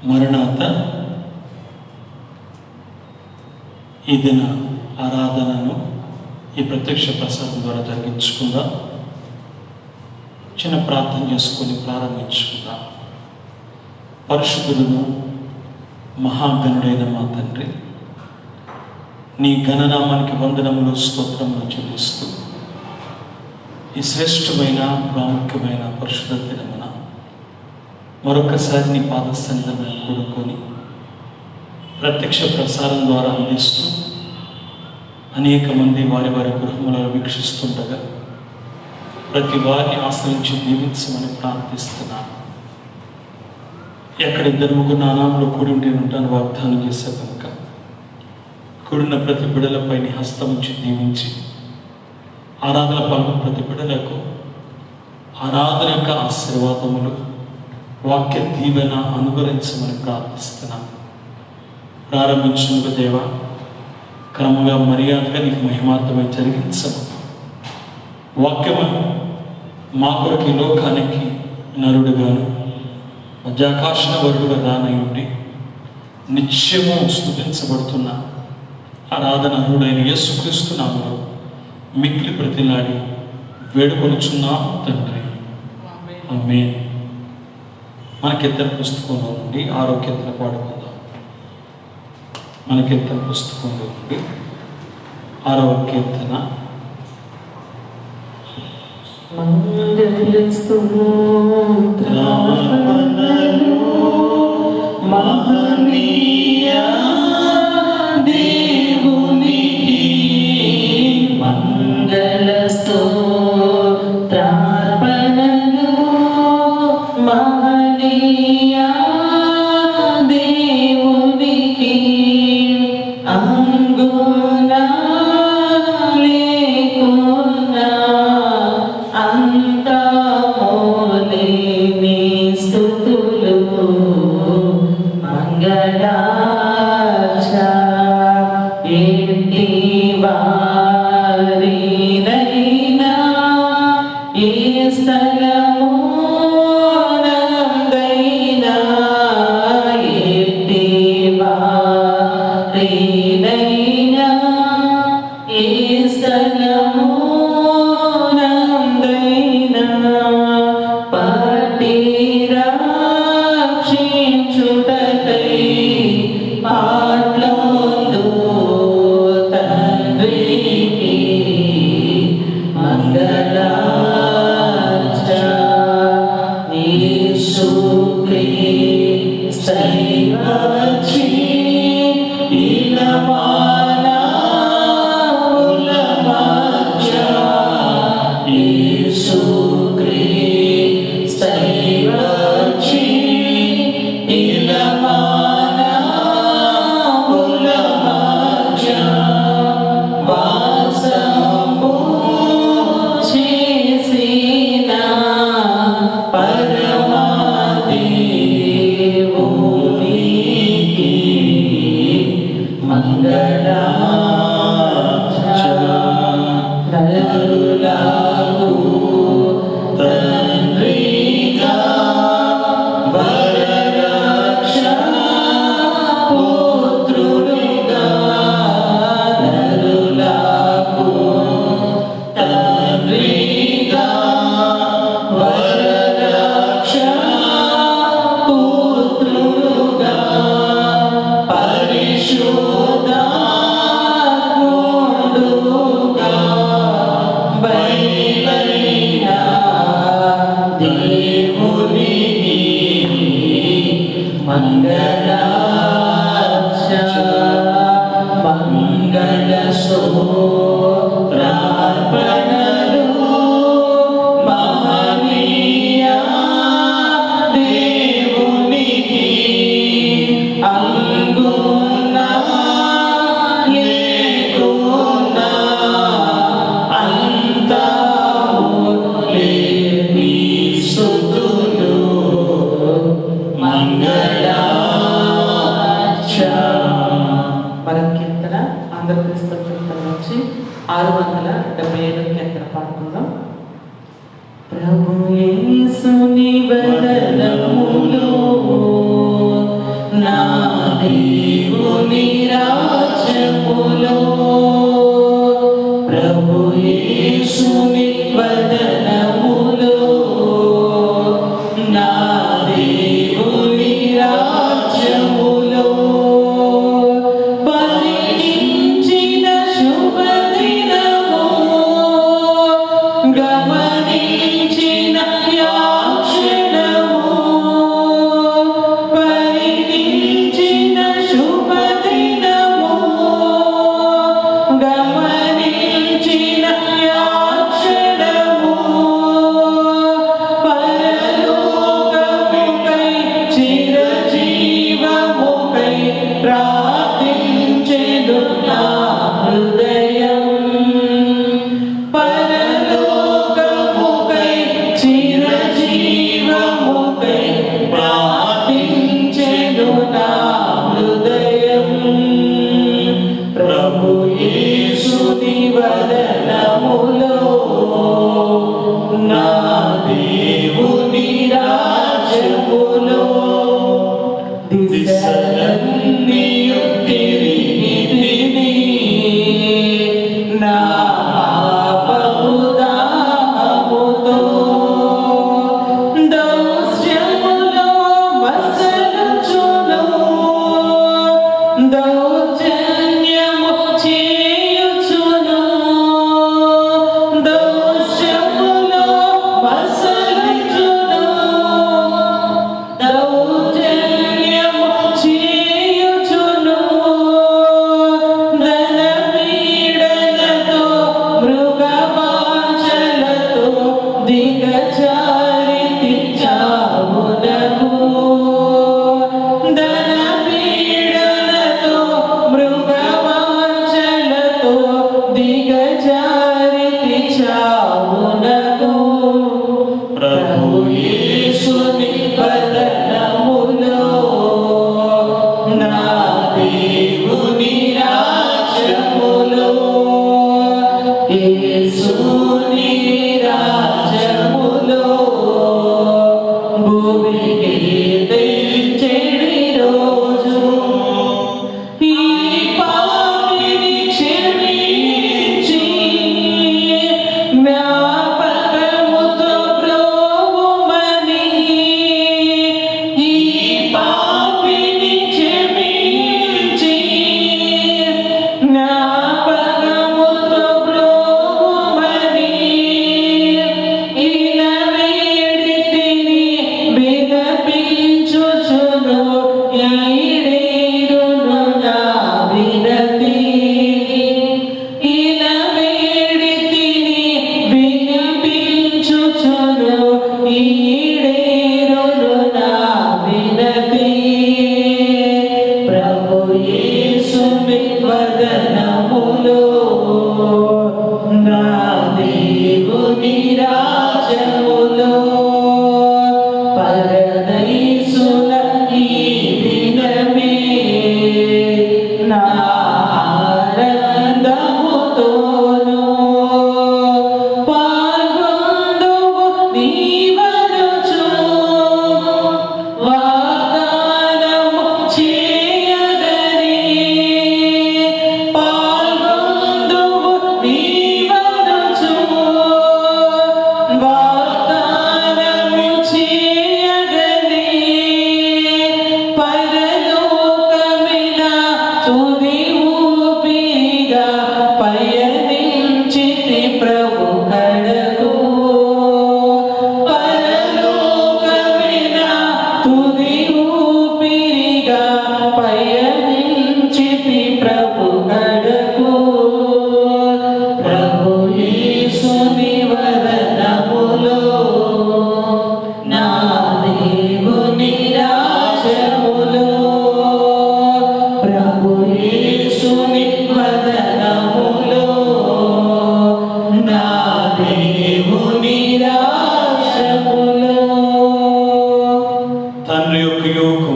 మరణాత ఈ దిన ఆరాధనను ఈ ప్రత్యక్ష ప్రసాదం ద్వారా జరిగించుకుందాం. చిన్న ప్రార్థన చేసుకొని ప్రారంభించుకుందాం. పరిశుద్ధులను మహాగణుడైన మా తండ్రి, నీ ఘననామానికి వందనములు స్తోత్రములు చెల్లిస్తూ ఈ శ్రేష్టమైన ప్రాముఖ్యమైన పరిశుద్ధ దినమున మరొకసారి నీ పాద సన్నిధిని కూడుకొని ప్రత్యక్ష ప్రసారం ద్వారా అందిస్తూ అనేక మంది వారి వారి గృహములను వీక్షిస్తుండగా ప్రతి వారిని ఆశ్రయించి దీవించమని ప్రార్థిస్తున్నాను. ఎక్కడ ఇద్దరు ముగ్గురు నానాములు కూడి ఉండి ఉంటాను వాగ్దానం చేసే కనుక కూడిన ప్రతి బిడలపై నీ హస్తం ఉంచి దీవించి ఆరాధన పాల్గొన్న ప్రతి బిడలకు ఆరాధన యొక్క ఆశీర్వాదములు వాక్య దీవెన అనుగ్రహించమని ప్రార్థిస్తున్నాను. ప్రారంభించిన దేవా, క్రమంగా మర్యాదగా నీకు మహిమార్థమై జరిగించము. వాక్యము మా కొరకు ఈ లోకానికి నరుడుగాను మధ్యాకాశన వరుడుగా రానై ఉండి నిత్యము స్తుతించబడుతున్న ఆరాధన అర్హుడైన యేసుక్రీస్తు నామములో మిక్కిలి ప్రతిలాడి వేడుకొనుచున్నాము తండ్రి, ఆమేన్. మన కీర్తన పుస్తకంలో నుండి 6వ కీర్తన పాడుకుందాం. మన కీర్తన పుస్తకంలో నుండి 6వ కీర్తన. మహనీయ దేవునికి మంగళ స్తోత్రార్పణలు. మహనీయ దేవునికి అంగునా లేకున్నా అంతమోలేని స్తుతులు. మంగళాచ ఎట్టి వారినైనా ఏ స్థలమునందైనా ఎట్టి వారినైనా ఏ స్థలమునందైనా పట్టి రక్షించుటకై పాట్లోను తండ్రికి మంగళాచ యేసుక్రీస్తై వచ్చి ఇలమానవుల మధ్య యేసుక్రీస్తై వచ్చి ఇలమానవుల మధ్య వాసము చేసిన పరమదేవునికి మంగళాచ నరులకు తండ్రిగా వరరక్ష పుత్రునిగా నరులకు తండ్రిగా వరరక్ష పుత్రుడుగా పరిశుద్ధాత్ముడుగా బయలైన దేవునికి మంగళాచ మంగళ స్తోత్రార్పణలు. మహనీయ దేవునికి అంగునా లేకున్నా అంతమోలేని స్తుతులు. మంగళాచ. మన కీర్తన ఆంధ్రప్రదేశ్ కీర్తన నుంచి 675 కీర్తన పాడుకుందాం. ప్రభు యేసుని వదనములో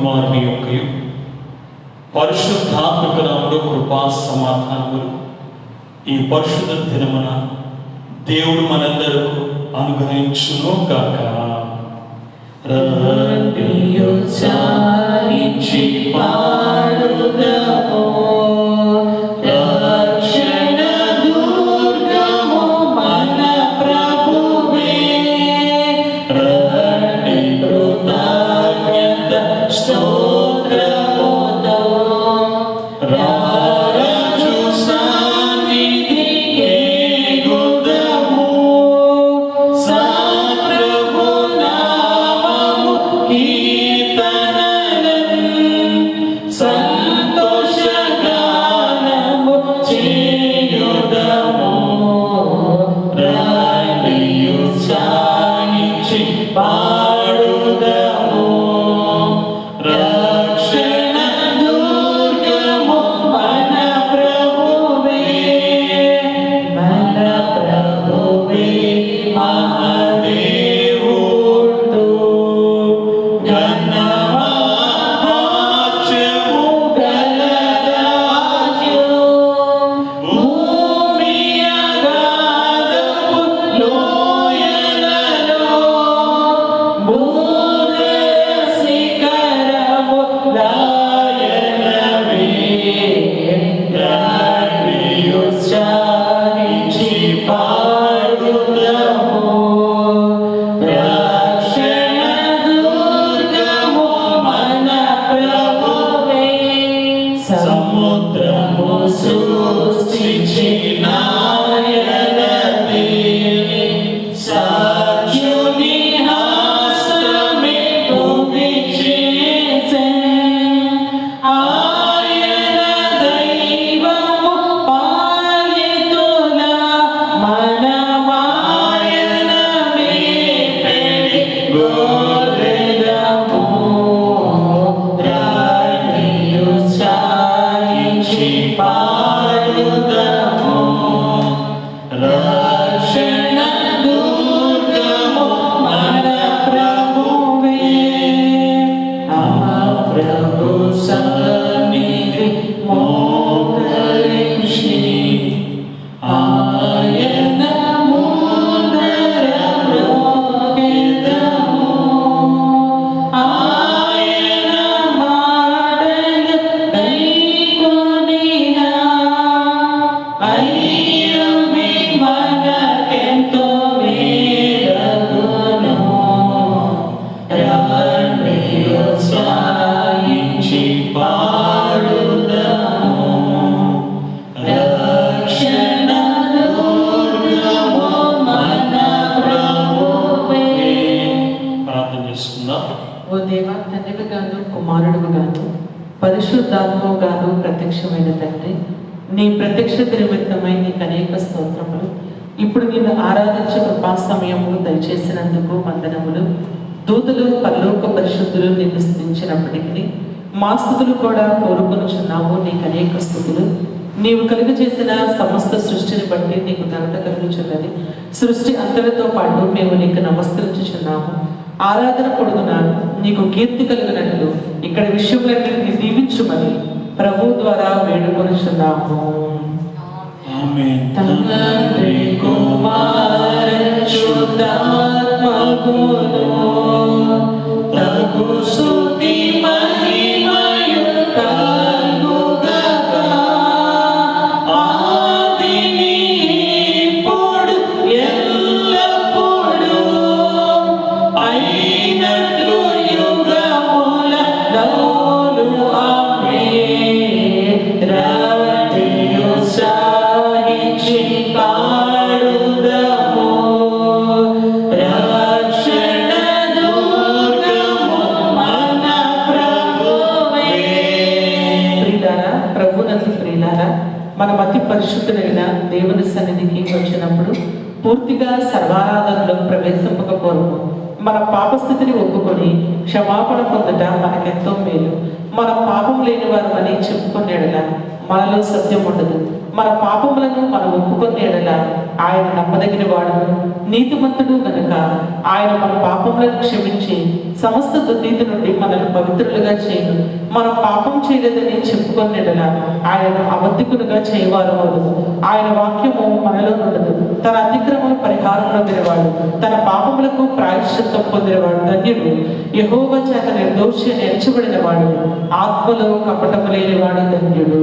కుమారుని యొక్కయు పరిశుద్ధాత్మక నామములో కృపా సమాధానములు ఈ పరిశుద్ధ దినమున దేవుడు మనందరకు అనుగ్రహించును గాక. ఉత్సాహించి పాడుదము, రక్షణ దుర్గము మన ప్రభువే. రండి కృతజ్ఞత స్తోత్రముతో రారాజు సన్నిధికి ఎగుదము. సప్రభు నామము కీర్తనలన్ సంతోషగానము చేయుదము. రండి ఉత్సాహించి పాడుదము, రక్షణ దుర్గము మన ప్రభువే. మన ప్రభువే మహాదేవుడు, ఘనమహాత్మ్యము గల రాజు. భూమి అగాధపు లోయలలో, భూధర శిఖరము లాయనవే. రండి ఉత్సాహించి పాడుదము, రక్షణ దుర్గము మన ప్రభువే. సముద్రము సృష్టించిన ఆయనదే, సాక్షుని హస్తమే భూమి చేసెను. ఆయన దైవము పాలితుల మనమాయన మేపెడి గోరెదము. రండి ఉత్సాహించి పాడుదము, రక్షణ దుర్గము మన ప్రభువే. ప్రభు సన్నిధి మోకరించి ఆయన ముందర మ్రోగెదము. ఆయన మాటలు గైకొనిన అయ్యమే మనకెంతో మేలగును. రండి ఉత్సాహించి పాడుదము, రక్షణ దుర్గము మన ప్రభువే. ప్రార్థన చేసుకుందాం. ఓ దేవా, తండ్రివి గాను కుమారుడుగు గాను పరిశుద్ధాత్మవు గాను ప్రత్యక్షమైన తండ్రి, నీ ప్రత్యక్షత నిమిత్తమై నీకు అనేక స్తోత్రములు. ఇప్పుడు నిన్ను ఆరాధించే కృపా సమయము దయచేసినందుకు వందనములు. దూతలు పరలోక పరిశుద్ధులు నిన్ను స్తుతించినప్పటికీ మా స్థుతులు కూడా కోరుకొనుచున్నాము. నీకు అనేక స్థుతులు. నీవు కలుగజేసిన సమస్త సృష్టిని బట్టి నీకు ఘనత కలుగుచున్నది. సృష్టి అంతటితో పాటు మేము నీకు నమస్కరించుచున్నాము. ఆరాధన పొడుగున నీకు కీర్తి కలిగినట్లు ఇక్కడ విషయములన్నింటినీ దీవించుమని ప్రభు ద్వారా వేడుకొనుచున్నాము. ఆమేన్. తండ్రి కుమార శుద్ధాత్మగును తగు స్తుతి మహిమయు కలుగుగాక. ఆదిని ఇప్పుడు ఎల్లప్పుడూ అయినట్లు యుగములలోను. ఆమేన్. రండి ఉత్సాహించి పాడుదము, రక్షణ దుర్గము మన ప్రభువే. ప్రియులారా, ప్రభునందు ప్రియులారా, మన అతి పరిశుద్ధుడైన దేవుని సన్నిధికి వచ్చినప్పుడు పూర్తిగా సర్వారాధనలో ప్రవేశింపకపోవము. మన పాపస్థితిని ఒప్పుకొని క్షమాపణ పొందట మనకెంతో మేలు. మన పాపం లేని వారు అని చెప్పుకునేలా మనలో సత్యం ఉండదు. మన పాపములను మనం ఒప్పుకొని ఎడల ఆయన నమ్మదగిన వాడును నీతిమంతుడు గనుక ఆయన మన పాపములను క్షమించి సమస్త దుర్నీతి నుండి మనల్ని పవిత్రులుగా చేయను. మనం పాపం చేయలేదని చెప్పుకొని ఎడల ఆయన అబద్ధికులుగా చేయవారు అవదు. ఆయన వాక్యము మనలో ఉండదు. తన అతిక్రమను పరిహారం పొందినవాడు, తన పాపములకు ప్రాయశ్చిత్తం పొందినవాడు ధన్యుడు. యెహోవా చేత నిర్దోషి ఎంచబడిన వాడు, ఆత్మలో కపటము లేనివాడు ధన్యుడు.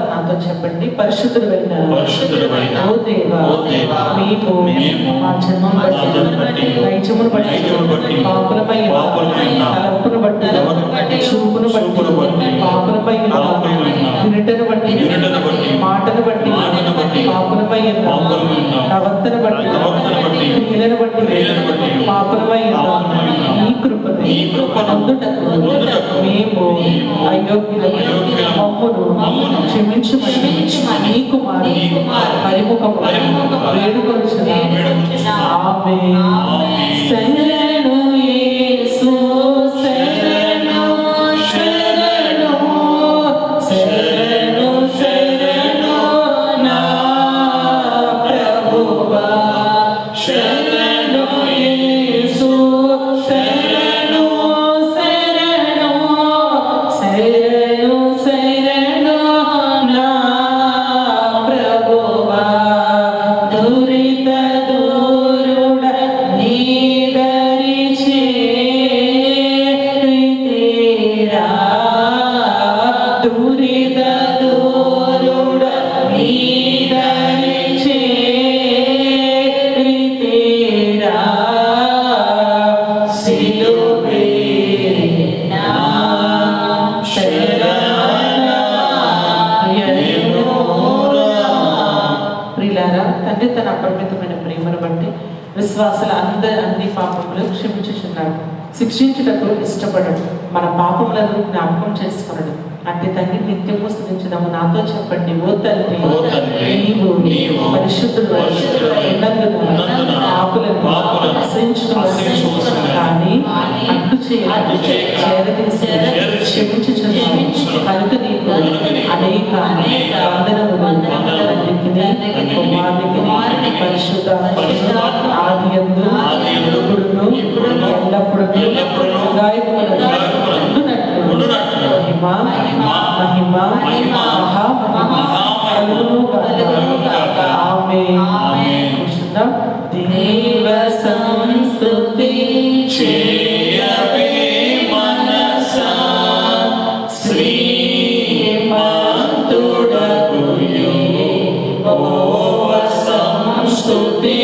నాతో చెప్పండి. పరిశుద్ధుడైన ఓ దేవా, మేము మా జన్మను బట్టి నైజమును బట్టి పాపులపై తలపును బట్టి చూపును బట్టి పాపులపై వినుటను బట్టి మాటను బట్టి పాపులపై ప్రవర్తన బట్టి క్రియలను బట్టి పాపులపై ఈ కృపను అందుటకు మేము అయోగ్యులము మమ్మును క్షమించుమని నీ కుమారుని పరిముఖము వేడుకొనుచున్నాము. ఆమేన్. శరణు యేసు, శరణు శరణు శరణు శరణు నా ప్రభువా, శరణు యేసు, శరణు శరణు శరణు శరణు నా ప్రభువా, దురిత దూరుడ నీదరి చేరితిరా, దురిత దూరుడ నీదరి చేరితిరా, సిలువే నా ప్రియులారా, తండ్రి తన అపరిమితమైన ప్రేమను బట్టి విశ్వాసుల అన్ని పాపములు క్షమించుచున్నాడు. శిక్షించుటకు ఇష్టపడడు, మన పాపములను జ్ఞాపకం చేసుకున్నాడు. అంటే తండ్రి నిత్యము స్థుతించుదాము. నాతో చెప్పండి. ఓ తండ్రి, నీవు పరిశుద్ధుడు ఉన్నందున పాపులను ఆశ్రయించుకున్నాను, కానీ అడ్డు చేరదీసి క్షమించుచున్నాను. కనుక నీకు అనేక వందనములు తండ్రికి కుమారునికి పరిశుద్ధ ఆదియందు ఇప్పుడును ఎల్లప్పుడూ మహిమ దేవ సంస్తుతి చేయవే మనసా, శ్రీమంతుడగు యెహోవా సంస్తుతి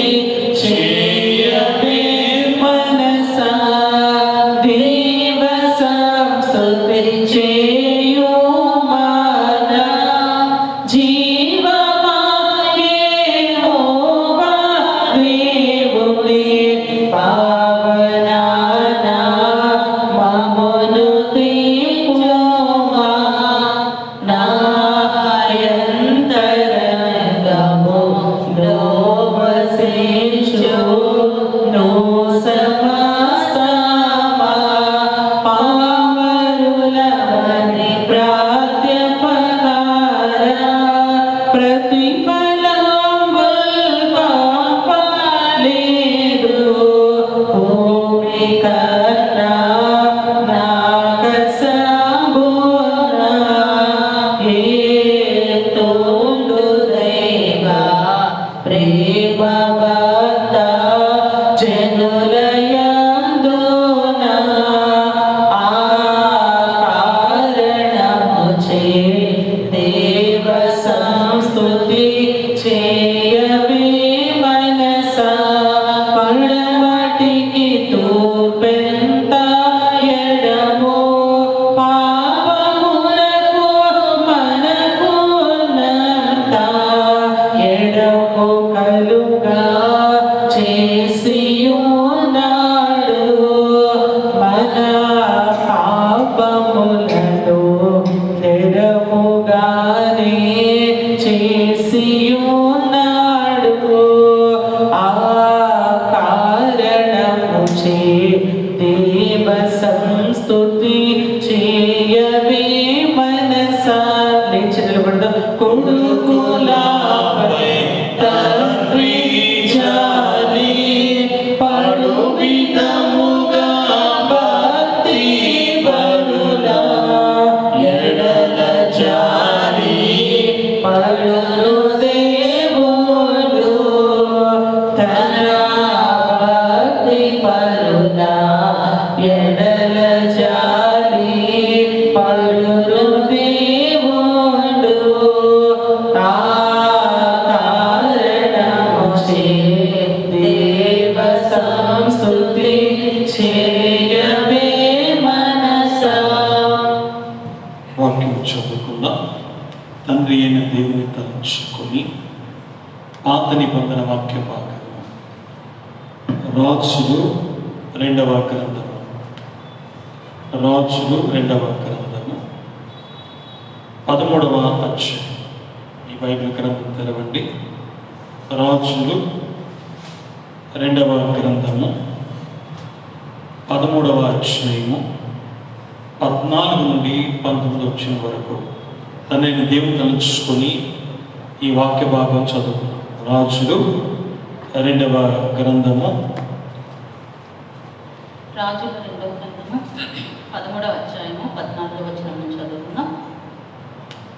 చేయవే మనసా, దేవ సంస్తుతి చేయు మన జీవమా యెహోవా దేవుడే లేచి నిలబడదాం. కొడుకులపై తండ్రి జాలి పడు విధముగా భక్తి పరుల ఎడల జాలి పడును దేవుడు తన భక్తి పరుల ఎడల జాలి పడును దేవుడు ఆ కారణముచే దేవ సంస్తుతి చేయవే మనసా. వాక్యం చదువుకుందాం. తండ్రి అయిన దేవుని తలుచుకొని పాత నిబంధన వాక్య భాగం రాజులు 2వ గ్రంథము, రాజులు 2వ గ్రంథము 13వ అధ్యాయం. ఈ బైబిల్ గ్రంథం తెరవండి. రాజులు 2వ గ్రంథము 13వ అధ్యాయము 14 నుండి 19 వచ్చిన వరకు తనైన దేవుని తలుచుకొని ఈ వాక్య భాగం చదువుకున్నాం. రాజులు 2వ గ్రంథము రాజుల 2వ గ్రంథము 13వ అధ్యాయము 14వ వచనం నుంచి చదువుకుందాం.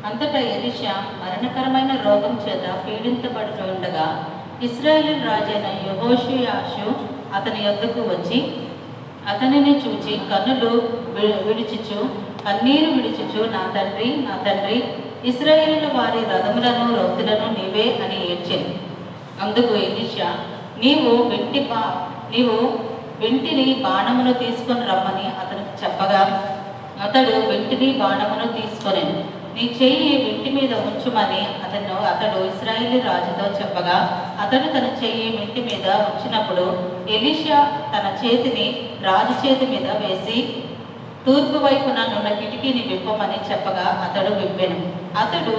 అంతటా ఎలీషా మరణకరమైన రోగం చేత పీడించబడుతూ ఉండగా ఇశ్రాయేలు రాజైన యెహోషుయాషు అతని యొద్దకు వచ్చి అతనిని చూచి కన్నులు విడిచుచు కన్నీరు విడిచుచు నా తండ్రి ఇశ్రాయేలు వారి రథములను రౌతులను నీవే అని ఏడ్చెను. అందుకు ఎలీషా నీవు వెంటిని బాణమును తీసుకొని రమ్మని అతనికి చెప్పగా అతడు వెంటిని బాణమును తీసుకొనెను. నీ చెయ్యి వెంటి మీద ఉంచుమని అతడు ఇశ్రాయేలు రాజుతో చెప్పగా అతడు తన చెయ్యి వెంటి మీద ఉంచినప్పుడు ఎలీషా తన చేతిని రాజు చేతి మీద వేసి తూర్పు వైపున నున్న కిటికీని విప్పమని చెప్పగా అతడు విప్పెను. అతడు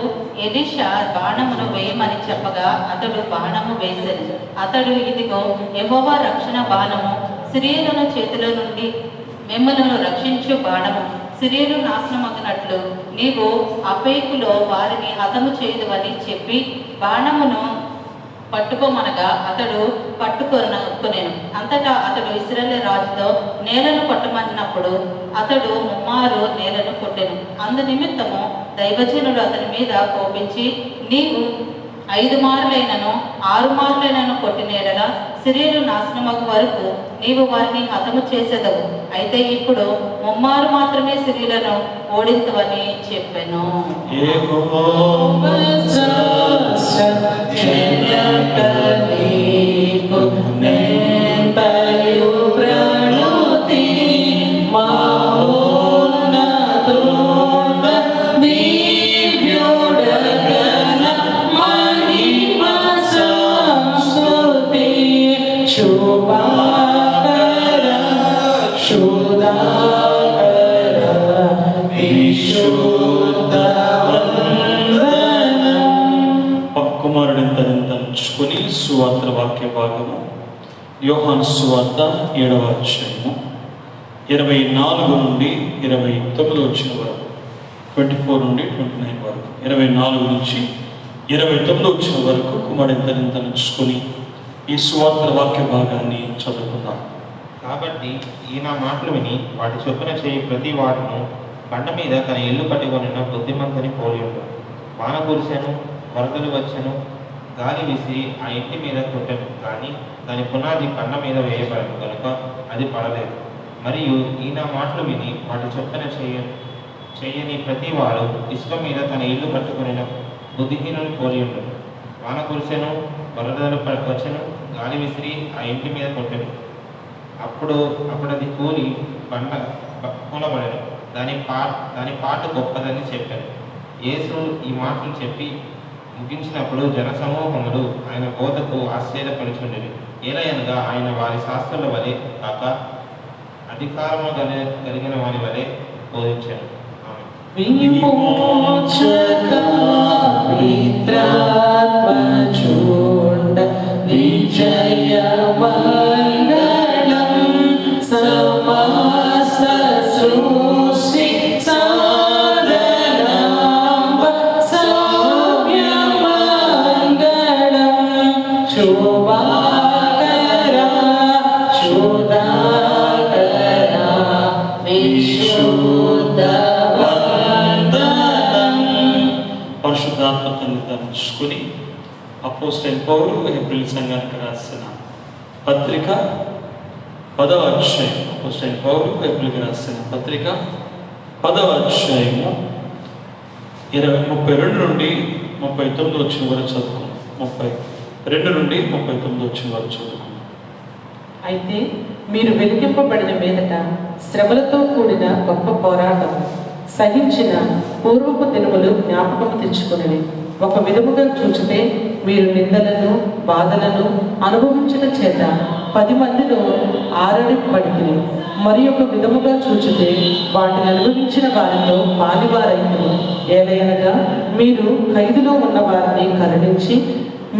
ఎలీషా బాణమును వేయమని చెప్పగా అతడు బాణము వేసెను. అతడు ఇదిగో యెహోవా రక్షణ బాణము, సిరియనుల చేతిలో నుండి మిమ్మలను రక్షించు బాణము, సిరియను నాశనమగినట్లు నీవు అఫేకులో వారిని హతము చేయుదువని చెప్పి బాణమును పట్టుకోమనగా అతడు పట్టుకొనెను. అంతటా అతడు ఇశ్రాయేలు రాజుతో నేలను కొట్టమన్నప్పుడు అతడు ముమ్మారు నేలను కొట్టెను. అందు నిమిత్తము దైవజనుడు అతని మీద కోపించి నీవు 5 మార్లైనను 6 మార్లైనను కొట్టిన యెడల సిరియను నాశనమగు వరకు నీవు వారిని హతము చేసేదవు. అయితే ఇప్పుడు ముమ్మారు మాత్రమే సిరియలను ఓడింతువని చెప్పెను. కుమారుడిని తలుచుకొని సువార్త వాక్య భాగము యోహాను సువార్త 7వ అధ్యాయము 24 నుండి 29 వచ్చిన వరకు, 24 నుండి 29 వరకు, 24 నుంచి 29 వచ్చిన వరకు కుమారుడిని తలుచుకొని ఈ సువార్త వాక్య భాగాన్ని చదువుకుందాం. కాబట్టి ఈయన మాటలు విని వాటి చొప్పున చేయి ప్రతి వాడును బండ మీద తన ఇల్లు కట్టుకొనిన బుద్ధిమంతుని పోలి ఉండదు. వాన కురిసెను, వరదలు వచ్చెను, గాలి విసిరి ఆ ఇంటి మీద కొట్టెను, కానీ దాని పునాది బండ మీద వేయబడను కనుక అది పడలేదు. మరియు ఈయన మాటలు విని వాటి చొప్పున చేయని ప్రతి వాడు ఇసుక మీద తన ఇల్లు కట్టుకొనిన బుద్ధిహీనుని పోలి ఉండదు. వాన కురిసెను, వరదలు వచ్చెను, గాలి విసిరి ఆ ఇంటి మీద కొట్టెను. అప్పుడు అది కూలి కూలబడెను. దాని పాటు గొప్పదని చెప్పాను. యేసు ఈ మాటలు చెప్పి ముగించినప్పుడు జనసమూహములు ఆయన బోధకు ఆశ్చర్యపడుచుండెను. ఏలయనగా ఆయన వారి శాస్త్రుల వలె కాక అధికారము కలిగిన వారి వలె బోధించాను. సమస్త సృష్టి సాధన పరిశుద్ధాత్మ తండ్రి ధరించుకుని అపోస్తలుడైన పౌలు హెబ్రీయుల సంఘానికి రాసిన పత్రిక 10వ అధ్యాయం. అపోస్తలుడైన పౌలు హెబ్రీయులకు రాసిన పత్రిక 10వ అధ్యాయము 32 నుండి 39 వచ్చిన వరకు చదువుకున్నాం. 32 నుండి 39 వచ్చిన వరకు చదువుకున్నాం. అయితే మీరు వెలిగింపబడిన మీదట శ్రమలతో కూడిన గొప్ప పోరాటం సహించిన పూర్వపు దినములు జ్ఞాపకము తెచ్చుకుని ఒక విధముగా చూచితే మీరు నిందలను బాధలను అనుభవించడం చేత 10 మందిలో ఆరడిపడితే, మరి ఒక విధముగా చూచితే వాటిని అనుభవించిన వారితో పాలివారైతులు. ఏలయనగా మీరు ఖైదులో ఉన్న వారిని కరుణించి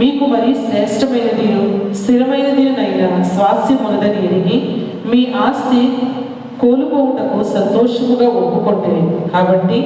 మీకు మరి శ్రేష్టమైనది స్థిరమైనదినైనా స్వాస్యమున్నదని ఎరిగి మీ ఆస్తి కోల్పోవుటకు సంతోషముగా ఒప్పుకొంటిరి. కాబట్టి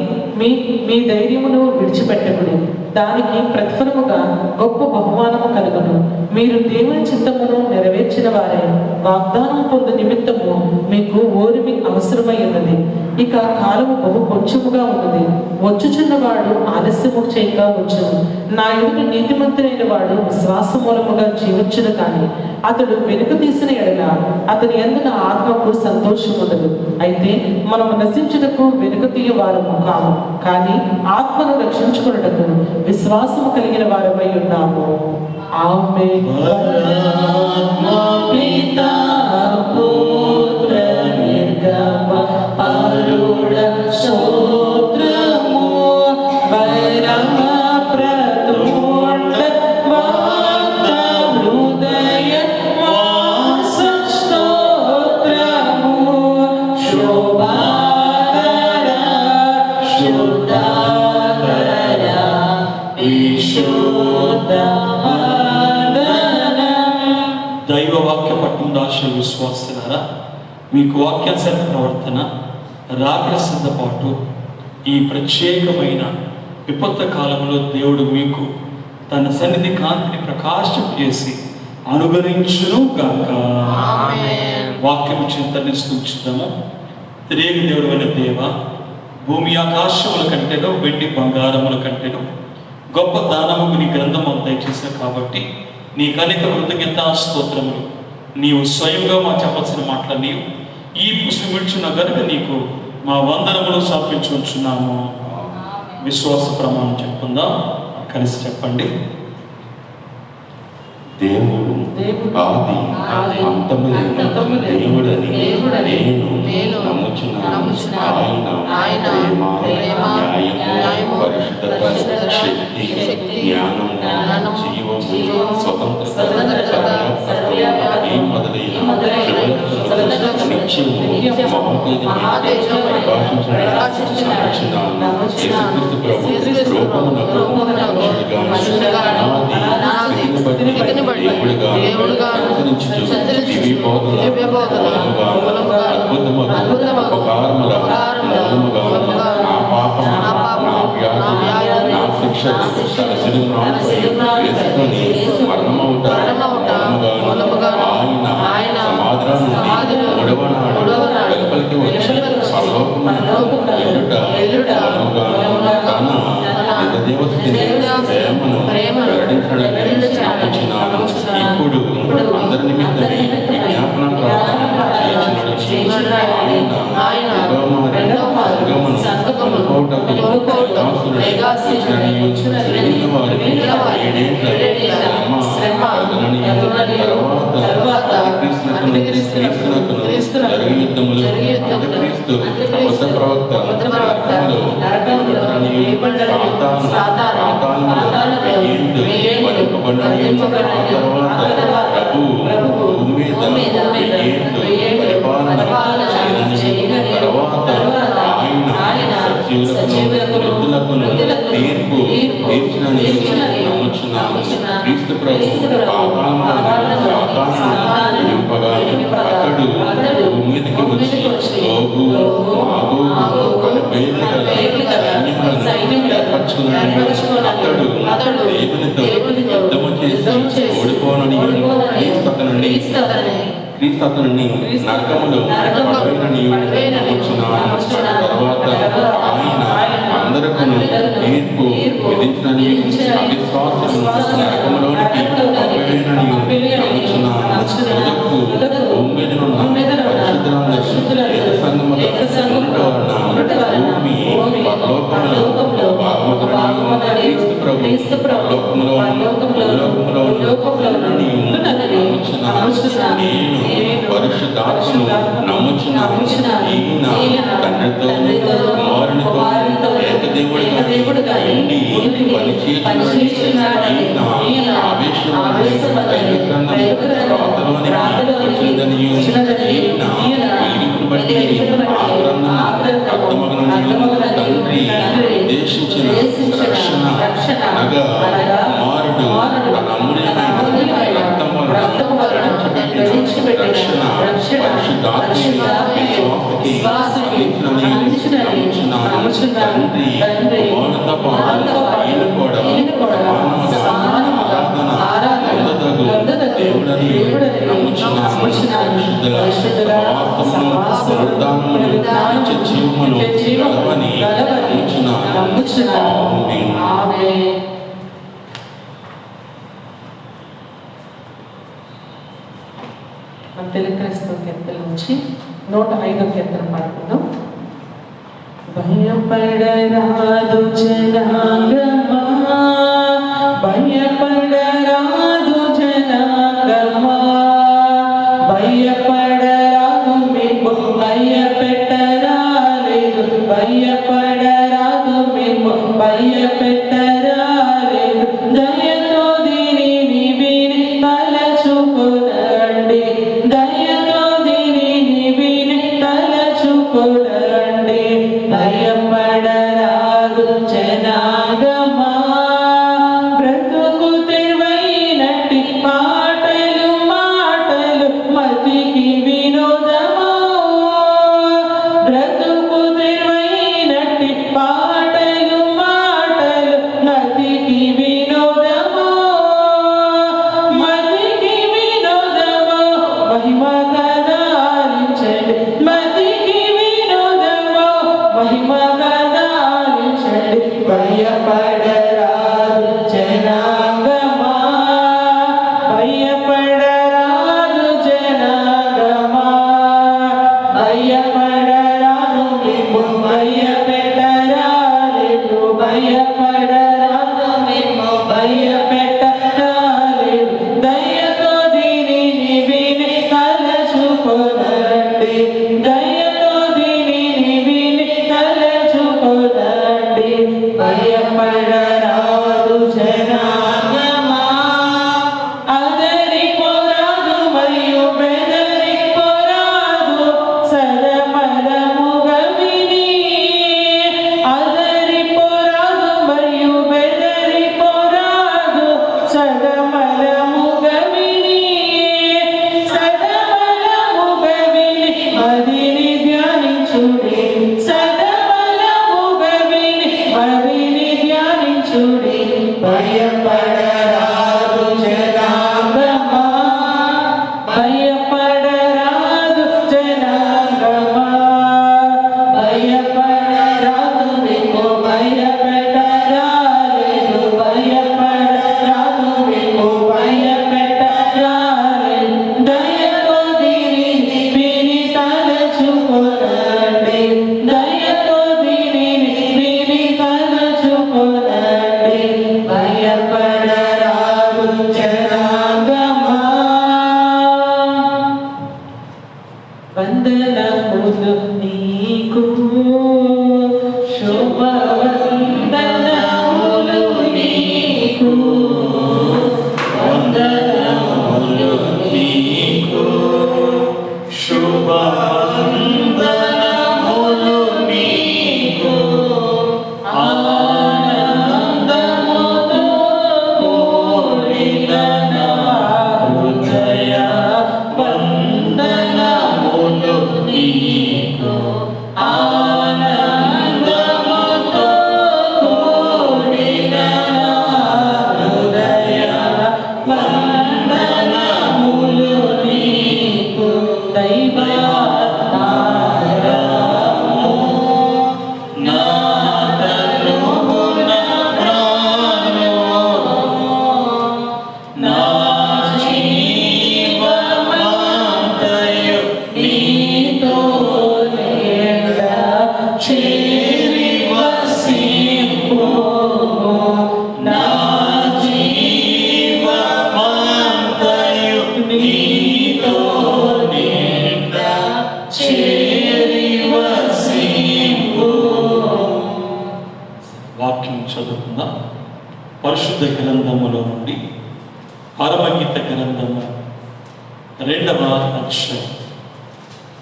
మీ ధైర్యమును విడిచిపెట్టకుడి, దానికి ప్రతిఫలముగా గొప్ప బహుమానము కలుగును. మీరు దేవుని చిత్తమును నెరవేర్చిన వారే వాగ్దానం పొందు నిమిత్తము మీకు ఓరిమి అవసరమై ఉన్నది. ఇక కాలము బహు కొంచెముగా ఉన్నది. వచ్చుచున్నవాడు ఆలస్యము చేయక వచ్చును. నా ఎదుట నీతిమంతుడైన వాడు విశ్వాస మూలముగా జీవించును, కానీ అతడు వెనుక తీసిన ఎడల అతని యందు నా ఆత్మకు సంతోషం ఉండదు. అయితే మనము నశించుటకు వెనుక తీయ వారము కాము, కానీ ఆత్మను రక్షించుకున్నటకు విశ్వాసము కలిగిన వారమై ఉన్నాము. ఆమేన్. పితా పుత్ర నిర్గమ అరుణ స్తోత్రము వైరమ ప్రతుండ వాక్త హృదయ వాస స్తోత్రము శోభాకర శుద్ధాకర విశుద్ధ దైవ వాక్య పట్టిన రాశి విశ్వాసులారా, మీకు వాక్యానుసార ప్రవర్తన, రాకడ సిద్ధపాటు, ఈ ప్రత్యేకమైన విపత్తు కాలంలో దేవుడు మీకు తన సన్నిధి కాంతిని ప్రకాశింపజేసి అనుగ్రహించును గాక. వాక్యం చింతని స్థుతిద్దాము. తిరిగి దేవుడు అనే దేవ, భూమి ఆకాశముల కంటేనో వెండి బంగారముల కంటేనో గొప్ప దానము నీ గ్రంథము దయచేసావు కాబట్టి నీకు అనేక కృతజ్ఞతా స్తోత్రములు. నీవు స్వయంగా మా చెప్పాల్సిన మాటలు నీవు ఈ పుస్తకం విడుచున్న గనుక నీకు మా వందనములు సమర్పించుకుంటున్నాము. విశ్వాస ప్రమాణం చెప్పుకుందాం, కలిసి చెప్పండి. దేవుడు ఆది అంతములేని దేవుడని నేను నమ్ముచున్నాను. ఆయన ప్రేమ, న్యాయము, పరిశుద్ధత, శక్తి, జ్ఞానము, జీవము, స్వతంత్రత, ఈ మొదలైన నిత్యము మహోపేతమైన ప్రకాశించుచున్నాను. యేసుక్రీస్తు ప్రభు రూపమునకు మనుషులుగా దేవుడుగా దివ్య బోధల అద్భుతముగా ఉపకారముల మూలముగా నా పాపము, నా వ్యాధి, నా శిక్ష తన శిలువను వేసుకొని మరణమవుట మూలముగా ఆయన సమాధానం నుండి మూడవ నాడు వెలుపలికి వచ్చి పరలోకమునకు వెళ్ళుట మూలముగా తన నిజదేవతని ప్రేమను వెల్లడించడానికి నమ్ముచున్నాను. ఇప్పుడు అందరి నిమిత్తమే విజ్ఞాపన ప్రార్థన చేయుచున్నాడు. ఆయన క్రీస్తు అతడు భూమికి వచ్చి గోగు మాగోగు అతడు దేవునితో యుద్ధము చేసి ఓడిపోనని క్రీస్తు అతనిని నరకములో పడవేయనని నమ్ముచున్నాను. తర్వాత ఆయన అందరికీ తీర్పు విధించినని అవిశ్వాసం నరకములోనికి పంపివేయనని నమ్ముచున్నాను. తుదకు భూమి మీద ఉన్న పరిశుద్ధులందరి ఏక సంఘములో ఉండుట వలన భూమి పరలోకములో భాగమగునని క్రీస్తు ప్రభు పరలోకములో ఉండునని నమ్ముచున్నాను. నేను పరిశుద్ధాత్మను నమ్ముచున్నాను. ఈయన తండ్రితో కుమారునితో ఏకదేవుడుగా ఉండి పనిచేయుచున్నాడని ఈయన ఆవేశములోని రాతలోనికి వచ్చినదని ఈయన వెలుగును బట్టి ఆ గ్రంథము తండ్రి ఉద్దేశించిన రక్షణ అనగా కుమారుడు తన అమూల్యమైన రక్తము వలన రక్షణ పరిశుద్ధాత్మని విశ్వాసకి అందించినని నమ్ముచున్నాను. తండ్రి కుమారునితో పాటు ఈయన కూడా ఆరాధన పొందదగు దేవుడని నమ్ముచున్నాను. పరిశుద్ధుల సహవాసమును నిత్య జీవమును గలవని నమ్ముచున్నాను. ఆమేన్. మన తెలుగు క్రైస్తవ కీర్తన నుంచి 105వ కీర్తన పాడుకుందాం. భయపడరాదు జనాంగమా, భయపడరాదు జనాంగమా, భయపడరాదు మేము భయపెట్టరాలేదు, భయపడరాదు మేము భయపెట్టరాలేదు. దయతో దీనిని విని తలచుకొనండి, దయతో దీనిని విని తలచుకొనండి. భయపడరాదు జనాంగమా, బ్రతుకు తెరువైనట్టి మాటలు మాటలు మతికి వినోదమా, బ్రతుకు తెరువైనట్టి మాటలు మాటలు మతికి వినోదమా, మతికి వినోదమా, మహిమ గదాలించండి, మతికి వినోదమా, మహిమ గదాలించండి. భయపడరాదు జనాంగమా, భయపడరాదు జనాంగమా, భయపడరాదు మేము భయపెట్టరాలేదు, భయపడరాదు మేము భయపెట్టరాలేదు. దయతో దీనిని విని తలచుకొనండి, దయతో దీనిని విని తలచుకొనండి. భయపడరాదు జనాంగమా, అదరిపోరాదు మరియు బెదరిపోరాదు సదమలముగా విని, అదరిపోరాదు మరియు బెదరిపోరాదు సదమలముగా విని, సదమలముగా విని మదిని ధ్యానించుడి, సదమలముగా విని మదిని ధ్యానించుడి. భయపడరాదు జనాంగమా, భయపడరాదు జనాంగమా, భయపడరాదు మేము భయపెట్టరాలేదు, భయపడరాదు మేము భయపెట్టరాలేదు. దయతో దీనిని విని తలచుకొనండి, దయతో దీనిని విని తలచుకొనండి. భయపడ వాక్యం చదువుకుందాం. పరిశుద్ధ గ్రంథములో నుండి పరమగీత గ్రంథము 2వ అధ్యాయం.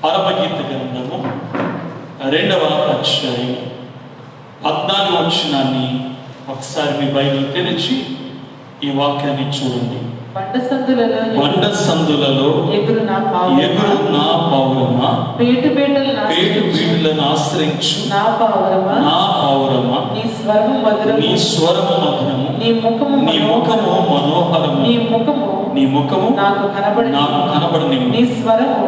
పరమగీత గ్రంథము 2వ అధ్యాయం 14వ వచనాన్ని ఒకసారి మీ బైబిల్ తెరిచి ఈ వాక్యాన్ని చూడండి. బండ సందులలో ఎగురు నా పౌరమా, పేటు పీటలను ఆశ్రయించు నా పౌరమా, నీ స్వరము మధురము, నీ ముఖము మనోహరము, నీ ముఖము నాకు కనబడని,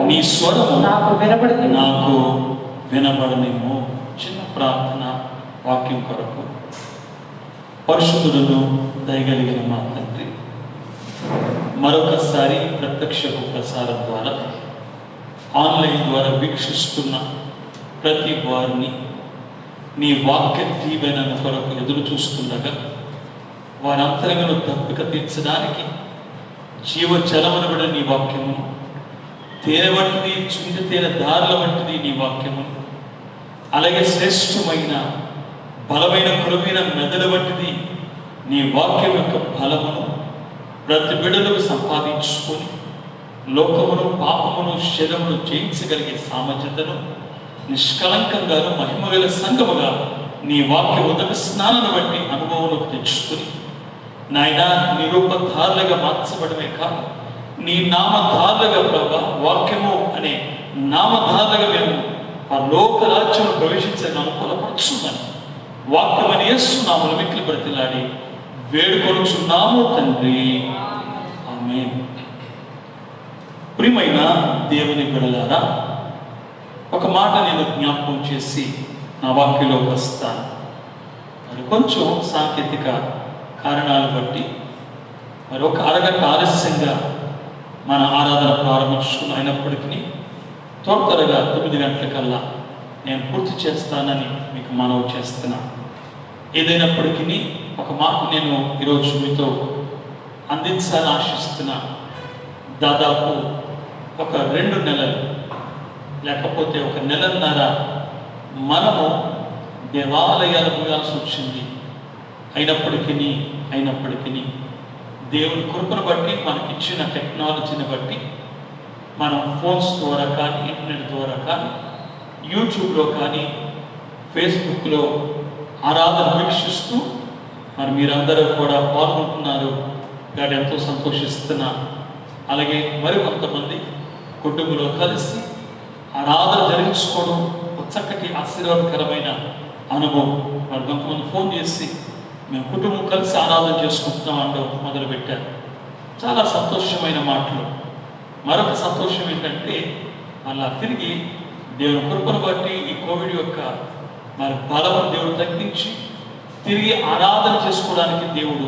నీ స్వరము నాకు వినబడనేమో. చిన్న ప్రార్థన వాక్యం కొరకు. పరిశుద్ధులను దయగలిగిన మా తండ్రి, మరొకసారి ప్రత్యక్ష ప్రసారం ద్వారా ఆన్లైన్ ద్వారా వీక్షిస్తున్న ప్రతి వారిని నీ వాక్య దీవెన కొరకు ఎదురు చూస్తుండగా వారి అంతరంగను తప్పిక తీర్చడానికి జీవజలమనబడిన నీ వాక్యము, తేనె వంటిది చుండి తేనె దారుల వంటిది నీ వాక్యము, అలాగే శ్రేష్టమైన బలమైన కురువైన మెదడు వంటిది నీ వాక్యం యొక్క బలమును ప్రతి బిడ్డలకు సంపాదించుకొని లోకమును పాపమును శరమును జయించగలిగే సామర్థ్యతను నిష్కలంకంగాను మహిమగల సంగముగా నీ వాక్య ఉదక స్నానాన్ని బట్టి అనుభవంలోకి తెచ్చుకొని నాయన నీ రూపధారులుగా మార్చబడమే కాదు, నీ నామధారులుగా ప్రభా వాక్యము అనే నామధారులుగా మేము ఆ లోక రాజ్యంలో ప్రవేశించని అనుకూలపరుచున్నాను. వాక్యం అని యేసునామములో మిక్కిలి బ్రతిలాడి వేడుకొనుచున్నాము తండ్రి, ఆమేన్. ప్రియమైన దేవుని బిడ్డలారా, ఒక మాట నేను జ్ఞాపకం చేసి నా వాక్యంలోకి వస్తాను. మరి కొంచెం సాంకేతిక కారణాలు బట్టి మరి ఒక అరగంట ఆలస్యంగా మన ఆరాధన ప్రారంభించుకుని అయినప్పటికీ త్వరగా 9 గంటలకల్లా నేను పూర్తి చేస్తానని మీకు మనవి చేస్తున్నాను. ఏదైనప్పటికీ ఒక మాట నేను ఈరోజు మీతో అందించాలని ఆశిస్తున్నా. దాదాపు ఒక 2 నెలలు లేకపోతే ఒక నెలన్నర మనము దేవాలయాలు పోయాల్సి వచ్చింది. అయినప్పటికీ దేవుని కృపను బట్టి మనకిచ్చిన టెక్నాలజీని బట్టి మనం ఫోన్స్ ద్వారా కానీ ఇంటర్నెట్ ద్వారా కానీ యూట్యూబ్లో కానీ ఫేస్బుక్లో ఆరాధన వీక్షిస్తూ మరి మీరందరూ కూడా పాల్గొంటున్నారు. గాడి ఎంతో సంతోషిస్తున్నా. అలాగే మరి కొంతమంది కుటుంబంలో కలిసి ఆరాధన జరిగించుకోవడం ఒక చక్కటి ఆశీర్వాదకరమైన అనుభవం. మరి కొంతమంది ఫోన్ చేసి మేము కుటుంబం కలిసి ఆరాధన చేసుకుంటున్నాం అంటూ మొదలుపెట్టారు. చాలా సంతోషమైన మాటలు. మరొక సంతోషం ఏంటంటే మళ్ళా తిరిగి దేవుని కృపను బట్టి ఈ కోవిడ్ యొక్క మరి బలము దేవుడు తగ్గించి తిరిగి ఆరాధన చేసుకోవడానికి దేవుడు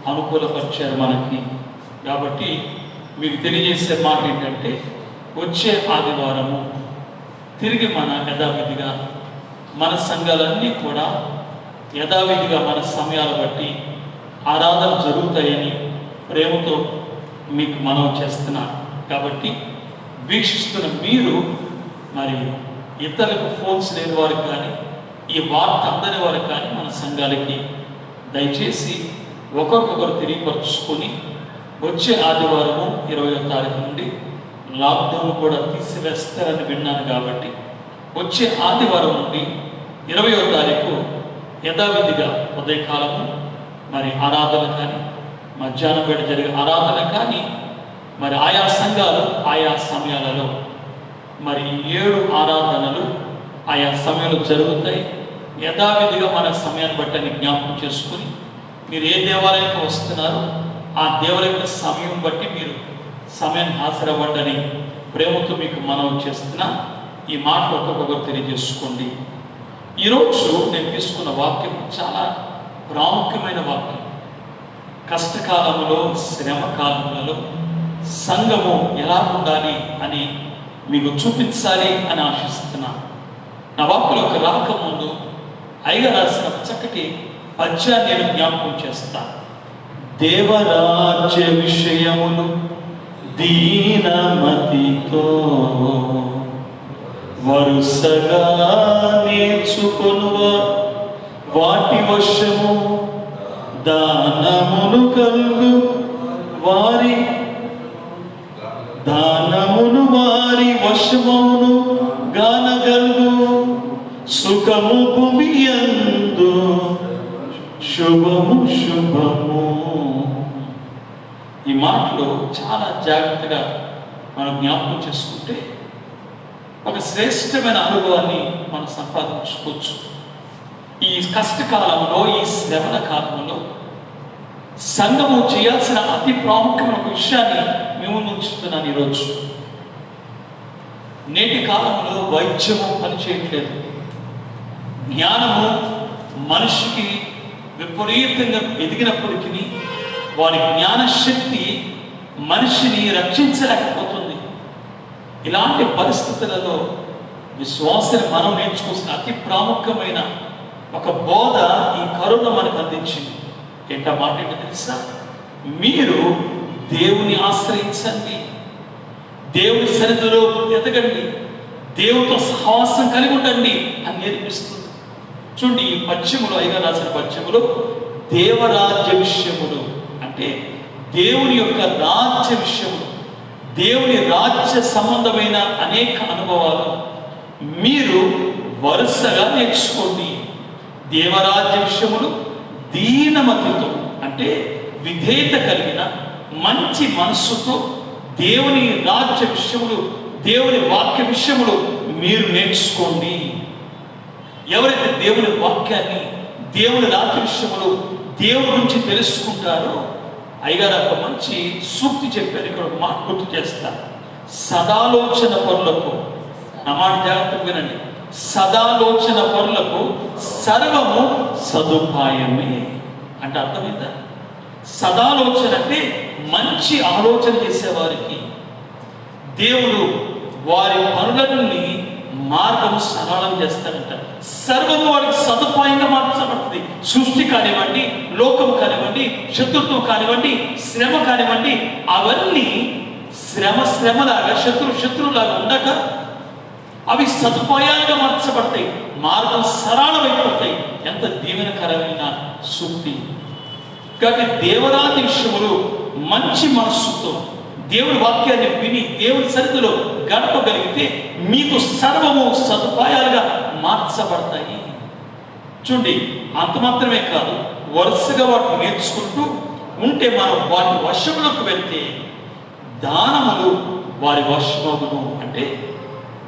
అనుకూలపరిచారు మనకి. కాబట్టి మీకు తెలియజేసే మాట ఏంటంటే వచ్చే ఆదివారము తిరిగి మన యథావిధిగా మన సంఘాలన్నీ కూడా యథావిధిగా మన సమయాలు బట్టి ఆరాధన జరుగుతాయని ప్రేమతో మీకు మనవి చేస్తున్నారు. కాబట్టి వీక్షిస్తున్న మీరు మరి ఇతరులకు ఫోన్స్ లేని వారికి కానీ ఈ వార్త అందని వారికి కానీ మన సంఘాలకి దయచేసి ఒకరికొకరు తెలియపరుచుకొని వచ్చే ఆదివారము 20వ తారీఖు నుండి లాక్డౌన్ కూడా తీసివేస్తారని విన్నాను. కాబట్టి వచ్చే ఆదివారం నుండి 20వ తారీఖు యథావిధిగా ఉదయకాలము మరి ఆరాధన కానీ మధ్యాహ్నం వేళ జరిగే ఆరాధన కానీ మరి ఆయా సంఘాలు ఆయా సమయాలలో మరి 7 ఆరాధనలు ఆయా సమయంలో జరుగుతాయి. యథావిధిగా మన సమయాన్ని బట్టి జ్ఞాపకం చేసుకుని మీరు ఏ దేవాలయానికి వస్తున్నారో ఆ దేవాలయ సమయం బట్టి మీరు సమయాన్ని హాజరవ్వండి ప్రేమతో మీకు మనవి చేస్తున్నా. ఈ మాట ఒక్కొక్కరు తెలియజేసుకోండి. ఈరోజు నేను తీసుకున్న వాక్యం చాలా ప్రాముఖ్యమైన వాక్యం. కష్టకాలంలో శ్రమ కాలంలో సంఘము ఎలా ఉండాలి అని మీకు చూపించాలి అని ఆశిస్తున్నా. నా వాక్కులకు రాకముందు అయ్యగా రాసిన చక్కటి పద్యాన్ని నేను జ్ఞాపకం చేస్తాను. దేవరాజ్య విషయములు దీనమతితో వరుసగా నేర్చుకొనువ వాటి వశము దానమును కలుగు వారి దానమును వారి వశమును గానగలుగు సుఖము భూమియందు శుభము శుభము. ఈ మాటలు చాలా జాగ్రత్తగా మనం జ్ఞాపకం చేసుకుంటే ఒక శ్రేష్టమైన అనుభవాన్ని మనం సంపాదించుకోవచ్చు. ఈ కష్టకాలంలో, ఈ శ్రమణ కాలంలో సంఘము చేయాల్సిన అతి ప్రాముఖ్యమైన ఒక విషయాన్ని మేము ఉంచుతున్నాను ఈరోజు. నేటి కాలంలో వైద్యము పనిచేయట్లేదు. జ్ఞానము మనిషికి విపరీతంగా ఎదిగినప్పటికీ వారి జ్ఞానశక్తి మనిషిని రక్షించలేకపోతుంది. ఇలాంటి పరిస్థితులలో విశ్వాసాన్ని మనం నేర్చుకోవాల్సిన అతి ప్రాముఖ్యమైన ఒక బోధ ఈ కరోనా మనకు అందించింది. ఏంటా మాట ఏంటో తెలుసా? మీరు దేవుని ఆశ్రయించండి, దేవుని సన్నిధిలో ఎదగండి, దేవునితో సహవాసం కలిగి ఉండండి అని నేర్పిస్తుంది. చూడండి, ఈ పద్యములో, అయ్యగా రాసిన పద్యములో దేవరాజ్య విషయములు అంటే దేవుని యొక్క రాజ్య విషయములు, దేవుని రాజ్య సంబంధమైన అనేక అనుభవాలు మీరు వరుసగా నేర్చుకోండి. దేవరాజ్య విషయములు దీనమతితో అంటే విధేయత కలిగిన మంచి మనస్సుతో దేవుని రాజ్య విషయములు, దేవుని వాక్య విషయములు మీరు నేర్చుకోండి. ఎవరైతే దేవుని వాక్యాన్ని, దేవుని రాజ్య విషయములు, దేవుని గురించి తెలుసుకుంటారో, అయ్యగారు ఒక మంచి సూక్తి చెప్పారు. ఇక్కడ ఒక మాట గుర్తు చేస్తారు. సదాలోచన పరులకు, నా మాట జాగ్రత్తగా వినండి, సదాలోచన పరులకు సర్వము సదుపాయమే అంటే అర్థమైందా? సదాలోచన అంటే మంచి ఆలోచన చేసేవారికి దేవుడు వారి పనులన్నీ మార్గము సరళం చేస్తాడంట. సర్వము వారికి సదుపాయంగా మార్చబడుతుంది. సృష్టి కానివ్వండి, లోకం కానివ్వండి, శత్రుత్వం కానివ్వండి, శ్రమ కానివ్వండి, అవన్నీ శ్రమలాగా, శత్రువులాగా ఉండక అవి సదుపాయాలుగా మార్చబడతాయి, మార్గం సరళమైపోతాయి. ఎంత దీవెనకరమైన సూక్తి. కాబట్టి దేవరాజ్య విషయములు మంచి మనస్సుతో దేవుని వాక్యాన్ని విని దేవుని సన్నిధిలో గడపగలిగితే మీకు సర్వము సదుపాయాలుగా మార్చబడతాయి. చూడండి, అంత మాత్రమే కాదు, వరుసగా వాటిని నేర్చుకుంటూ ఉంటే మనం వాటి వశములకు వెళ్తే దానములు వారి వశమును అంటే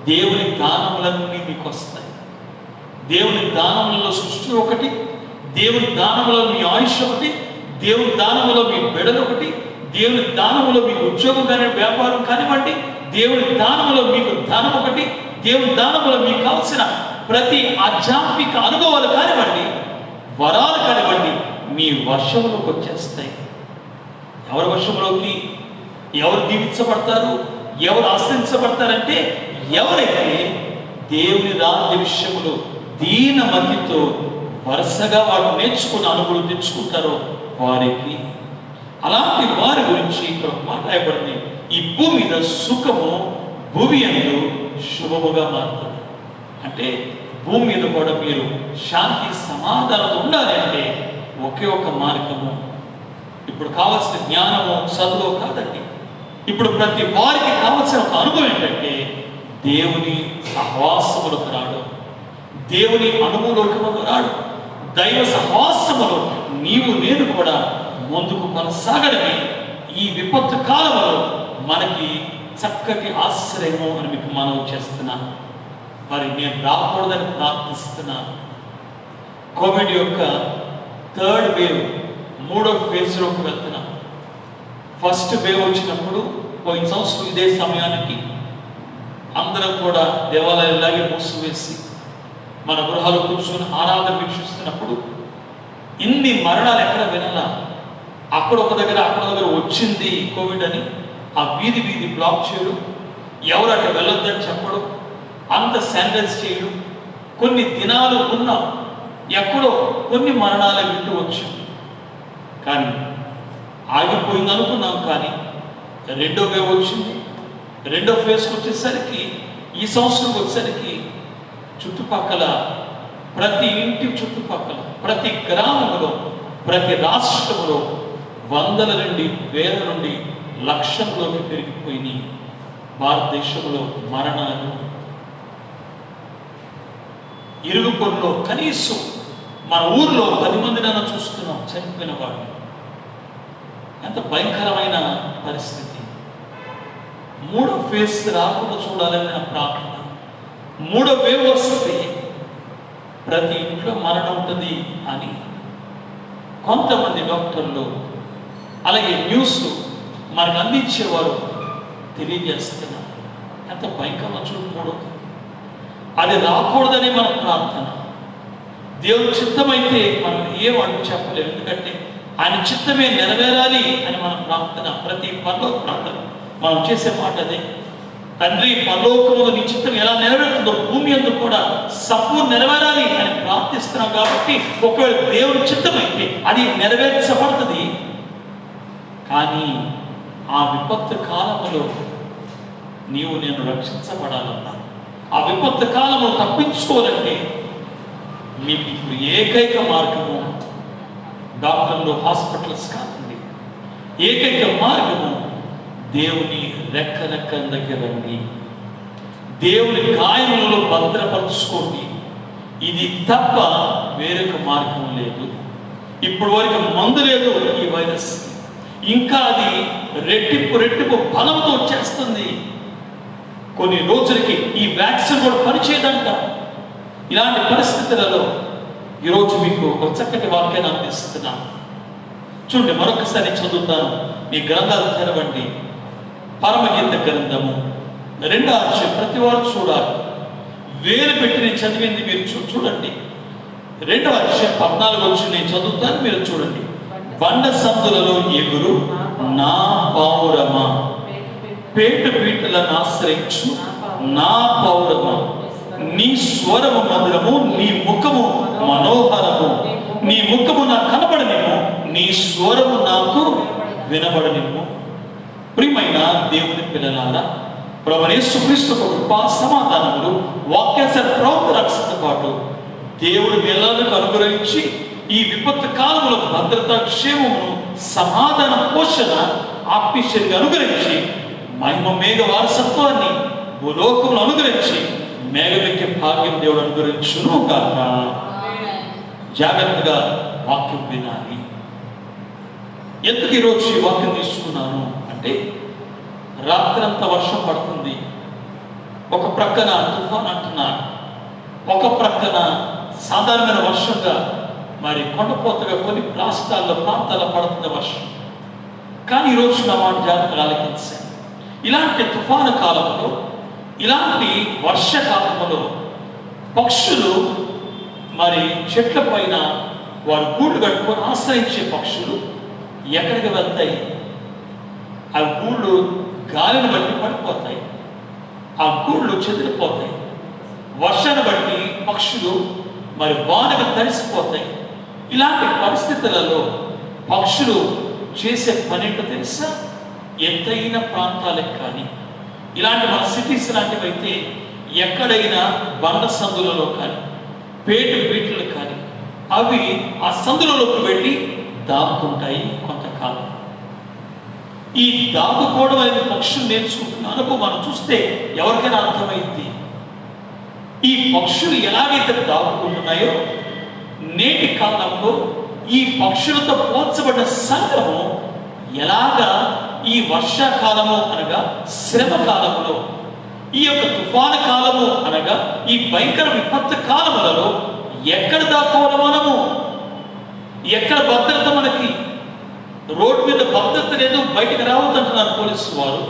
దేవుని దానములన్నీ మీకు వస్తాయి. దేవుని దానములలో సృష్టి ఒకటి, దేవుని దానములో మీ ఆయుష్ ఒకటి, దేవుని దానములో మీ బిడ్డలు ఒకటి, దేవుని దానములో మీకు ఉద్యోగం కానీ వ్యాపారం కానివ్వండి, దేవుని దానములో మీకు ధనం ఒకటి, దేవుని దానములో మీకు కావాల్సిన ప్రతి ఆధ్యాత్మిక అనుభవాలు కానివ్వండి, వరాలు కానివ్వండి, మీ వశంలోకి వచ్చేస్తాయి. ఎవరి వశంలోకి ఎవరు దీవించబడతారు, ఎవరు ఆశ్రయించబడతారంటే ఎవరైతే దేవుని రాజ్య విషయములు దీనమతితో వరుసగా వారు నేర్చుకుని అనుభవం తెచ్చుకుంటారో వారికి. అలాంటి వారి గురించి ఇక్కడ మాట్లాడబడింది. ఈ భూమి మీద సుఖము భూమి అందు శుభముగా మారుతుంది. అంటే భూమి మీద కూడా మీరు శాంతి సమాధానం ఉండాలి అంటే ఒకే ఒక మార్గము. ఇప్పుడు కావాల్సిన జ్ఞానము చదువు కాదండి. ఇప్పుడు ప్రతి వారికి కావాల్సిన ఒక అనుభవం ఏంటంటే దేవుని సహవాసములకు రావడం, దేవుని అనుభవంలోకి రావడం, దైవ సహవాసములో నీవు నేను కూడా ముందుకు కొనసాగడమే ఈ విపత్తు కాలంలో మనకి చక్కటి ఆశ్రయము అని మీకు మనవి చేస్తున్నాను. మరి నేను రాకూడదని ప్రార్థిస్తున్నాను. కోవిడ్ యొక్క 3rd వేవ్, 3వ ఫేజ్లోకి వెళ్తున్నాం. ఫస్ట్ వేవ్ వచ్చినప్పుడు పోయిన సంవత్సరం ఇదే సమయానికి అందరం కూడా దేవాలయాలాగే మూసివేసి మన గృహాలు కూర్చొని ఆరాధన వీక్షిస్తున్నప్పుడు ఇన్ని మరణాలు ఎక్కడ వినాలా? అక్కడ ఒక దగ్గర వచ్చింది కోవిడ్ అని ఆ వీధి బ్లాక్ చేయడం, ఎవరు అక్కడ వెళ్ళొద్దని చెప్పడం, అంత శానిటైజ్ చేయడం, కొన్ని దినాలు ఉన్నాం, ఎక్కడో కొన్ని మరణాలు వింటూ వచ్చాం. కానీ ఆగిపోయింది అనుకున్నాం. కానీ 2వ వేవ్ వచ్చింది. 2వ ఫేజ్కి వచ్చేసరికి, ఈ సంవత్సరంకి వచ్చేసరికి చుట్టుపక్కల ప్రతి ఇంటి చుట్టుపక్కల, ప్రతి గ్రామంలో, ప్రతి రాష్ట్రంలో వందల నుండి వేల నుండి లక్షల్లోకి పెరిగిపోయినాయి భారతదేశంలో మరణాలు. ఇరుగు పొరులో కనీసం మన ఊర్లో 10 మందినైనా చూస్తున్నాం చనిపోయిన వాళ్ళు. ఎంత భయంకరమైన పరిస్థితి. మూడో ఫేజ్ రాకుండా చూడాలని నా ప్రార్థన. మూడో వేవ్ వస్తే ప్రతి ఇంట్లో మరణం ఉంటుంది అని కొంతమంది డాక్టర్లు అలాగే న్యూస్ మనకు అందించేవారు తెలియజేస్తున్నారు. ఎంత భయంకరంగా చూడకూడదు. అది రాకూడదని మన ప్రార్థన. దేవుని చిత్తమైతే మనం ఏం అడుగు చెప్పలేము, ఎందుకంటే ఆయన చిత్తమే నెరవేరాలి అని మన ప్రార్థన. ప్రతి పరలోక ప్రార్థన మనం చేసే మాట అదే. తండ్రి, పరలోకములో నీ చిత్తం ఎలా నెరవేరుతుందో భూమి అందు కూడా సంపూర్ణ నెరవేరాలి అని ప్రార్థిస్తున్నాం. కాబట్టి ఒకవేళ దేవుని చిత్తమైతే అది నెరవేర్చబడుతుంది. కానీ ఆ విపత్తు కాలంలో నీవు నేను రక్షించబడాలన్నా, ఆ విపత్తు కాలంలో తప్పించుకోవాలంటే మీకు ఇప్పుడు ఏకైక మార్గము డాక్టర్లు, హాస్పిటల్స్ కాదండి. ఏకైక మార్గము దేవుని రెక్కల కిందకి రండి, దేవుని గాయములలో భద్రపరుచుకోండి. ఇది తప్ప వేరొక మార్గం లేదు. ఇప్పుడు వరకు మందు లేదు ఈ వైరస్. ఇంకా అది రెట్టింపు బలంతో వచ్చేస్తుంది. కొన్ని రోజులకి ఈ వ్యాక్సిన్ కూడా పనిచేయదంట. ఇలాంటి పరిస్థితులలో ఈరోజు మీకు ఒక చక్కటి వాక్యాన్ని అందిస్తున్నాను. చూడండి, మరొకసారి చదువుతాను. మీ గ్రంథాలు తెరవండి. పరమగీత గ్రంథము 2వ అధ్యాయం. ప్రతి వారు చూడాలి. వేలు పెట్టి నేను చదివింది మీరు చూడండి. 2వ అధ్యాయం 14 వచ్చి నేను చదువుతాను, మీరు చూడండి. బండ సందులలో ఎగురు నా పౌరమా, పేటు పీటలను ఆశ్రయించు నా పౌరమా, నీ స్వరము మధురము, నీ ముఖము మనోహరము. నీ ముఖము నాకు కనబడనిము, నీ స్వరము నాకు వినబడనిము. ప్రియమైన దేవుని పిల్లలారా, ప్రభువైన యేసుక్రీస్తు కృపా సమాధానములు వాక్యానుసార ప్రవర్తన రక్షణతో పాటు దేవుడు పిల్లలకు అనుగ్రహించి ఈ విపత్తు కాలంలో భద్రత, క్షేమమును, సమాధాన, పోషణ, ఆత్మీయుడిగా అనుగ్రహించి మహిమ మేఘ వారసత్వాన్ని భూలోకమును అనుగ్రహించి మేఘమెక్కే భాగ్యం దేవుడు అనుగ్రహించును గాక. జాగ్రత్తగా వాక్యం వినాలి. ఎందుకు ఈరోజు ఈ వాక్యం తీసుకున్నాను అంటే, రాత్రంతా వర్షం పడుతుంది. ఒక ప్రక్కన తుఫాన్ అంటున్నారు, ఒక ప్రక్కన సాధారణమైన వర్షంగా మరి కొండపోతగా కొన్ని ప్రాంతాల్లో పడుతున్న వర్షం. కానీ ఈరోజు నా మాట జాగ్రత్తగా ఆలకించాను. ఇలాంటి తుఫాను కాలంలో, ఇలాంటి వర్షకాలంలో పక్షులు మరి చెట్ల పైన వారు గూళ్ళు కట్టుకొని ఆశ్రయించే పక్షులు ఎక్కడికి వెళ్తాయి? ఆ గూళ్ళు గాలిని బట్టి పడిపోతాయి, ఆ గూళ్ళు చెదిరిపోతాయి. వర్షాన్ని బట్టి పక్షులు మరి వానకు తడిసిపోతాయి. ఇలాంటి పరిస్థితులలో పక్షులు చేసే పని ఏంటో తెలుసా? ఎత్తైన ప్రాంతాలకు కానీ, ఇలాంటి మన సిటీస్ లాంటివి అయితే ఎక్కడైనా బండ సందులలో కానీ, పేటు బీట్లు కానీ, అవి ఆ సందులలోకి వెళ్ళి దాక్కుంటాయి కొంతకాలం. ఈ దాక్కుకోవడం అనేది పక్షులు నేర్చుకుంటున్న అనుభవం మనం చూస్తే ఎవరికైనా అర్థమైంది. ఈ పక్షులు ఎలాగైతే దాక్కుంటున్నాయో, నేటి కాలంలో ఈ పక్షులతో పోల్చబడిన సంఘము ఎలాగా ఈ వర్షాకాలము అనగా శ్రమ కాలంలో, ఈ యొక్క తుఫాను కాలము అనగా ఈ భయంకర విపత్తు కాలములలో ఎక్కడ దాక్కోవాలి మనము? ఎక్కడ భద్రత మనకి? రోడ్డు మీద భద్రత లేదు, బయటకు రావద్దంటున్నారు పోలీసు వారు.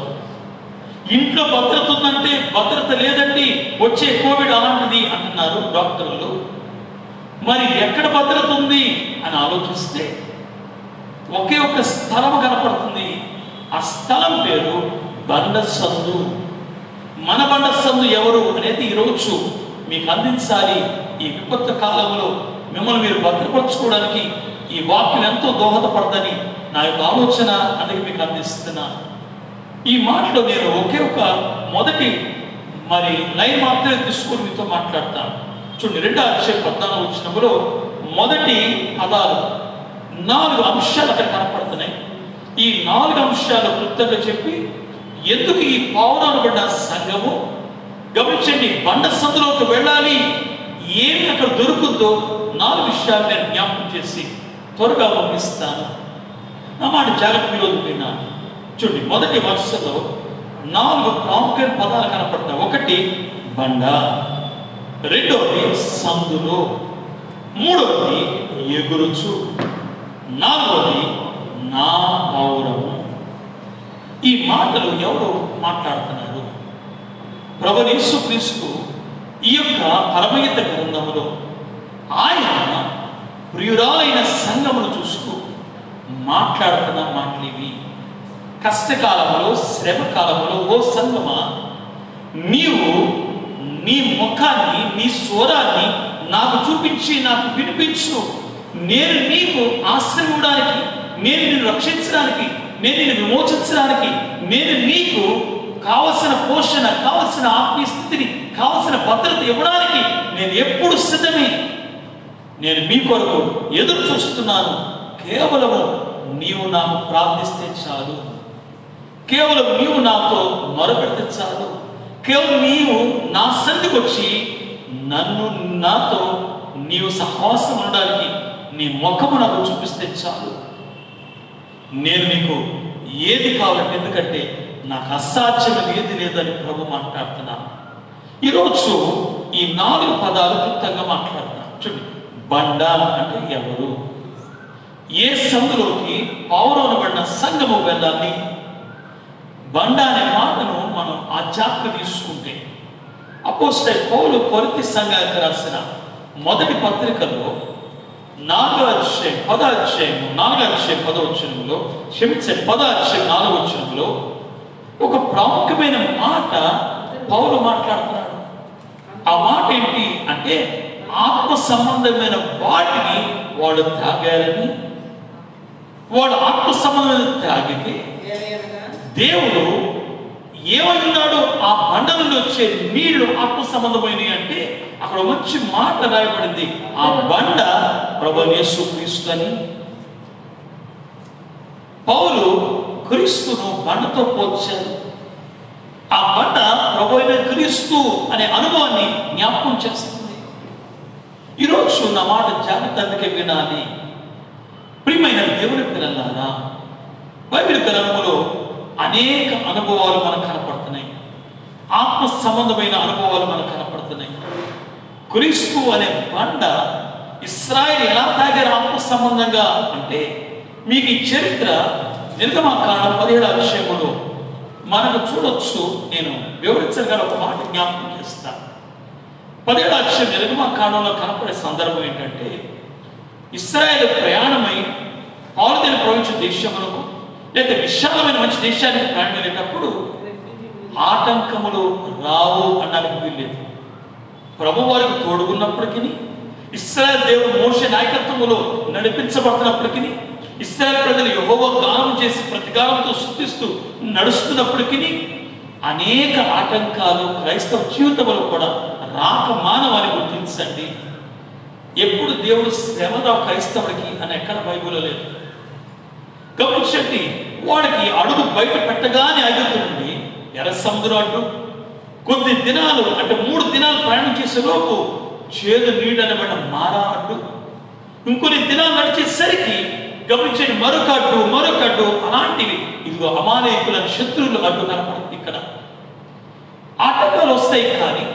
ఇంట్లో భద్రత ఉందంటే భద్రత లేదండి, వచ్చే కోవిడ్ అలాంటిది అంటున్నారు డాక్టర్లు. మరి ఎక్కడ భద్రత ఉంది అని ఆలోచిస్తే ఒకే ఒక స్థలం కనపడుతుంది. ఆ స్థలం పేరు బండ సందు. మన బండ సందు ఎవరు అనేది ఈరోజు మీకు అందించాలి. ఈ విపత్తు కాలంలో మిమ్మల్ని మీరు భద్రపరచుకోవడానికి ఈ వాక్యం ఎంతో దోహదపడదని నా యొక్క ఆలోచన, అందుకే మీకు అందిస్తున్నా. ఈ మాటలో నేను ఒకే ఒక మొదటి మరి లైన్ మాత్రమే తీసుకొని మీతో మాట్లాడతాను. చూడండి 2:14 మొదటి పదాలు 4 అంశాలు అక్కడ కనపడుతున్నాయి. ఈ 4 అంశాలు క్లుప్తంగా చెప్పి ఎందుకు ఈ పావురానబడిన సంఘము గమనించండి, బండ సందులోకి వెళ్ళాలి, ఏమి అక్కడ దొరుకుతుందో 4 విషయాలు నేను జ్ఞాపకం చేసి త్వరగా పంపిస్తాను. నా మాట జాగ్రత్త ఈరోజు విన్నాను. చూడండి, మొదటి వరుసలో 4 ప్రాముఖ్యమైన పదాలు కనపడతాయి. 1 బండ, 2 సందులు, 3 ఎగురుచు, 4 నా పౌరము. ఈ మాటలు ఎవరు మాట్లాడుతున్నారు? ప్రభువైన యేసుక్రీస్తు ఈ యొక్క పరమగీత గ్రంథములో ఆయన ప్రియురాలైన సంఘమును చూస్తూ మాట్లాడుతున్న మాటలు ఇవి. కష్టకాలంలో, శ్రమ కాలంలో, ఓ సంఘమా, నీవు నీ ముఖాన్ని, నీ స్వరాన్ని నాకు చూపించి నాకు వినిపించు. నేను నీకు ఆశ్రయం ఇవ్వడానికి, నేను నిన్ను రక్షించడానికి, నేను నిన్ను విమోచించడానికి, నేను నీకు కావలసిన పోషణ, కావలసిన ఆత్మీయ స్థితిని, కావలసిన భద్రత ఇవ్వడానికి నేను ఎప్పుడు సిద్ధమే. నేను మీ కొరకు ఎదురు చూస్తున్నాను. కేవలము నీవు నాకు ప్రార్థిస్తే చాలు, కేవలం నీవు నాతో మొరపెడితే చాలు, కేవలం నీవు నా సన్నిధికి వచ్చి నాతో నీవు సహవాసం ఉండడానికి నీ ముఖము నాకు చూపిస్తే చాలు. నేను నీకు ఏది కావాలంటే, ఎందుకంటే నాకు అసాధ్యమైన ఏది లేదని ప్రభు మాట్లాడుతున్నాను. ఈరోజు ఈ 4 పదాలు క్లుప్తంగా మాట్లాడుతున్నాను. చూడండి, బండ అంటే ఎవరు? ఏ సందులోకి పౌరవనబడిన సంఘము వెళ్ళాలి? బండ అనే మాటను మనం ఆధ్యాత్మిక తీసుకుంటే అపోస్తలుడైన పౌలు కొరింథీ సంఘానికి రాసిన మొదటి పత్రికలో 4వ అధ్యాయం 10వ వచనంలో, క్షమించండి 10వ అధ్యాయం 4వ వచనంలో ఒక ప్రాముఖ్యమైన మాట పౌలు మాట్లాడుతున్నాడు. ఆ మాట ఏంటి అంటే, ఆత్మ సంబంధమైన వాటిని వాడు త్రాగాలని, వాడు ఆత్మ సంబంధమైన త్రాగితే దేవుడు ఏమన్నాడు? ఆ బండ నుండి వచ్చే నీళ్లు ఆత్మ సంబంధమైనవి అంటే అక్కడ మంచి మాట రాయబడింది. ఆ బండ ప్రభువైన యేసుక్రీస్తు అని. పౌలు క్రీస్తును బండతో పోల్చారు. ఆ బండ ప్రభువైన క్రీస్తు అనే అనుభవాన్ని జ్ఞాపకం చేస్తుంది. ఈరోజు నా మాట జాగ్రత్త అందుకే వినాలి. ప్రియమైన దేవుని పిల్లలారా, బైబిల్ గ్రంథములో అనేక అనుభవాలు మనకు కనపడుతున్నాయి. ఆత్మ సంబంధమైన అనుభవాలు మనకు కనపడుతున్నాయి. క్రీస్తు అనే బండ ఇశ్రాయేలు ఎలా తాగారు ఆత్మ సంబంధంగా అంటే, మీకు ఈ చరిత్ర నిర్గమకాండం 17వ అధ్యాయములో మనకు చూడొచ్చు. నేను వివరించగల ఒక మాట జ్ఞాపకం చేస్తాను. 17వ అధ్యాయం నిర్గమకాండంలో కనపడే సందర్భం ఏంటంటే, ఇశ్రాయేలు ప్రయాణమై పాలుదేన ప్రవేశ దేశములకు లేదా విశాలమైన మంచి దేశానికి ప్రయాణం వెళ్ళేటప్పుడు ఆటంకములు రావు అనడానికి వీల్లేదు. ప్రభు వారికి తోడుగున్నప్పటికీ, ఇశ్రాయేలు దేవుడు మోషే నాయకత్వములో నడిపించబడుతున్నప్పటికీ, ఇశ్రాయేలు ప్రజలు యెహోవా గానం చేసి ప్రతిగానంతో స్తుతిస్తూ నడుస్తున్నప్పటికీ అనేక ఆటంకాలు క్రైస్తవ జీవితంలో కూడా రాక మానవాన్ని గుర్తించండి. ఎప్పుడు దేవుడు శ్రమదా క్రైస్తవుడికి అని ఎక్కడ బైబిల్లో లేదు. గమనించండి, వాడికి అడుగు బయట పెట్టగానే ఐగుప్తు నుండి ఎర్ర సముద్రం అడ్డు, కొద్ది దినాలు అంటే 3 దినాలు ప్రయాణం చేసే లోపు చేదు నీడు అనబడిన మారా అడ్డు, ఇంకొన్ని దినాలు నడిచేసరికి గమనించండి మరొక అడ్డు, అలాంటివి ఇదిగో అమాలేకులని శత్రువులు అడ్డు కనపడుతుంది. ఇక్కడ ఆటంకాలు వస్తాయి, కానీ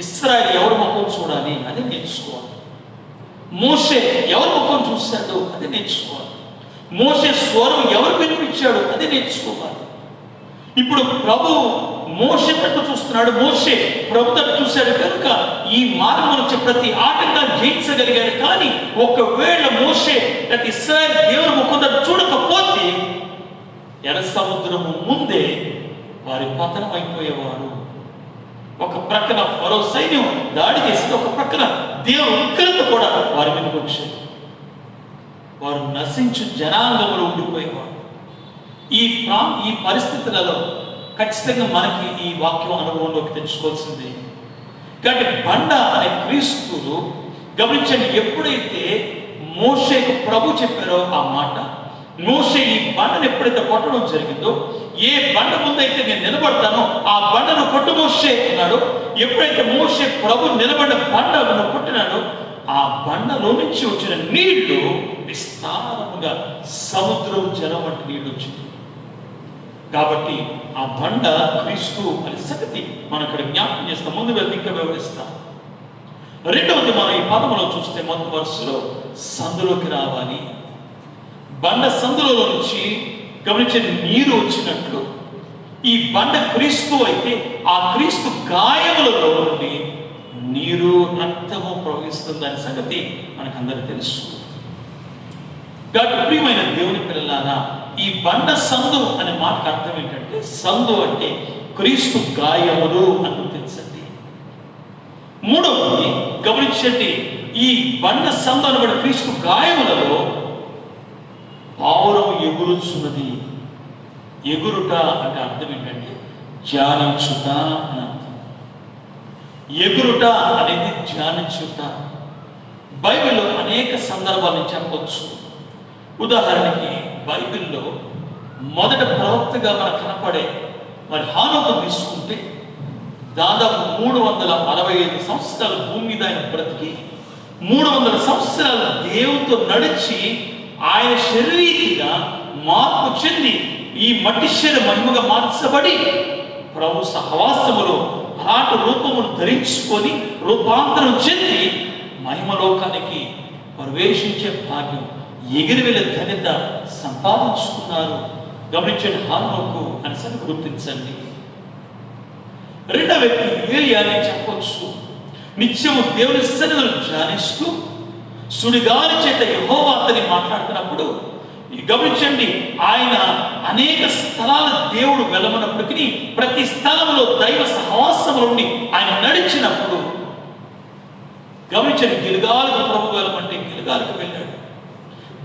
ఇశ్రాయేలు ఎవరి ముఖం చూడాలి అది నేర్చుకోవాలి. మోషే ఎవరి ముఖం చూశాడు అది నేర్చుకోవాలి. మోషే స్వరం ఎవరు వినిపించాడు అది నేర్చుకోవాలి. ఇప్పుడు ప్రభు మోషే తట్టు చూస్తున్నాడు, మోషే ప్రభు తట్టు చూశాడు కనుక ఈ మార్గం నుంచి ప్రతి ఆటంకాన్ని జయించగలిగాడు. కానీ ఒకవేళ మోషే లేక ఇశ్రాయేలు దేవుని ముఖం తట్టు చూడకపోతే ఎర్ర సముద్రము ముందే వారి పతనం అయిపోయేవారు. ఒక ప్రక్కన ఫరో సైన్యం దాడి చేసి, ఒక ప్రక్కన దేవుని ఉగ్రత కూడా వారి మీదకి వచ్చేది. వారు నశించు జనాంగంలో ఉండిపోయేవారు. ఈ పరిస్థితులలో ఖచ్చితంగా మనకి ఈ వాక్యం అనుభవంలోకి తెచ్చుకోవాల్సింది. కాబట్టి బండ అనే క్రీస్తులు గమనించండి, ఎప్పుడైతే మోషేకు ప్రభు చెప్పారో ఆ మాట, మోషే ఈ బండను ఎప్పుడైతే కొట్టడం జరిగిందో, ఏ బండ ముందైతే నేను నిలబడతానో ఆ బండను కొట్టు మోషే అన్నాడు. ఎప్పుడైతే మోషే ప్రభు నిలబడిన బండను కొట్టినాడో ఆ బండలో నుంచి వచ్చిన నీళ్లు విస్తారముగా సముద్రం జలం వంటి నీళ్లు వచ్చింది. కాబట్టి ఆ బండ క్రీస్తు అనే సంగతి మనం ఇక్కడ జ్ఞాపకం చేస్తాం. ముందు వెళ్ళి ఇంకా వివరిస్తాం. రెండవది మనం ఈ పదములో చూస్తే మొదటి వరుసలో సందులోకి రావాలి. బండ సందులో నుంచి గమనించే నీరు వచ్చినట్లు ఈ బండ క్రీస్తు అయితే ఆ క్రీస్తు గాయములలో నుండి నీరు రక్తము ప్రవహిస్తుంది అనే సంగతి మనకందరికీ తెలుసు. కాబట్టి ప్రియమైన దేవుని పిల్లలారా, ఈ బండ సందు అనే మాటకు అర్థం ఏంటంటే, సందు అంటే క్రీస్తు గాయములు అని గుర్తించండి. మూడవది గమనించండి, ఈ బండ సందు అనబడే క్రీస్తు గాయములలో పావురం ఎగురుచున్నది. ఎగురుట అంటే అర్థం ఏంటంటే ధ్యానించుట అని అర్థం. ఎగురుట అనేది ధ్యానించుట. బైబిల్లో అనేక సందర్భాలను చెప్పవచ్చు. ఉదాహరణకి బైబిల్లో మొదట ప్రవక్తగా మనకు కనపడే మరి హానోకు తీసుకుంటే దాదాపు 365 సంవత్సరాలు భూమి మీద ఆయన బ్రతికి 300 సంవత్సరాలు దేవునితో నడిచి ఆయన శరీరంగా మార్పు చెంది ఈ మట్టి శరీర మహిమగా మార్చబడి ప్రభు సహవాసములో అలాంటి రూపమును ధరించుకొని రూపాంతరం చెంది మహిమలోకానికి ప్రవేశించే భాగ్యం, ఎగిరి వెళ్ళే ధన్యత సంపాదించుకున్నారు. గమనించండి, హానోకు అని సంగతి గుర్తించండి. రెండవ వ్యక్తి ఏలియా అని చెప్పవచ్చు. నిత్యము దేవుని సన్నిధిని ధ్యానిస్తూ సుడిగాలి చేత యెహోవా అతని మాట్లాడుతున్నప్పుడు గమనించండి, ఆయన అనేక స్థలాల దేవుడు వెళ్ళమన్నప్పటికీ ప్రతి స్థలంలో దైవ సహవాసముల నుండి ఆయన నడిచినప్పుడు గమనించండి, గిల్గాలకు ప్రభు వెళ్ళమంటే గిల్గాలకు వెళ్ళాడు.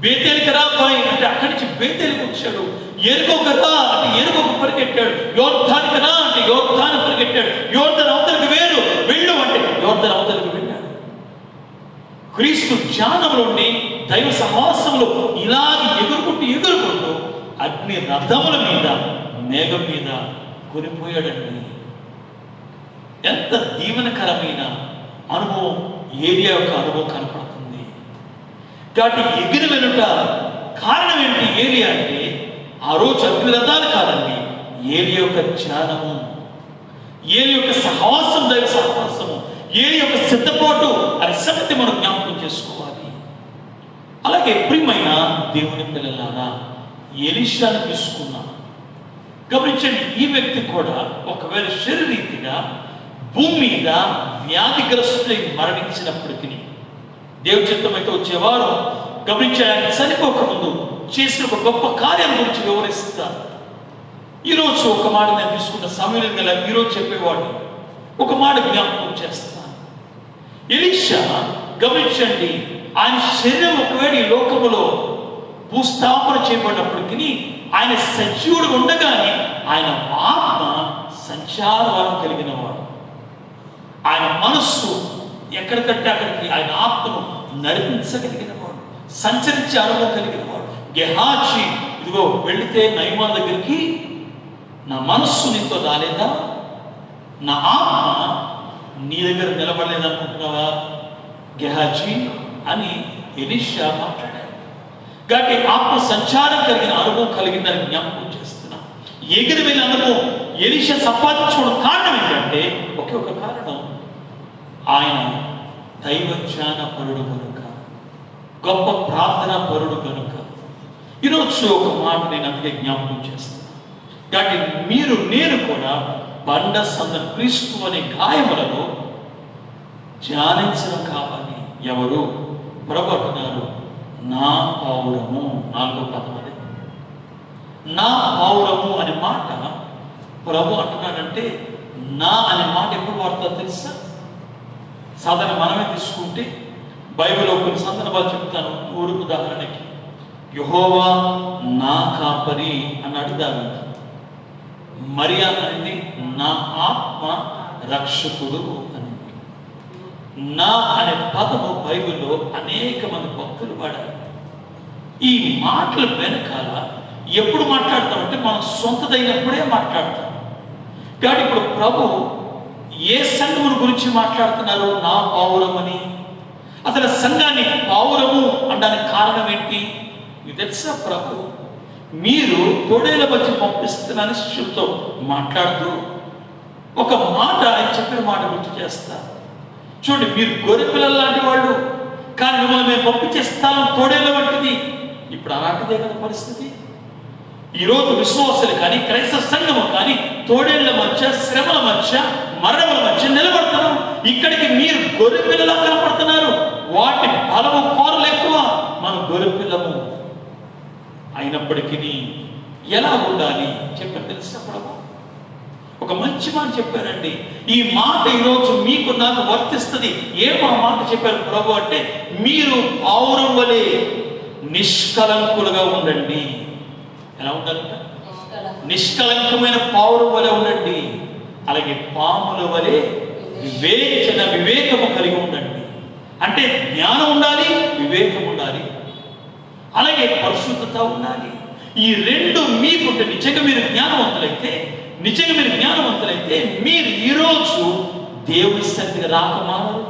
బేతేలికి రా బాయ్ అంటే అక్కడి నుంచి బేతేలికి వచ్చాడు. ఎరుకోకు రా అంటే ఎరుకోకు పరిగెట్టాడు. యోర్ధానికి రా అంటే యోర్ధాన్ని పరిగెట్టాడు. యోర్ధన్ అవతలికి వేరు వెళ్ళు అంటే యోర్ధన్ అవతలికి వెళ్ళాడు. క్రీస్తు జ్ఞానంలోని దైవ సహవాసంలో ఇలాగే ఎగురుకుంటూ అగ్ని రథముల మీద మేఘం మీద కొనిపోయాడండి. ఎంత దీవెనకరమైన అనుభవం ఏలియా యొక్క అనుభవం కనపడుతుంది. కాబట్టి ఎగిరి వెనుట కారణం ఏంటి? ఏలియా అంటే ఆ రోజు అగ్ని రథాలు కాదండి, ఏలియా యొక్క జ్ఞానము, ఏలియా యొక్క సహవాసం, దైవ సహవాసము, ఏలియా యొక్క సిద్ధపాటు అనే సంగతి మనం జ్ఞాపకం చేసుకోవాలి. అలాగే ప్రియమైన దేవుని పిల్లలారా, ఎలీషాను తీసుకున్నా గమనించండి, ఈ వ్యక్తి కూడా ఒకవేళ శరీరీతిగా భూమి మీద వ్యాధిగ్రస్తులై మరణించినప్పటికీ దేవుని చిత్తమైతే వచ్చేవారు గమనించాడు. ఆయన చనిపోకముందు చేసిన ఒక గొప్ప కార్యం గురించి వివరిస్తారు. ఈరోజు ఒక మాట నేను తీసుకున్న సమయం గల ఈరోజు చెప్పేవాడిని ఒక మాట జ్ఞాపకం చేస్తాను. ఎలీషా గమనించండి, ఆయన శరీరం ఒకవేళ ఈ లోకములో భూస్థాపన చేయబడినప్పటికీ ఆయన సజీవుడు ఉండగానే ఆయన ఆత్మ సంచారం కలిగిన వాడు. ఆయన మనస్సు ఎక్కడికంటే అక్కడికి ఆయన ఆత్మను నడిపించగలిగిన వాడు, సంచరించే అనుభవం కలిగిన వాడు. గెహాజీ, ఇదిగో వెళితే నయమాన్ దగ్గరికి నా మనస్సు నీతో రాలేదా, నా ఆత్మ నీ దగ్గర నిలబడలేదనుకుంటున్నావా గెహాజీ అని ఎలీషా మాట్లాడాడు. కాబట్టి ఆత్మ సంచారం కలిగిన అనుభవం కలిగిందని జ్ఞాపకం చేస్తున్నా. ఎగిరి వెళ్ళిన అనుభవం ఎలీషా సంపాదించుకోవడం కారణం ఏంటంటే ఒకే ఒక కారణం, ఆయన దైవ జ్ఞాన పరుడు కనుక, గొప్ప ప్రార్థన పరుడు కనుక. ఈరోజు ఒక మాట నేను అందుకే జ్ఞాపకం చేస్తున్నా. కాబట్టి మీరు నేను కూడా బండ సంద క్రీస్తు అనే గాయములను ధ్యానించడం కావాలి. ఎవరు? ప్రభు అంటున్నారు, నా పావురము. 4వ పదం అది నా పావురము అనే మాట ప్రభు అంటున్నాడంటే, నా అనే మాట ఎప్పుడు వాడుతుందో తెలుసా? సాధారణ మనమే తీసుకుంటే బైబిల్లో కొన్ని సందర్భాలు చెప్తాను. ఉదాహరణకి యెహోవా నా కాపరి అన్నాడు దావీదు. మరియా అనేది నా ఆత్మ రక్షకుడు అని. నా అనే పదము బైబిల్లో అనేక మంది భక్తులు వాడారు. ఈ మాటల వెనకాల ఎప్పుడు మాట్లాడతామంటే మనం సొంతదైనప్పుడే మాట్లాడతాం. కానీ ఇప్పుడు ప్రభు ఏ సంఘముల గురించి మాట్లాడుతున్నారు? నా పావురమని. అసలు సంఘాన్ని పావురము అనడానికి కారణం ఏంటి? ఇది తెలుసా? ప్రభు మీరు తోడేల వచ్చి పంపిస్తున్న శిష్యులతో మాట్లాడుతూ ఒక మాట ఆయన చెప్పిన మాట గుర్తు చేస్తా. చూడండి, మీరు గొర్రె పిల్లలు లాంటి వాళ్ళు, కానీ మిమ్మల్ని మేము పంపించే స్థలం తోడేల వంటిది. ఇప్పుడు అలాంటిదే కదా పరిస్థితి. ఈరోజు విశ్వాసులు కానీ క్రైస్తవ సంఘము కానీ తోడేళ్ల మధ్య, శ్రమల మధ్య, మరణముల మధ్య నిలబడుతున్నాం. ఇక్కడికి మీరు గొర్రె పిల్లలా కనపడుతున్నారు. వాటి బలము కోరలు ఎక్కువ, మనం గొర్రె పిల్లము. అయినప్పటికీ ఎలా ఉండాలి చెప్పారు తెలుసా ప్రభు? ఒక మంచి మాట చెప్పారండి. ఈ మాట ఈరోజు మీకు నాకు వర్తిస్తుంది. ఏమో మాట చెప్పారు ప్రభు అంటే, మీరు పావురం వలె నిష్కలంకులుగా ఉండండి. ఎలా ఉండాలంట? నిష్కలంకమైన పావురం వలె ఉండండి. అలాగే పాముల వలె వివేకము కలిగి ఉండండి. అంటే జ్ఞానం ఉండాలి, వివేకం ఉండాలి, అలాగే పరిశుద్ధత ఉండాలి. ఈ రెండు మీకుంటే నిజంగా మీరు జ్ఞానవంతులైతే మీరు ఈరోజు దేవుని సన్నిధికి రాకమానరు.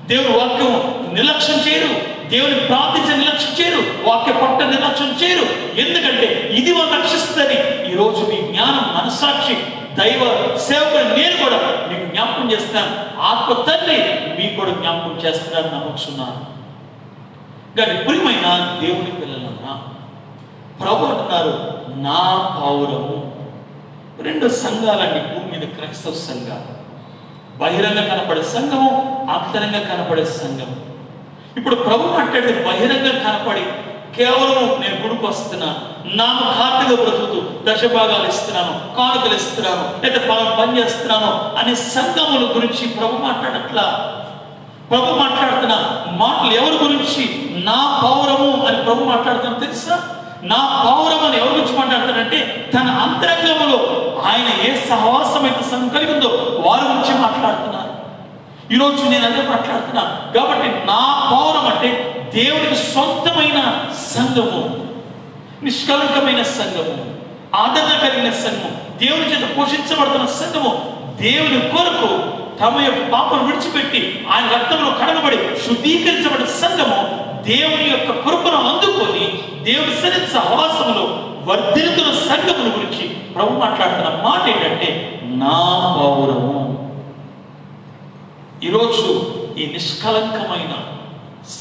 దేవుని వాక్యం నిర్లక్ష్యం చేయరు, దేవుని ప్రార్థించే నిర్లక్ష్యం చేయరు, వాక్య పట్ట నిర్లక్ష్యం చేయరు. ఎందుకంటే ఇది మనం రక్షిస్తుందని ఈరోజు మీ జ్ఞానం, మనస్సాక్షి, దైవ సేవకుడు నేను కూడా మీకు జ్ఞాపకం చేస్తున్నాను. ఆత్మ తండ్రి మీకు కూడా జ్ఞాపకం చేస్తున్నారని నమ్ముతున్నాను. కానీ ప్రియమైన దేవుని పిల్లలన్నా, ప్రభు అంటున్నారు నా పావురము. రెండు సంఘాలండి భూమి మీద, క్రైస్తవ సంఘాలు. బహిరంగ కనపడే సంఘము, అంతరంగా కనపడే సంఘము. ఇప్పుడు ప్రభు మాట్లాడితే బహిరంగ కనపడి కేవలం నేను గుడికి వస్తున్నాను, నాకు ఖాతగా బ్రతుకుతూ దశభాగాలు ఇస్తున్నాను, కానుకలు ఇస్తున్నాను, లేదా పని చేస్తున్నాను అనే సంఘముల గురించి ప్రభు మాట్లాడట్లా. ప్రభు మాట్లాడుతున్న మాటలు ఎవరి గురించి? నా పౌరము అని ప్రభు మాట్లాడుతున్నా తెలుసా? నా పౌరం అని ఎవరి గురించి మాట్లాడుతాడంటే, తన అంతరంగంలో ఆయన ఏ సహవాసం అయితే సంఘం కలిగి ఉందో వారి గురించి మాట్లాడుతున్నారు. ఈరోజు నేను అదే మాట్లాడుతున్నా. కాబట్టి నా పౌరం అంటే దేవుడికి సొంతమైన సంఘము, నిష్కలంకమైన సంఘము, ఆదరణ కలిగిన సంఘము, దేవుని చేత పోషించబడుతున్న సంఘము, దేవుని కొరకు తమ యొక్క పాపను విడిచిపెట్టి ఆయన రక్తంలో కడగబడి శుద్ధీకరించబడిన సంఘము, దేవుని యొక్క కృపను అందుకొని దేవుని సన్నిధి సహవాసములో వర్ధిల్లుతున్న సంఘముల గురించి ప్రభు మాట్లాడుతున్న మాట ఏంటంటే నా పౌరము. ఈరోజు ఈ నిష్కలంకమైన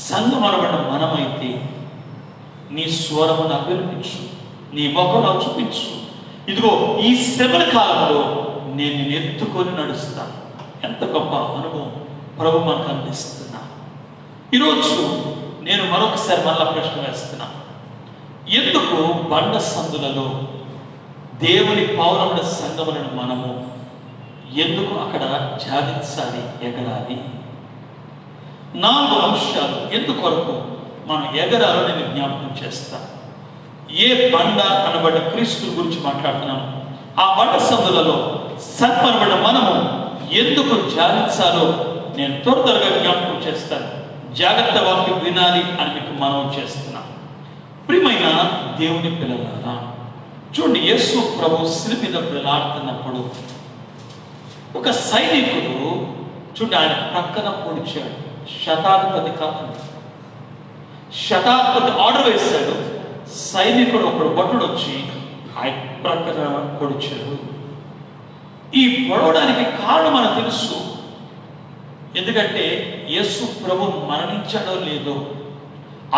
సంఘం అనబడిన మనమైతే నీ స్వరమును అభినందించు, నీ మొక్కను చూపించు. ఇదిగో ఈ శ్రమల కాలంలో నేను ఎత్తుకొని నడుస్తాను. ఎంత గొప్ప అనుభవం ప్రభు మనకు అందిస్తున్నా. ఈరోజు నేను మరొకసారి మళ్ళా ప్రశ్న వేస్తున్నా. ఎందుకు బండ సందులలో దేవుని పౌరముల సంఘములను మనము ఎందుకు అక్కడ జాగించాలి, ఎగరాలి? 4 అంశాలు ఎందుకొరకు మనం ఎగరాలో నేను జ్ఞాపకం చేస్తాను. ఏ బండ అనబడ్డ క్రీస్తు గురించి మాట్లాడుతున్నాను. ఆ బండ సందులలో సత్పరబడిన మనము ఎందుకు జాగించాలో నేను త్వరగా జ్ఞాపకం చేస్తాను. జాగ్రత్త వాక్యం వినాలి అని మీకు మనవి చేస్తున్నా. ప్రియమైన దేవుని పిల్లలారా, చూడండి, యేసు ప్రభు శిలువ మీద వేలాడుతున్నప్పుడు ఒక సైనికుడు చూడండి ఆయన ప్రక్కన పొడిచాడు. శతాధిపతి కాదు, శతాధిపతి ఆర్డర్ వేశాడు. సైనికుడు ఒకడు భటుడు వచ్చి ఆయన ప్రక్కన పొడిచాడు. ఈ పొడవడానికి కారణం మనకు తెలుసు. ఎందుకంటే యేసు ప్రభు మరణించాడో లేదో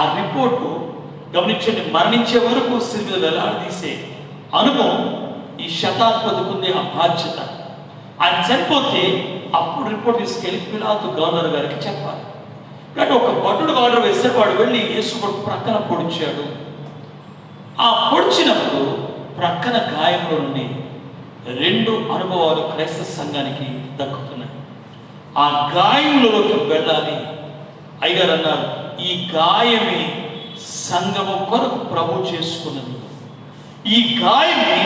ఆ రిపోర్టు గమనించండి. మరణించే వరకు శిలువ మీద వేలాడదీసే అనుభవం ఈ శతాధిపతికి ఉంది, ఆ బాధ్యత. ఆయన చనిపోతే అప్పుడు రిపోర్ట్ తీసుకెళ్ళి పిలాతు గవర్నర్ గారికి చెప్పాలి. కానీ ఒక భటుడు ఆర్డర్ వేస్తే వాడు వెళ్ళి యేసు ప్రక్కన పొడిచాడు. ఆ పొడిచినప్పుడు ప్రక్కన గాయంలో నుండి 2 అనుభవాలు క్రైస్తవ సంఘానికి దక్కుతున్నాయి. ఆ గాయంలోకి వెళ్ళాలి. అయ్యగారు అన్నారు, ఈ గాయమే సంఘము కొరకు ప్రభు చేసుకున్నది. ఈ గాయమే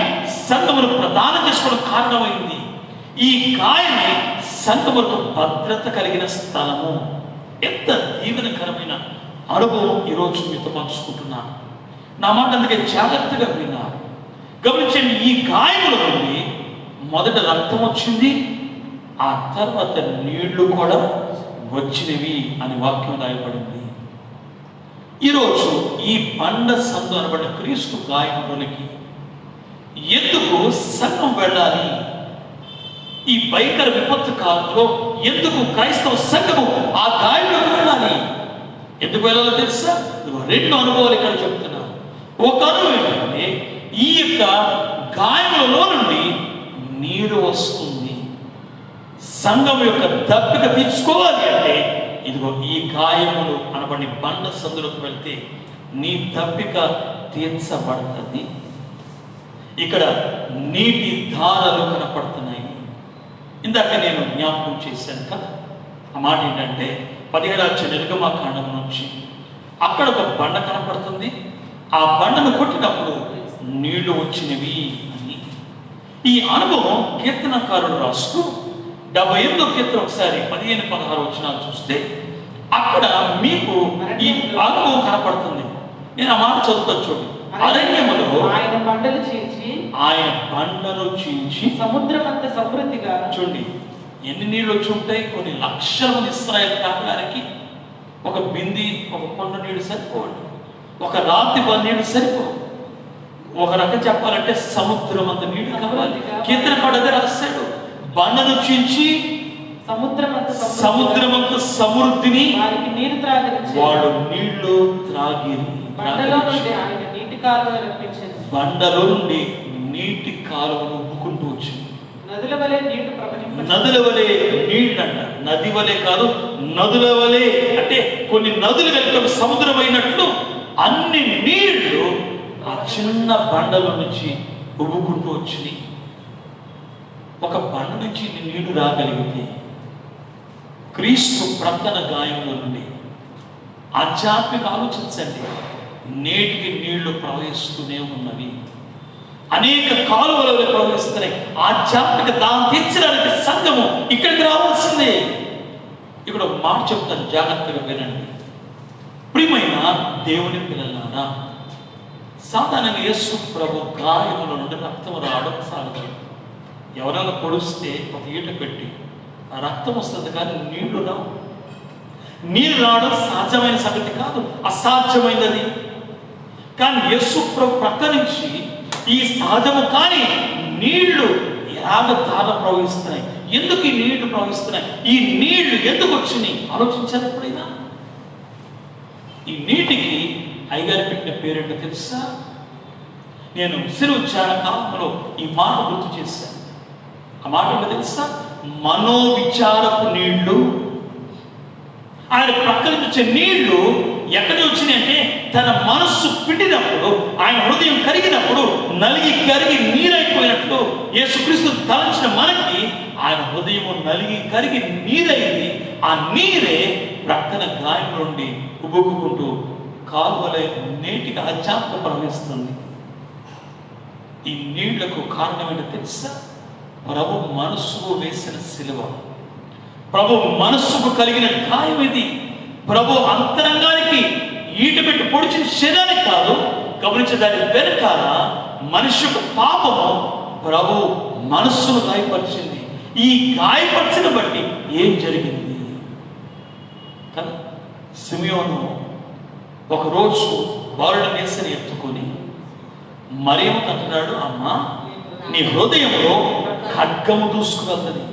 సంఘమును ప్రదానం చేసుకోవడం కారణమైంది. ఈ గాయమే సంఘములకు భద్రత కలిగిన స్థలము. ఎంత దీవెనకరమైన అనుభవం ఈరోజు మీతో పంచుకుంటున్నాను. నా మాట అందుకే జాగ్రత్తగా విన్నారు. గమనించండి, ఈ గాయముల నుండి మొదట రక్తం వచ్చింది, ఆ తర్వాత నీళ్లు కూడా వచ్చినవి అని వాక్యం రాయబడింది. ఈరోజు ఈ బండ సందు అనబడిన క్రీస్తు గాయములోనికి ఎందుకు సంఘం వెళ్ళాలి? ఈ భయంకర విపత్తు కాలంలో ఎందుకు క్రైస్తవ సంఘము ఆ గాయంలోకి వెళ్ళాలి? ఎందుకు వెళ్ళాలో తెలుసా? రెండు అనుభవాలు ఇక్కడ చెప్తున్నాను. ఒక అనుభవం ఏంటంటే, ఈ యొక్క గాయములలో నుండి నీరు వస్తుంది. సంఘం యొక్క దప్పిక తీర్చుకోవాలి అంటే ఇదిగో ఈ గాయములు అనబడి బండ సందులోకి వెళ్తే నీ దప్పిక తీర్చబడుతుంది. ఇక్కడ నీటి ధారలు కనపడుతున్నాయి. ఇందాక నేను జ్ఞాపకం చేశాను కదా, ఆ మాట ఏంటంటే 17వ నిర్గమకాండం నుంచి అక్కడ ఒక బండ కనపడుతుంది. ఆ బండను కొట్టినప్పుడు నీళ్లు వచ్చినవి అని ఈ అనుభవం కీర్తనకారుడు రాస్తూ 78వ కీర్తన ఒకసారి 15-16 వచనాలు చూస్తే అక్కడ మీకు ఈ అనుభవం కనపడుతుంది. నేను ఆ మాట చదువుతా చూడండి. అరణ్యములో ఆయన బండలు చీల్చి సముద్రమంత సమృద్ధిగా. చూడండి, ఎన్ని నీళ్ళు వచ్చి ఉంటాయి. కొన్ని లక్షల మంది ఇశ్రాయేలు కాపలానికి ఒక బింది, ఒక కొండ నీళ్ళు సరిపోవండి, ఒక రాతి నీళ్ళు సరిపోవు. ఒక రకం చెప్పాలంటే సముద్రం అంత నీళ్లు కావాలి. కీర్తనకారుడు అదే రాశాడు. బండను చీల్చి సముద్రమంత సమృద్ధిని వారికి నీరు త్రాగనిచ్చి వాడు నీళ్లు త్రాగిరి. బండలో నుండి ఆయన నీటి కాలువలు రప్పించింది. బండలో నుండి నీటి కాలువలు ఉబ్బుకుంటూ వచ్చింది. నదుల వలె నీళ్లు ప్రవహింప. నదుల వలె నీళ్ళు అంట. నది వలె కాదు, నదుల వలె అంటే కొన్ని నదులు కలిపి ఒక సముద్రం అయినట్లు అన్ని నీళ్లు ఆ చిన్న బండల నుంచి ఉబ్బుకుంటూ వచ్చినాయి. ఒక బండ నుంచి నీళ్లు రాగలిగితే క్రీస్తు ప్రక్కన గాయంలో నుండి ఆధ్యాత్మిక ఆలోచించండి. నేటికి నీళ్లు ప్రవహిస్తూనే ఉన్నవి. అనేక కాలువలు ప్రవహిస్తున్నాయి. ఆధ్యాత్మిక దాన్ని తీర్చడానికి సంఘము ఇక్కడికి రావాల్సిందే. ఇక్కడ ఒక మాట చెప్తాను, జాగ్రత్తగా వినండి. ప్రియమైన దేవుని పిల్లలారా, సాధారణంగా యేసు ప్రభు గాయముల నుండి రక్తం రావడం సహజం. ఎవరైనా పొడిస్తే ఒక ఈట పెట్టి ఆ రక్తం వస్తుంది, కానీ నీళ్లు రావు. నీరు రావడం సహజమైన సంగతి కాదు, అసాధ్యమైనది. కానీ యేసు ప్రభు ప్రక్క నుంచి ఈ సహజము కానీ నీళ్లు ఎలాగ ధార ప్రవహిస్తున్నాయి. ఎందుకు ఈ నీళ్లు ప్రవహిస్తున్నాయి? ఈ నీళ్లు ఎందుకు వచ్చినాయి ఆలోచించారు ఎప్పుడైనా? ఈ నీటికి అయ్యగారు పెట్టిన పేరేంటో తెలుసా? నేను శిలువ కాలంలో ఈ మాట గుర్తు చేశాను. ఆ మాట ఏంటో తెలుసా? మనోవిచారపు నీళ్లు. ఆయన ప్రక్క నుంచి వచ్చే నీళ్లు ఎక్కడి వచ్చినాయి అంటే, తన మనస్సు పిండినప్పుడు, ఆయన హృదయం కరిగినప్పుడు, నలిగి కరిగి నీరైపోయినట్లు యేసుక్రీస్తు తలంచిన మనకి ఆయన హృదయము నలిగి కరిగి నీరైంది. ఆ నీరే ప్రక్కన గాయం నుండి ఉబ్బుకుంటూ కాలువలే నేటికి ఆధ్యాత్మిక ప్రవహిస్తుంది. ఈ నీళ్లకు కారణం ఏంటో తెలుసా? ప్రభు మనస్సుకు వేసిన సిలువ, ప్రభు మనస్సుకు కలిగిన గాయం ఇది. ప్రభు అంతరంగానికి ఈట పెట్టి పొడిచిన శరీరానికి కాదు, గమనించే దాని వెనకాల మనిషి యొక్క పాపము ప్రభు మనస్సును గాయపరిచింది. ఈ గాయపరిచిన బట్టి ఏం జరిగింది? కదా, సిమియోను ఒకరోజు బాలుడి నేసని ఎత్తుకొని మరియమ్మకు అంటున్నాడు, అమ్మా, నీ హృదయంలో ఖడ్గము దూసుకువెళ్తుంది.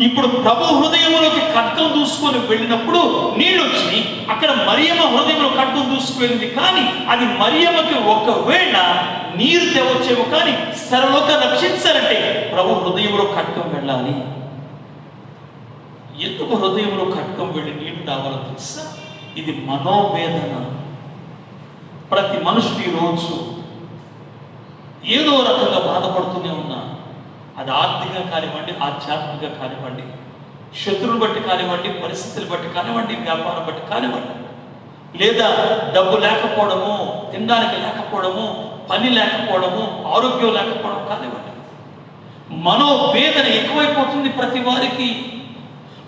ఇప్పుడు ప్రభు హృదయంలోకి ఖడ్గం దూసుకొని వెళ్ళినప్పుడు నీళ్ళు వచ్చి అక్కడ మరియమ్మ హృదయంలో ఖడ్గం దూసుకువెళ్ళింది. కానీ అది మరియమ్మకి ఒకవేళ నీరు తెవచ్చేమో, కానీ సర్వలోక రక్షించాలంటే ప్రభు హృదయంలో ఖడ్గం వెళ్ళాలి. ఎందుకు హృదయంలో ఖడ్గం వెళ్ళి నీళ్లు రావాలో తెలుసా? ఇది మనోవేదన. ప్రతి మనుషుడు రోజు ఏదో రకంగా బాధపడుతూనే ఉన్నా, అది ఆర్థికంగా కానివ్వండి, ఆధ్యాత్మికంగా కానివ్వండి, శత్రువులు బట్టి కానివ్వండి, పరిస్థితులు బట్టి కానివ్వండి, వ్యాపారం బట్టి కానివ్వండి, లేదా డబ్బు లేకపోవడము, తినడానికి లేకపోవడము, పని లేకపోవడము, ఆరోగ్యం లేకపోవడం కానివ్వండి, మనోవేదన ఎక్కువైపోతుంది ప్రతి వారికి.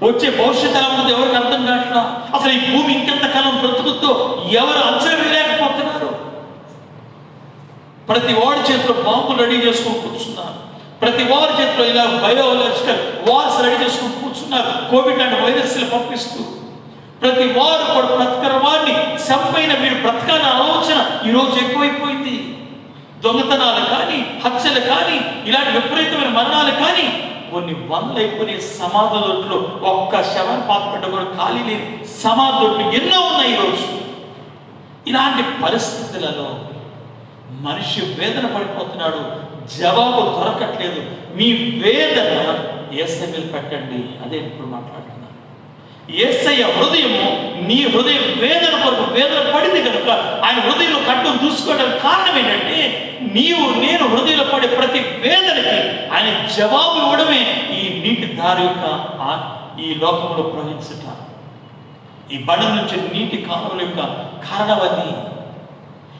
వచ్చే భవిష్యత్తు ఎలా ఉంటుంది ఎవరికి అర్థం కావట్లా. అసలు ఈ భూమి ఇంకెంతకాలం బ్రతుకుతో ఎవరు అంచనా వేయలేకపోతున్నారు. ప్రతి వాడి చేతిలో బాంబులు రెడీ చేసుకుని కూర్చున్నారు. ప్రతి వారి చేతిలో ఇలా బయోలాజికల్ వార్స్ రెడీ చేసుకుని కూర్చున్నారు. కోవిడ్ లాంటి వైరస్లు పంపిస్తూ ప్రతి వారు కూడా బ్రతకర వారిని చంపైన వీడు బ్రతకాలనే ఆలోచన ఈరోజు ఎక్కువైపోయింది. దొంగతనాలు కానీ, హత్యలు కానీ, ఇలాంటి విపరీతమైన మరణాలు కానీ, కొన్ని వందలు అయిపోయిన సమాధుల్లో ఒక్క శవాన్ని పాతపెట్ట కూడా ఖాళీ లేని సమాధులు ఎన్నో ఉన్నాయి ఈరోజు. ఇలాంటి పరిస్థితులలో మనిషి వేదన పడిపోతున్నాడు. జవాబు దొరకట్లేదు. మీ వేదన యేసయ్య మీద పెట్టండి. అదే ఇప్పుడు మాట్లాడుతున్నాను. యేసయ్య హృదయము నీ హృదయం వేదన కొరకు వేదన పడింది కనుక ఆయన హృదయంలో కట్టు దూసుకోవడానికి కారణం ఏంటంటే నేను హృదయంలో పడే ప్రతి వేదనకి ఆయన జవాబు ఇవ్వడమే ఈ నీటి దారి యొక్క ఈ లోకంలో ప్రవహించట. ఈ బండ నుంచి నీటి కాలువల యొక్క కారణం అది.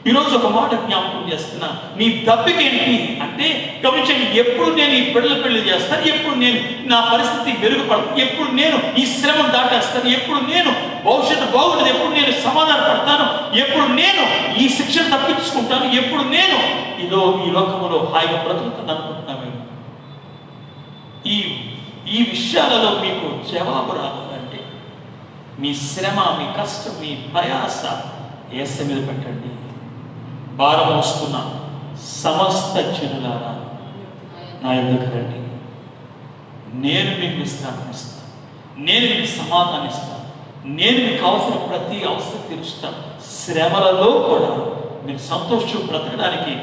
ఈరోజు ఒక మాట జ్ఞాపకం చేస్తున్నా. నీ దప్పికేంటి అంటే గమనించండి, ఎప్పుడు నేను ఈ బిడ్డల పెళ్లి చేస్తాను, ఎప్పుడు నేను నా పరిస్థితి మెరుగుపడతాను, ఎప్పుడు నేను ఈ శ్రమను దాటేస్తాను, ఎప్పుడు నేను భవిష్యత్తు బాగుంటుంది, ఎప్పుడు నేను సమాధాన పడతాను, ఎప్పుడు నేను ఈ శిక్షను తప్పించుకుంటాను, ఎప్పుడు నేను ఈ లోకంలో హాయిగా బ్రతుకుతాను అనుకుంటున్నాను. ఈ విషయాలలో మీకు జవాబు రావాలంటే మీ శ్రమ, మీ కష్టం, మీ ప్రయాస యేసయ్య మీద పెట్టండి. భారం మోస్తున్న సమస్త జనులారా నా యొద్దకు రండి, నేను మీకు విశ్రాంతి ఇస్తాను, నేను మీకు సమాధానం ఇస్తాను, నేను మీకు అవసరం ప్రతి అవసరం తీరుస్తాను. శ్రమలలో కూడా మీరు సంతోషం బ్రతకడానికి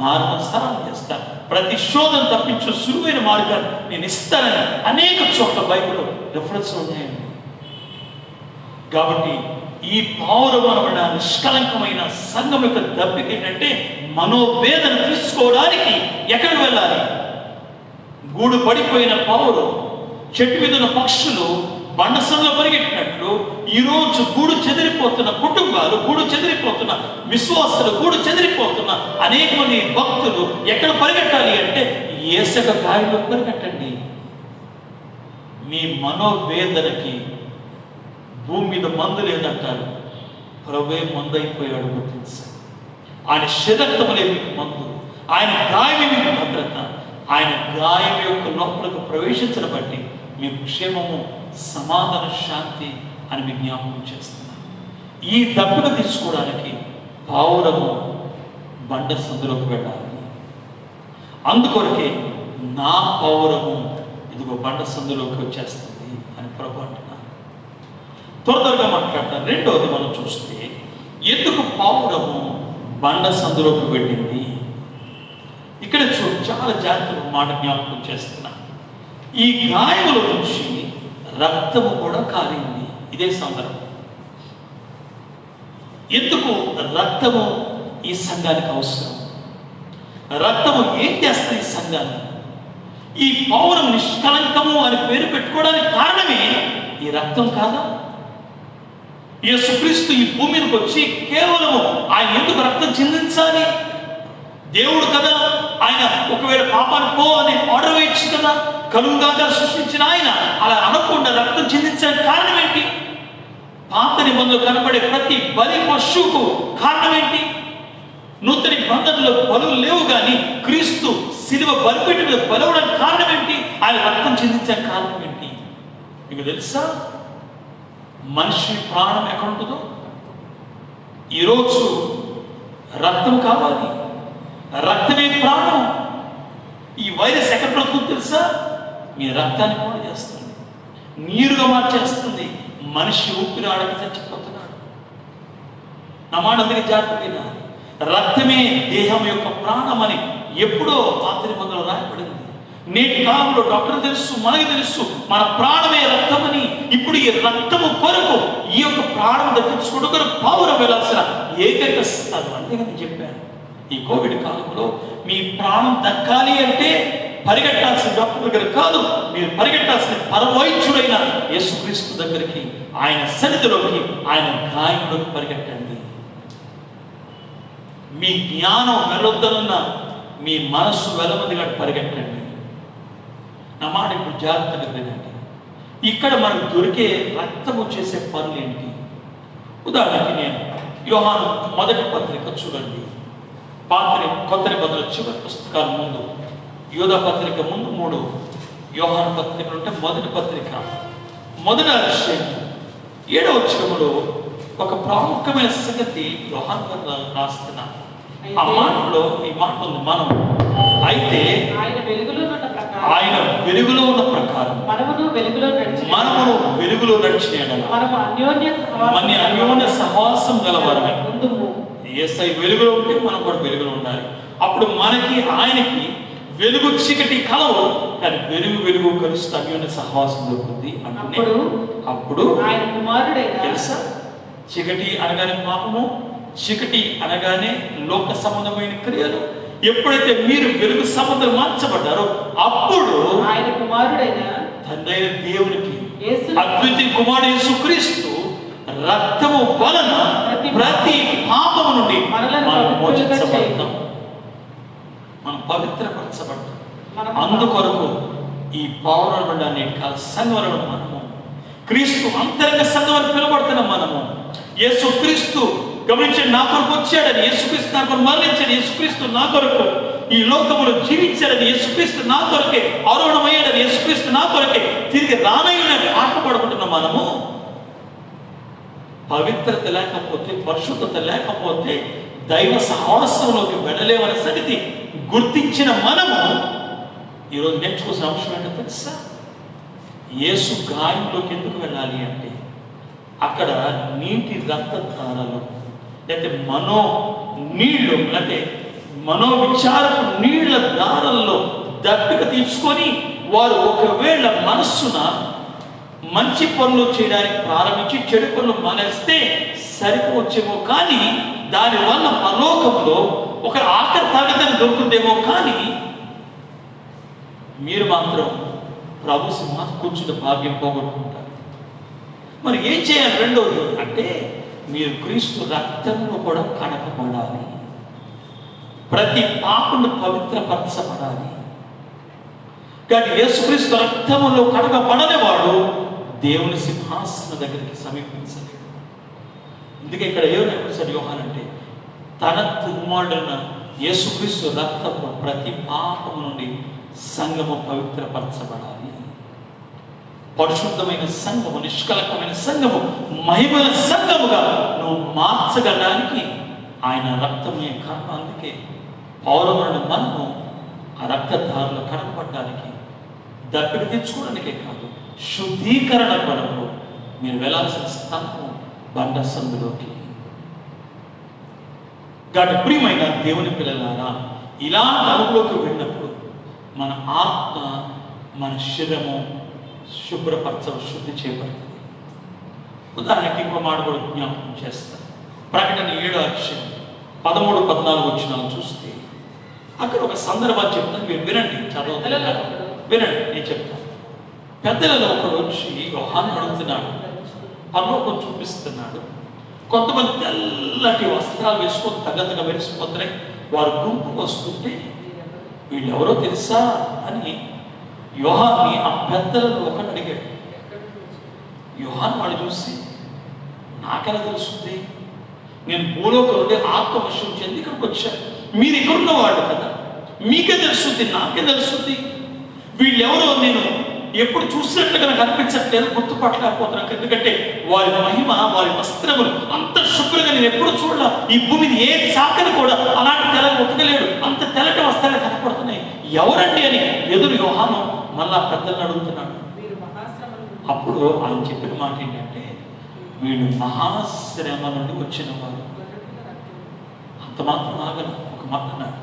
మార్గం సరళం చేస్తాను. ప్రతి శోధన తప్పించే సులువైన మార్గాన్ని నేను ఇస్తానని అనేక చోట్ల బైబిల్లో రిఫరెన్స్ ఉన్నాయండి. కాబట్టి ఈ పౌరమైన నిష్కలంకమైన సంఘం యొక్క దప్పిక ఏంటంటే మనోవేదన తీసుకోవడానికి ఎక్కడికి వెళ్ళాలి? గూడు పడిపోయిన పౌరు, చెట్టు మీద ఉన్న పక్షులు బండసంలో పరిగెట్టినట్లు ఈరోజు గూడు చెదిరిపోతున్న కుటుంబాలు, గూడు చెదిరిపోతున్న విశ్వాసులు, గూడు చెదిరిపోతున్న అనేక మంది భక్తులు ఎక్కడ పరిగెట్టాలి అంటే యేసయ్య గాలిలో పరిగెట్టండి. మీ మనోవేదనకి భూమి మీద మందు లేదంటారు. ప్రభువే మందు అయిపోయాడు గుర్తించాలి. ఆయన శరక్తములే మీకు మందు, ఆయన గాయమే మీకు భద్రత. ఆయన గాయం యొక్క లోపలకు ప్రవేశించడం బట్టి మీకు క్షేమము, సమాధాన, శాంతి అని మీకు జ్ఞాపకం చేస్తున్నాను. ఈ దప్పును తీసుకోవడానికి పావురము బండ సందులోకి వెళ్ళాలి. అందుకొరకే నా పౌరము ఇదిగో బండ సందులోకి వచ్చేస్తుంది అని ప్రభు అంటున్నారు. త్వరగా మాట్లాడతారు. రెండవది మనం చూస్తే ఎందుకు పావురము బండ సందులోకి వెళ్ళింది? ఇక్కడ చాలా జాగ్రత్తగా మాట జ్ఞాపకం చేస్తున్నా. ఈ గాయముల నుంచి రక్తము కూడా కారింది. ఇదే సందర్భం. ఎందుకు రక్తము ఈ సంఘానికి అవసరం? రక్తము ఏం చేస్తుంది ఈ సంఘాన్ని? ఈ పౌరం నిష్కలంకము అని పేరు పెట్టుకోవడానికి కారణమే ఈ రక్తం కాదా? యేసుక్రీస్తు ఈ భూమి మీదకి వచ్చి కేవలము ఆయన ఎందుకు రక్తం చిందించాలి? దేవుడు కదా, ఆయన ఒకవేళ పాపాన్ని పో అని ఆర్డర్ వేయచ్చు కదా. కలుగుగా సృష్టించిన ఆయన అలా అనకుండా రక్తం చిందించడానికి కారణం ఏంటి? పాత నిబంధనలు కనబడే ప్రతి బలి పశువుకు కారణం ఏంటి? నూతన నిబంధనలో బలులు లేవు కానీ క్రీస్తు శిలువ బలిపీఠ మీద బలవడానికి కారణం ఏంటి? ఆయన రక్తం చిందించడానికి కారణం ఏంటి? మీకు తెలుసా మనిషి ప్రాణం ఎక్కడ ఉంటుందో? ఈరోజు రక్తం కావాలి, రక్తమే ప్రాణం. ఈ వైరస్ ఎక్కడ బ్రతుకుతుందో తెలుసా? మీ రక్తాన్ని కూడా చేస్తుంది, నీరుగా మార్చేస్తుంది. మనిషి ఊపిరి ఆడకి చచ్చిపోతున్నాడు. నా మాట అందుకే జాగ్రత్త వినాలి. రక్తమే దేహం యొక్క ప్రాణం అని ఎప్పుడో పాత నిబంధనలో రాయబడింది. నేటి కాలంలో డాక్టర్ తెలుసు, మనకి తెలుసు మన ప్రాణమే రక్తమని. ఇప్పుడు ఈ రక్తము కొరకు ఈ యొక్క ప్రాణం దక్కించుకోవడం కొరకు పావురం వెళ్ళాల్సిన ఏకైక స్థలం. అందుకని చెప్పాను, ఈ కోవిడ్ కాలంలో మీ ప్రాణం దక్కాలి అంటే పరిగెట్టాల్సిన డాక్టర్ దగ్గర కాదు, మీరు పరిగెట్టాల్సిన పరవైద్యుడైన యేసుక్రీస్తు దగ్గరికి, ఆయన సన్నిధిలోకి, ఆయన గాయంలోకి పరిగెట్టండి. మీ జ్ఞానం వెళ్ళొద్దనున్న మీ మనస్సు వెళ్ళమందిగా పరిగెట్టండి. నా మాట ఇప్పుడు జాగ్రత్తగా వినండి. ఇక్కడ మనకు దొరికే రక్తము చేసే పనులు ఏంటి? ఉదాహరణకి నేను యోహాను మొదటి పత్రిక చూడండి, కొత్త నిబంధన చివరి పుస్తకాల ముందు, యూదా పత్రిక ముందు 3 యోహాను పత్రికలు ఉంటే మొదటి పత్రిక మొదటి అధ్యాయం 7వ వచనములో ఒక ప్రాముఖ్యమైన సంగతి యోహాను గారు రాస్తున్న ఆ మాటలో ఈ మాట ఉంది, మనం అయితే ఆయన వెలుగులో ఉన్న ప్రకారం ఆయన వెలుగులో ఉన్న ప్రకారం మనమును వెలుగులో నడిచిన మన అన్యోన్య సహవాసం గలవారమే. యేసయ్య వెలుగులో ఉంటే మనం కూడా వెలుగులో ఉండాలి. అప్పుడు మనకి ఆయనకి వెలుగు చీకటి కలవు, కానీ వెలుగు కలుస్తే అన్యోన్య సహవాసం దొరుకుతుంది అంటే అప్పుడు ఆయన కుమారుడైన తెలుసా, చీకటి అనగానే పాపము, చీకటి అనగానే లోక సంబంధమైన క్రియలు. ఎప్పుడైతే మీరు వెలుగు సంబంధం మార్చబడ్డారో అప్పుడు ఆయన కుమారుడైన తండ్రి అయిన దేవునికి అద్వితీయ కుమారుడు యేసుక్రీస్తు రక్తము వలన ప్రతి పాపము నుండి మనం మోచించబడతాం, మనం పవిత్రపరచబడతాం. అందుకొరకు ఈ పౌరబడ్డాన్ని సంఘములను మనము క్రీస్తు అంతరంగ సంఘం పిలువబడుతున్నాం. మనము యేసుక్రీస్తు గమనించండి, నా కొరకు వచ్చాడని, యేసుక్రీస్తు నా కొరకు మరణించాడు, యేసుక్రీస్తు నా కొరకు ఈ లోకములో జీవించాడని, యేసుక్రీస్తు నా కొరకే ఆరోహణమయ్యాడని, యేసుక్రీస్తు నా కొరకే తిరిగి రానయ్యని ఆటపడుకుంటున్నాం. మనము పవిత్రత లేకపోతే, పరిశుద్ధత లేకపోతే దైవ సహవాసంలోకి వెళ్ళలేమనే సంగతి గుర్తించిన మనము ఈరోజు నేర్చుకోవాల్సిన అంశం ఏంటో తెలుసా? యేసు గాయంలోకి ఎందుకు వెళ్ళాలి అంటే అక్కడ నీటి రక్తధారలు లేకపోతే నీళ్లు లేకపోతే మనోవిచారపు నీళ్ల దారల్లో దప్పిక తీసుకొని వారు ఒకవేళ మనస్సున మంచి పనులు చేయడానికి ప్రారంభించి చెడు పనులు మానేస్తే సరిపోవచ్చేమో, కానీ దానివల్ల పరలోకంలో ఒక ఆఖరి తరగతిని దొరుకుతుందేమో, కానీ మీరు మాత్రం ప్రభు సింహాసనం కూర్చున్న భాగ్యం పోగొట్టుకుంటారు. మరి ఏం చేయాలి? రెండోది అంటే మీరు క్రీస్తు రక్తంలో కూడా కడగబడాలి, ప్రతి పాపను పవిత్రపరచబడాలి. కానీ యేసుక్రీస్తు రక్తములో కడగబడని వాడు దేవుని సింహాసనం దగ్గరికి సమీపించలేడు. అందుకే ఇక్కడ ఏమని యోహాను అంటే తన కుమారుడైన యేసుక్రీస్తు రక్తము ప్రతి పాపము నుండి సంఘము పవిత్రపరచబడాలి. పరిశుద్ధమైన సంఘము, నిష్కలకమైన సంఘము, మహిమల సంఘముగా నువ్వు మార్చగలడానికి ఆయన రక్తమే కారణం. అందుకే పౌరములను మనము ఆ రక్తధారలు కడగబడ్డానికి, దప్పిక తెచ్చుకోవడానికే కాదు, శుద్ధీకరణ కొరకు మీరు వెళ్ళాల్సిన స్థానము బండ సందులోకి. కాబట్టి ప్రియమైన దేవుని పిల్లలారా, ఇలా నలుగులోకి వెళ్ళినప్పుడు మన ఆత్మ, మన శరీరము శుద్ధి చేయబడుతుంది. ఉదాహరణకి ఇంకో మాట కూడా జ్ఞాపకం చేస్తాను. ప్రకటన 7వ అధ్యాయం 13-14 వచనాలు చూస్తే అక్కడ ఒక సందర్భాన్ని చెప్తాను, మీరు వినండి, వినండి, నేను చెప్తాను. పెద్దలలో ఒకడు వచ్చి యోహాను అడుగుతున్నాడు, పరలోకం చూపిస్తున్నాడు. కొంతమంది తెల్లటి వస్త్రాలు వేసుకొని తగ్గతగా వెలిసిపోతున్నాయి. వారు గుంపు వస్తుంటే వీళ్ళెవరో తెలుసా అని యోహాన్ని ఆ పెద్దలను ఒకటి అడిగాడు. యోహాను వాడు చూసి, నాకెలా తెలుస్తుంది? నేను భూలోకం నుండి ఆత్మవశం చెంది ఇక్కడికి వచ్చాను, మీరు ఇక్కడ ఉన్నవాడు కదా, మీకే తెలుస్తుంది, నాకే తెలుస్తుంది. వీళ్ళెవరో నేను ఎప్పుడు చూసినట్లుగా నాకు అనిపించట్లేదు, గుర్తుపట్టలేకపోతున్నాను. ఎందుకంటే వారి మహిమ, వారి వస్త్రములు అంత శుభ్రంగా నేను ఎప్పుడు చూడాల. ఈ భూమిని ఏ చాకని కూడా అలాంటి తెల్లని ఉతకలేడు, అంత తెల్లటి వస్త్రాలు కనపడుతున్నాయి. ఎవరండి అని ఎదురు యోహాను మళ్ళా పెద్దలను అడుగుతున్నాడు. అప్పుడు ఆయన చెప్పిన మాట ఏంటంటే, వీళ్ళు మహాశ్రమ నుండి వచ్చిన వారు. అంత మాత్రం ఆగల, ఒక మాట అన్నాడు,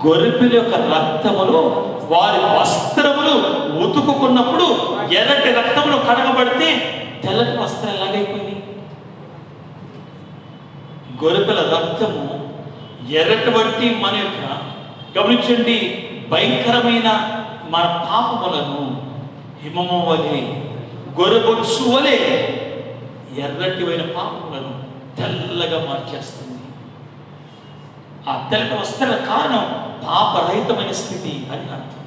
గొర్రెపిల్ల యొక్క రక్తములో వారి వస్త్రములు ఉతుకున్నప్పుడు ఎర్రటి రక్తములు కడగబడితే తెల్లటి వస్త్రం ఎలాగైపోయింది? గొర్రెపిల్ల రక్తము ఎర్రటి బట్టి మన యొక్క, గమనించండి, భయంకరమైన మన పాపములను హిమము వలె, గొర్రెబొచ్చు వలె ఎర్రటివైన పాపములను తెల్లగా మార్చేస్తుంది. ఆ తెల్లటి వస్త్రాల కారణం పాపరహితమైన స్థితి అని అర్థం.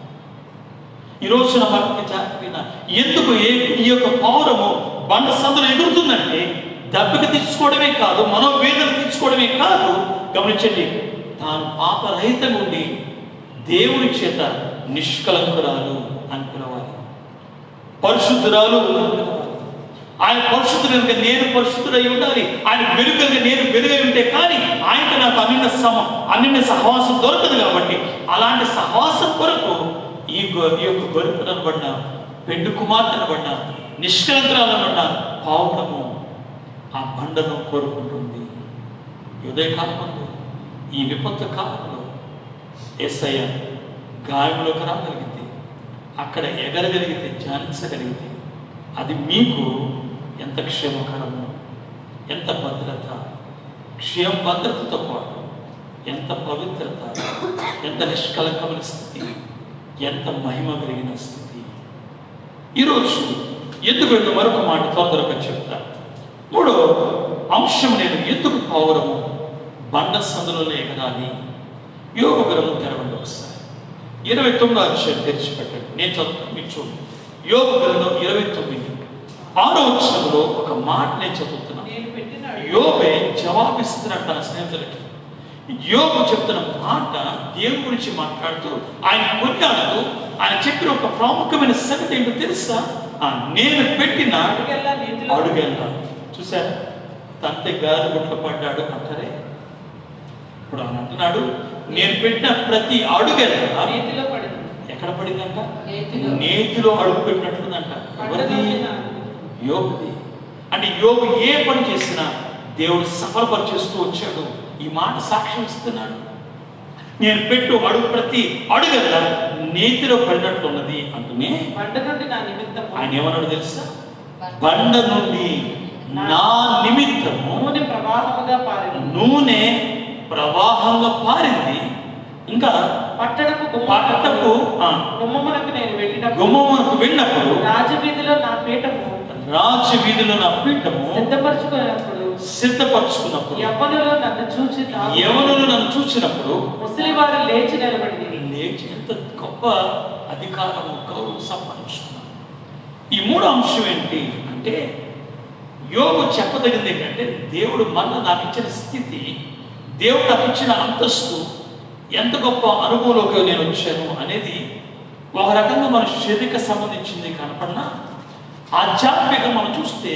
ఈ రోజున మనకి జాగ్రత్త ఎందుకు ఈ యొక్క పౌరము బండ సందులు ఎగురుతుందంటే దెబ్బకి తీసుకోవడమే కాదు, మనోవేదన తీసుకోవడమే కాదు, గమనించండి, తాను పాపరహితంగా ఉండి దేవుని చేత నిష్కలంకురాలు అని పిలవాలి, పరిశుద్ధురాలు అని పిలవాలి. ఆయన పరిశుద్ధుడు కనుక నేను పరిశుద్ధుడై ఉండాలి, ఆయన వెలుగు కనుక నేను వెలుగై ఉంటే కానీ ఆయనకు నాకు అన్నిన్న సహవాసం దొరకదు. కాబట్టి అలాంటి సహవాసం కొరకు ఈ యొక్క గొర్రెపిల్ల అనబడిన పెండు కుమార్తె అనబడిన నిష్కలంకురాలనబడిన పావురము ఆ బండను కోరుకుంటుంది. ఉదయకాలంలో ఈ విపత్తు కాలంలో యేసయ్య గాయంలోకి రాగలిగితే, అక్కడ ఎగరగలిగితే, ధ్యానించగలిగితే అది మీకు ఎంత క్షేమకరము, ఎంత భద్రత, భద్రతతో పాటు ఎంత పవిత్రత, ఎంత నిష్కలంకమైన స్థితి, ఎంత మహిమ కలిగిన స్థితి. ఈరోజు ఎందుకు మరొక మాట తొందరగా చెప్తా. మూడో అంశం, నేను ఎందుకు పౌరము బండ సందులలో ఎగరాలి. యోగ గ్రంథం తెరవండి ఒకసారి, 29వ అధ్యాయం తెరిచిపెట్టండి, నేను చదువుతాను, మీరు చూడండి. యోగ గ్రంథం 29 వచనంలో ఒక మాట నేను చదువుతున్నాను. యోబే జవాబిస్తున్నాడు తన స్నేహితులకి. యోబు చెప్తున్న మాట దేవుని గురించి మాట్లాడుతూ, ఆయన కొన్నాడుతూ, ఆయన చెప్పిన ఒక ప్రాముఖ్యమైన సంగతి ఏంటో తెలుసా? నేను పెట్టిన అడుగెల్లా. చూసారా, తంతే గాలి గుట్ల పడ్డాడు అంటారే. ఇప్పుడు ఆయన అంటున్నాడు, నేను పెట్టిన ప్రతి అడుగెల్లా ఎక్కడ పడిందంట? నేతిలో అడుగు పెట్టినట్లుందంట. ఎవరిది? యోబుది. అంటే యోబు ఏ పని చేసినా దేవుడు సఫలపరిచేస్తూ వచ్చాడు. ఈ మాట సాక్ష్యం ఇస్తున్నాడు. నేను పెట్టు అడుగు ప్రతి అడుగల్లా నేతిలో పడినట్లున్నది అంటూనే ఆయన ఏమన్నాడు తెలుసా? బండ నుండి నా నిమిత్తము నూనె ప్రవాహంగా పారింది. ఇంకా పట్టణపు గుమ్మమునకు వెళ్ళినప్పుడు రాజవీధిలో నా పీఠము సిద్ధపరచుకున్నప్పుడు యవ్వనులు నన్ను చూచినప్పుడు ముసలివారు లేచి ఎంత గొప్ప అధికారము, గౌరవం సంపాదించుకున్నారు. ఈ మూడో అంశం ఏంటి అంటే, యోబు చెప్పదగింది ఏంటంటే, దేవుడు నాకు ఇచ్చిన స్థితి, దేవుడు నాకు ఇచ్చిన అంతస్తు, ఎంత గొప్ప అనుభవంలోకి నేను వచ్చాను అనేది ఒక రకంగా మన శరీరక సంబంధించింది కనపడినా, ఆధ్యాత్మికంగా మనం చూస్తే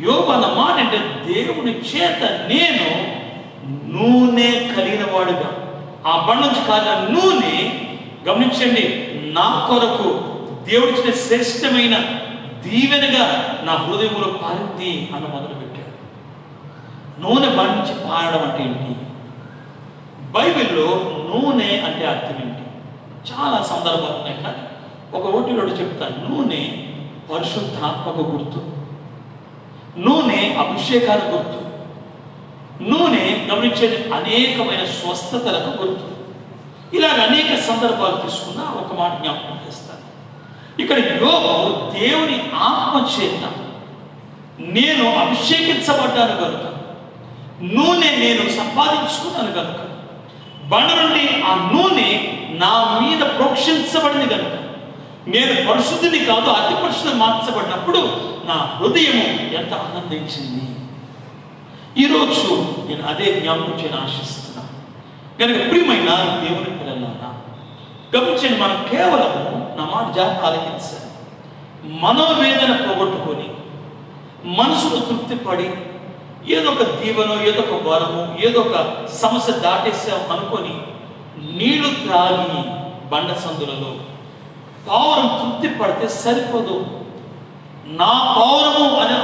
యోబు అన్న మాట అంటే, దేవుని చేత నేను నూనె కలిగిన వాడుగా, ఆ బండ నుంచి కాలిన నూనె, గమనించండి, నా కొరకు దేవుడిచ్చిన శ్రేష్టమైన దీవెనగా నా హృదయంలో పారింది అన్న మొదలుపెట్టాడు. నూనె బండ నుంచి పారడం అంటే ఏంటి? బైబిల్లో నూనె అంటే అర్థం ఏంటి? చాలా సందర్భాలు ఉన్నాయి, కానీ ఒక ఓటిలో చెప్తాను. నూనె పరిశుద్ధాత్మక గుర్తు, నూనె అభిషేకాల గుర్తు, నూనె గమనించేది అనేకమైన స్వస్థతలకు గుర్తు. ఇలాగ అనేక సందర్భాలు తీసుకున్నా ఒక మాట జ్ఞాపకం చేస్తాను. ఇక్కడ యోబు దేవుని ఆత్మ చేత నేను అభిషేకించబడ్డాను కనుక, నూనె నేను సంపాదించుకున్నాను కనుక, బండ నుండి ఆ నూనె నా మీద ప్రోక్షించబడింది కనుక, నేను పరిశుద్ధిని కాదు అతి పరిశుద్ధి మార్చబడినప్పుడు నా హృదయము ఎంత ఆనందించింది. ఈరోజు నేను అదే జ్ఞాపకం చేయని ఆశిస్తున్నాను. కనుక ప్రియమైన దేవుని పిల్లలారా, గమనించండి, మనం కేవలము నా మాట జాగ్రత్త ఆలకించాలి. మనోవేదన పోగొట్టుకొని, మనసును తృప్తిపడి, ఏదో ఒక దీవెనో, ఏదో ఒక వరము, ఏదో ఒక సమస్య దాటేసాం అనుకొని నీళ్లు త్రాగి బండ సందులలో పౌరం తృప్తి పడితే సరిపోదు. నా పౌరము అని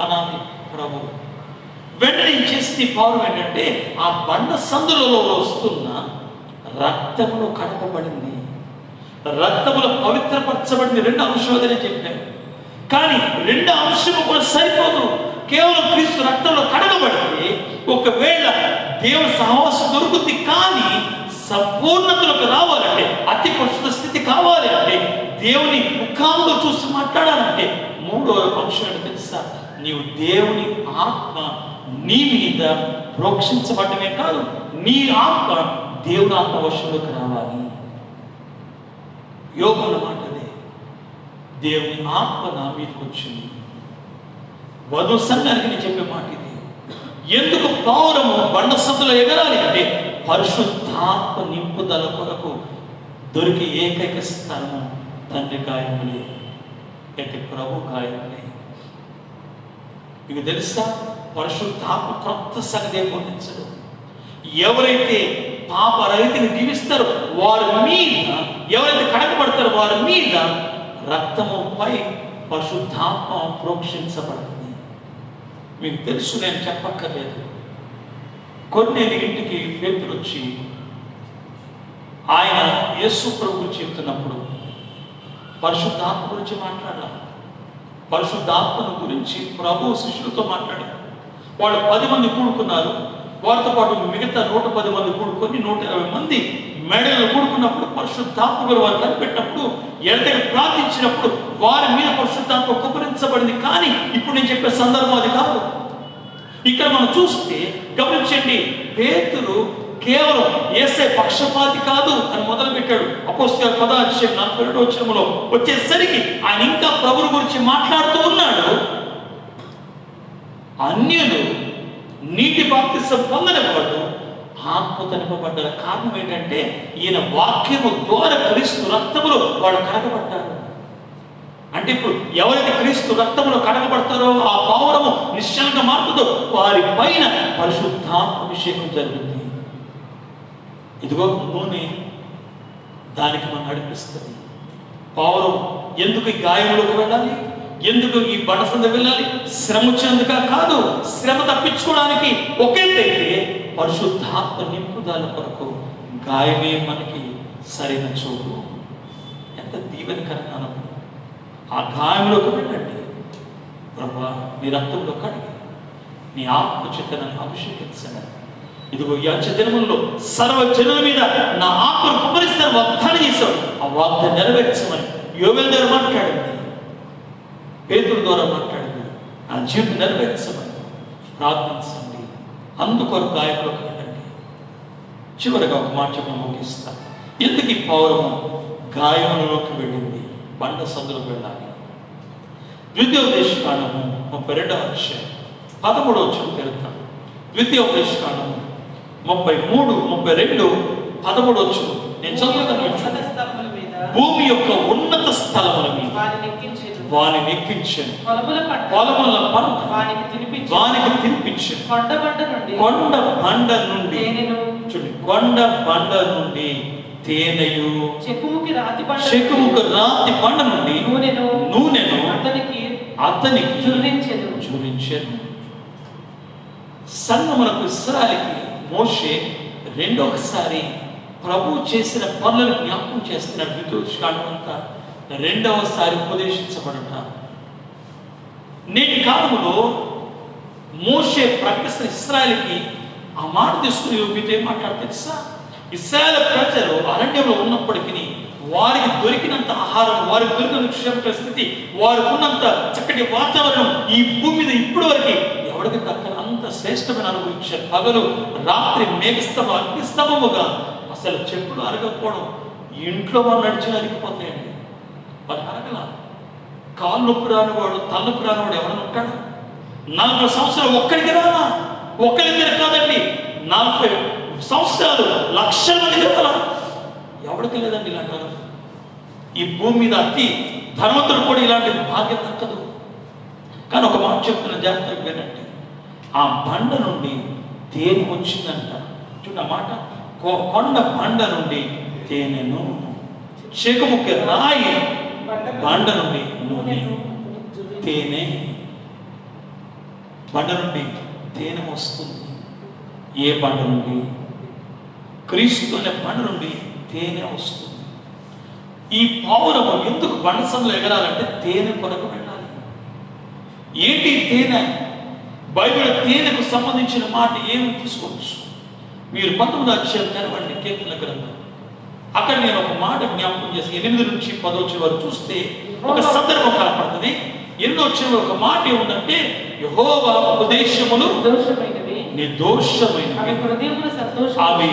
అనాలి ప్రభు. వెంటనే చేసి పౌరం ఏంటంటే, ఆ బండ సందులలో వస్తున్న రక్తములో కడపబడింది, రక్తములో పవిత్రపరచబడింది. రెండు అంశాలనే చెప్పాను, కానీ రెండు అంశము కూడా సరిపోదు. కేవలం క్రీస్తు రక్తంలో కడగబడితే ఒకవేళ దేవుని సహవాసం దొరుకుతుంది, కానీ సంపూర్ణతలోకి రావాలంటే, అతి పరిశుద్ధ స్థితి కావాలి అంటే, దేవుని ముఖంలో చూసి మాట్లాడాలంటే, మూడో అంశం ఏంటో తెలుసా? నీవు దేవుని ఆత్మ నీ మీద ప్రోక్షించబడమే కాదు, నీ ఆత్మ దేవుని ఆత్మ వశంలోకి రావాలి. యోగం అన్నమాట దేవుని ఆత్మ నా మీదకి వచ్చింది. వధు సంఘానికి నేను చెప్పే మాట ఇది. ఎందుకు పావురము బండ సందులో ఎగరాలి అంటే పరిశుద్ధాత్మ నింపుదల కొరకు దొరికే ఏకైక స్థలము తండ్రి గాయములే, అయితే ప్రభు గాయములే. మీకు తెలుసా, పరిశుద్ధాత్మ క్రొత్త సంగతి బోధించడు. ఎవరైతే పాప రైతుని దీవిస్తారో వారి మీద, ఎవరైతే కడగబడతారో వారి మీద రక్తముపై పరిశుద్ధాత్మ ప్రోక్షించబడుతుంది. మీకు తెలుసు, నేను చెప్పక్కర్లేదు. కొన్ని ఇంటికి పేతురు వచ్చి ఆయన యేసు ప్రభు చెప్తున్నప్పుడు పరిశుద్ధాత్మ గురించి మాట్లాడాలి. పరిశుద్ధాత్మను గురించి ప్రభు శిష్యులతో మాట్లాడారు. వాళ్ళు 10 మంది కూడుకున్నారు. వారితో పాటు మిగతా 110 మంది కూడుకొని 120 మంది మేడలు కూడుకున్నప్పుడు పరిశుద్ధాత్మ గారు వారు కనిపెట్టినప్పుడు, ఎడతెగ ప్రార్థించినప్పుడు వారి మీద పరిశుద్ధాత్మ కుమ్మరించబడింది. కానీ ఇప్పుడు నేను చెప్పే సందర్భం అది కాదు. ఇక్కడ మనం చూస్తే గమనించండి, పేతురు కేవలం యేసే పక్షపాతి కాదు అని మొదలు పెట్టాడు. అపోస్తలుల 10:42 వచ్చేసరికి ఆయన ఇంకా ప్రభువు గురించి మాట్లాడుతూ ఉన్నాడు. అన్యులు నీటి బాప్తిసం పొందనివ్వడు, ఆత్మతో నింపబడ్డ కారణం ఏంటంటే ఈయన వాక్యము ద్వారా క్రీస్తు రక్తములో వాడు కడగబడ్డారు. అంటే ఇప్పుడు ఎవరైతే క్రీస్తు రక్తంలో కడగబడతారో ఆ పావురము నిశ్చలంగా మారుతుందో వారి పైన పరిశుద్ధాత్మ అభిషేకం జరుగుతుంది. ఇదిగో నూనె దానికి మనం నడిపిస్తుంది. పావురం ఎందుకు ఈ గాయంలోకి వెళ్ళాలి, ఎందుకు ఈ బడసంద వెళ్ళాలి? శ్రమ వచ్చినందుక కాదు, శ్రమ తప్పించుకోవడానికి ఒకేదైతే పరిశుద్ధాత్మ నింపుదల కొరకు గాయమే మనకి సరైన చోటు. ఎంత దీవెనకరంగా అనుభవం. ఆ గాయంలోకి వెళ్ళండి. ప్రభువా, నీ రక్తంలో కడిగి నీ ఆత్మ చేత నన్ను అభిషేకించండి. ఇదిగో ఈ అంచె దినములలో సర్వజనుల మీద నా ఆత్మను కుమ్మరిస్తాను వాగ్దానం చేశావు. ఆ వాగ్దానం నెరవేర్చమని యోవేలు ద్వారా మాట్లాడింది, పేతురు ద్వారా మాట్లాడింది. నా జీవితం నెరవేర్చమని ప్రార్థించండి. అందుకొరకు గాయంలోకి వెళ్ళండి. చివరిగా ఒక మాట చెప్పి ముగిస్తాను. ఎందుకు ఈ పౌరము గాయములలోకి వెళ్ళింది? బండ సందులకు వెళ్ళాలి. ద్వితీయోపదేశకాండము 32 13 తెలుపుతాను. ద్వితీయోపదేశకాండము 33, 32, 13 నేను చదువుతాను. భూమి యొక్క ఉన్నత స్థలముల మీద వాని నెక్కించను, పొలముల పంట వానికి తినిపించను. కొండ బండ నుండి చూడండి, కొండ బండ నుండి తేనెయు, చెక్కుముకి రాతి బండ నుండి నూనెను అతనికి చురించెను. సంఘమునకు ఇశ్రాయేలుకి మోషే రెండోసారి ప్రభు చేసిన పనులను జ్ఞాపకం చేస్తున్నాడు. ద్వితీయోపదేశకాండం అంతా రెండవసారి ఉపదేశించబడట. నేటి కాలంలో మోషే ప్రకటిస్తున్న ఇశ్రాయేలుకి ఆ మాట తీసుకుని మీతో ఏం మాట్లాడితే తెలుసా? ఇశ్రాయేలు ప్రజలు అరణ్యంలో ఉన్నప్పటికీ వారికి దొరికినంత ఆహారం, వారికి దొరికిన క్షేమ స్థితి, వారికి ఉన్నంత చక్కటి వాతావరణం ఈ భూమి మీద ఇప్పటి వరకు ఎవరికి దక్కని అంత శ్రేష్టమైన అనుభవించారు. పగలు రాత్రి మేఘస్తంభం అగ్నిస్తంభముగా అసలు చెప్పులు అరగకపోవడం, ఇంట్లో వాళ్ళు నడిచి అరిగిపోతాయండి. వాళ్ళు అరగల. కాళ్ళు నొప్పి రానివాడు, తలనొప్పి రానివాడు ఎవరైనా ఉంటాడు? 40 సంవత్సరాలు ఒక్కడికి రానా? ఒక్కరిద్దరు కాదండి, 40 సంవత్సరాలు లక్షల మంది రాలా? ఎవరికి లేదండి ఇలాంటి అనుభవం. ఈ భూమి మీద అతి ధనవంతుడు కూడా ఇలాంటి భాగ్యం దక్కదు. కానీ ఒక మాట చెప్తున్న జాగ్రత్తగా వినండి. ఆ బండ నుండి తేనె వచ్చిందంట. చూడండి ఆ మాట, కొండ బండ నుండి తేనెను, చెకుముకి రాయి బండ నుండి నూనె, తేనె. బండ నుండి తేనె వస్తుంది. ఏ బండ నుండి? క్రీస్తు అనే బండ నుండి తేనె వస్తుంది. ఈ పావురము ఎందుకు బండ సందులో ఎగరాలంటే తేనె కొరకు వెళ్ళాలి. ఏంటి తేనె? బైబిల్ తేనెకు సంబంధించిన మాట ఏమి తీసుకోవచ్చు? మీరు 19వ అధ్యాయం తెరవండి, కీర్తనల గ్రంథం. అక్కడ నేను ఒక మాట జ్ఞాపకం చేసి 8 నుంచి 10 వరకు చూస్తే ఒక సందర్భం కనపడుతుంది. 8వ ఒక మాట ఏముందంటే, యెహోవా ఉపదేశములు నిర్దోషమైనవి, అవి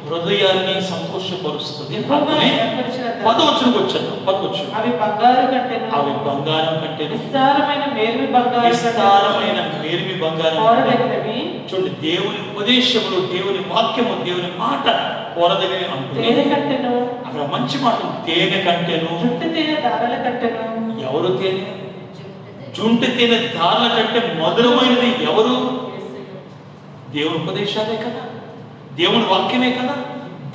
హృదయాన్ని సంతోషపరుస్తుంది. యెహోవా ఏర్పరిచిన దారులు పదవచనకు వచ్చాను. అవి బంగారు కంటెను, అవి బంగారం కంటే విస్తారమైన మేలిమి బంగారు విస్తారమైన మేలిమి బంగారం. కోరదగినవి, చూడండి, దేవుని ఉపదేశములు, దేవుని వాక్యము, దేవుని మాట కోరదగినవి తేనె అంటుంది. కంటెను, అక్కడ మంచి మాట ఉంది. తేనె కంటేను. జుట్టు తేనె దారల కంటెను. ఎవరు తేనె? జుంటి తేనె దారుల కంటే మధురమైనది ఎవరు? దేవుని ఉపదేశాలే కదా, దేవుని వాక్యమే కదా,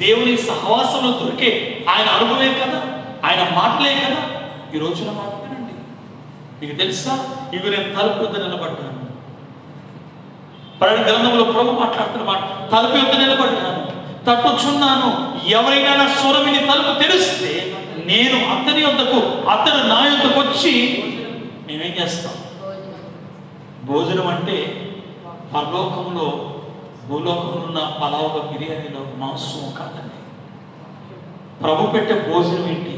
దేవుని సహవాసంలో దొరికే ఆయన అనుభవమే కదా, ఆయన మాటలే కదా. ఈ రోజున మాట వినండి. మీకు తెలుసా, ఇవి నేను తలుపు వద్ద నిలబడ్డాను. ప్రకటన గ్రంథంలో ప్రభు మాట్లాడుతున్న మాట, తలుపు వద్ద నిలబడ్డాను, తట్టుచున్నాను, ఎవరైనా నా స్వరం విని తలుపు తెరిస్తే నేను అతని వద్దకు, అతను నా యొద్దకు వచ్చి మేమేం చేస్తాం? భోజనం అంటే పరలోకంలో భూలోకంలో ఉన్న పలావుగా బిర్యానీలో మాంసం కాదండి. ప్రభు పెట్టే భోజనం ఏంటి?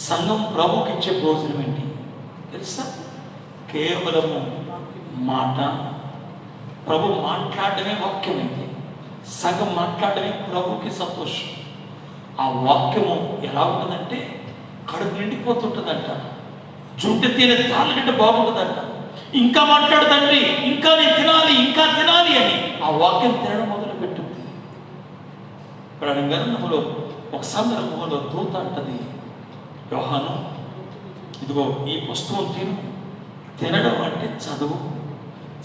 సంఘం ప్రభుకి ఇచ్చే భోజనం ఏంటి తెలుసా? కేవలము మాట. ప్రభు మాట్లాడడమే వాక్యమైంది. సంఘం మాట్లాడడమే ప్రభుకి సంతోషం. ఆ వాక్యము ఎలా ఉంటుందంటే కడుపు నిండిపోతుంటుందంట. జుంటి తేనె తాళ్ళ కంటే బాగుంటుందంట. ఇంకా మాట్లాడుతండి, ఇంకా నేను తినాలి, ఇంకా తినాలి అని ఆ వాక్యం తినడం మొదలు పెట్టుద్ది. ప్రకటన గ్రంథంలో ఒక సందర్భంలో దూత అంటది, యోహాను, ఇదిగో ఈ పుస్తకం తిను. తినడం అంటే చదువు,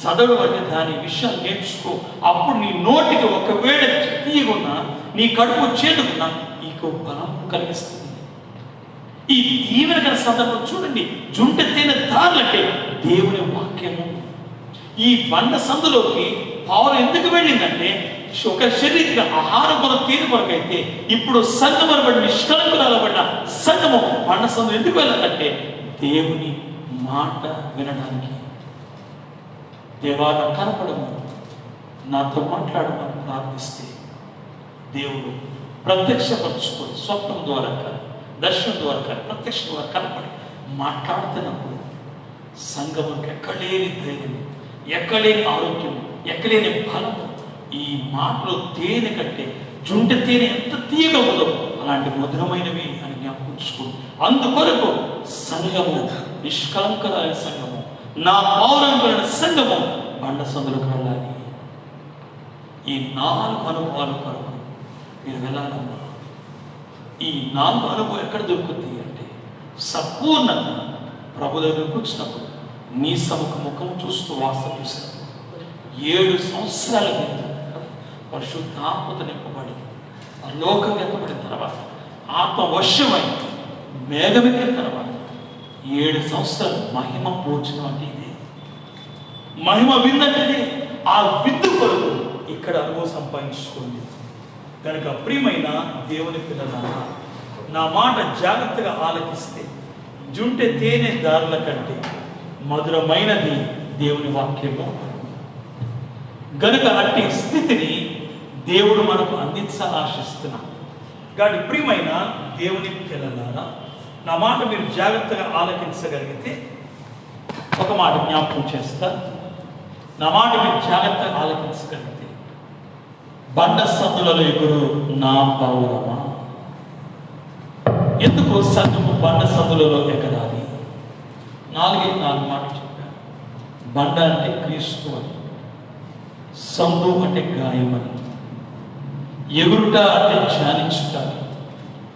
చదవడం అంటే దాని విషయాలు నేర్చుకో. అప్పుడు నీ నోటికి ఒకవేళ తీయకున్నా, నీ కడుపు చేదుకున్నా నీకు బలం కలిగిస్తుంది. ఈ దీవెనకర సందర్భం చూడండి. జుంట తేనె దారులంటే దేవుని వాక్యము. ఈ బండ సందులోకి పౌలు ఎందుకు వెళ్ళిందంటే, ఒక శరీర ఆహారం కొరకు తీరు కొరకైతే ఇప్పుడు సంగమనబడి నిష్కలంకురాలబడిన సంగము బండ సందు ఎందుకు వెళ్ళాలంటే దేవుని మాట వినడానికి. దేవా నాకు కనపడము, నాతో మాట్లాడమని ప్రార్థిస్తే దేవుడు ప్రత్యక్షపరచుకొని స్వప్నం ద్వారా కానీ, దర్శనం ద్వారా కానీ, ప్రత్యక్ష ద్వారా కనపడి మాట్లాడుతున్నప్పుడు సంఘమునికి ఎక్కలేని ధైర్యం, ఎక్కలేని ఆరోగ్యం, ఎక్కలేని బలము. ఈ మాటలు తేనె కంటే జుంటె తేనె ఎంత తీయగలదో అలాంటి మధురమైనవి అని జ్ఞాపకం. అందుకొరకు సంఘము నిష్కలంకరాల సంఘము, నా పౌరంగుల సంఘము బండ సందులకు వెళ్ళాలి. ఈ 4 అనుభవాలు కొరకు మీరు వెళ్ళాలమ్మా. ఈ 4 అనుభవం ఎక్కడ దొరుకుతుంది అంటే సంపూర్ణత ప్రభు దగ్గరకు వచ్చినప్పుడు నీ ముఖం చూస్తూ వాసన చూశాను. 7 సంవత్సరాల కింద పరిశుద్ధాత్మత నింపబడి లోకం ఎత్తబడిన తర్వాత ఆత్మవశ్యమై మేఘమెక్కిన తర్వాత 7 సంవత్సరాలు మహిమ భోజనం అంటే ఇదే. మహిమ విందంటే ఆ విందు కొరకు ఇక్కడ అనుభవం సంపాదించుకోండి. కనుక ప్రియమైన దేవుని పిల్లలారా, నా మాట జాగ్రత్తగా ఆలకిస్తే జుంటె తేనె దారుల కంటే మధురమైనది దేవుని వాక్యము. గనుక అట్టి స్థితిని దేవుడు మనకు అందించాలని ఆశిస్తున్నాడు. కాబట్టి ప్రియమైన దేవుని పిల్లలారా, నా మాట మీరు జాగ్రత్తగా ఆలకించగలిగితే ఒక మాట జ్ఞాపకం చేస్తా. నా మాట మీరు జాగ్రత్తగా ఆలకించగలిగితే, బండ సందులలో ఎగురు నా పౌరమా. ఎందుకు సంఘము బండ సందులలో ఎగరాలి? 4 మాటలు చెప్పాను. బండ అంటే క్రీస్తు అని, సందు అంటే గాయమని, ఎగురుట అంటే ధ్యానించుట.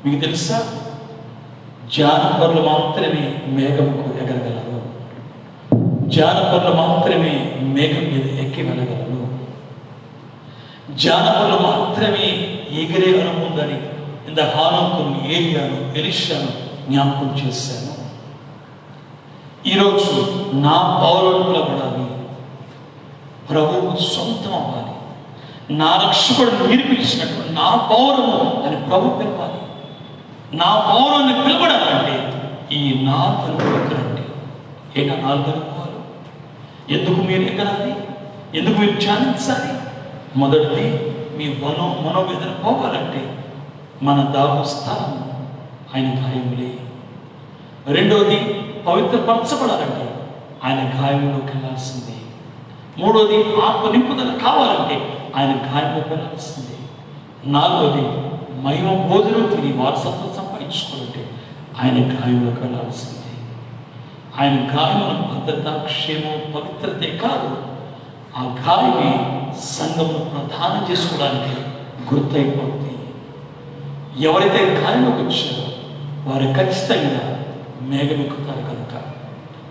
మీకు తెలుసా, జానపరులు మాత్రమే మేఘముకు ఎగరగలరు, జానపరులు మాత్రమే మేఘం మీద ఎక్కి వెళ్ళగలరు, జానపరులు మాత్రమే ఎగిరే అనుకుందని ఇంత హానోకును, ఏలియాను, ఎలీషాను జ్ఞాపకం చేశాను. ఈరోజు నా పౌరులు పడాలి, ప్రభువు సొంతం అవ్వాలి, నా రక్షకుడు నిరూపించినట్టు నా పౌరము అని ప్రభు పిలవాలి. నా పౌరాన్ని పిలవడాలంటే ఈ 4 అనుభవాలు రండి. ఏనా 4 అనుభవాలు? ఎందుకు మీరు ఎగరాలి? ఎందుకు మీరు ధ్యానించాలి? మొదటిది, మీ మనోవేదన పోవాలంటే మన దాగు స్థానం ఆయన గాయములే. రెండోది, పవిత్రపరచబడాలంటే ఆయన గాయంలోకి వెళ్ళాల్సిందే. మూడోది, ఆత్మ నింపుదల కావాలంటే ఆయన గాయంలోకి వెళ్ళాల్సిందే. నాలుగోది మహిమ భోజనం తిని వారసత్వం సంపాదించుకోవాలంటే ఆయన గాయంలోకి వెళ్ళాల్సింది. ఆయన గాయముల భద్రత, క్షేమం, పవిత్రతే కాదు, ఆ గాయమే సంఘమును ప్రధానం చేసుకోవడానికి గుర్తయిపోతుంది. ఎవరైతే గాయంలోకి వచ్చారో వారు ఖచ్చితంగా మేఘమెక్కుతారు కనుక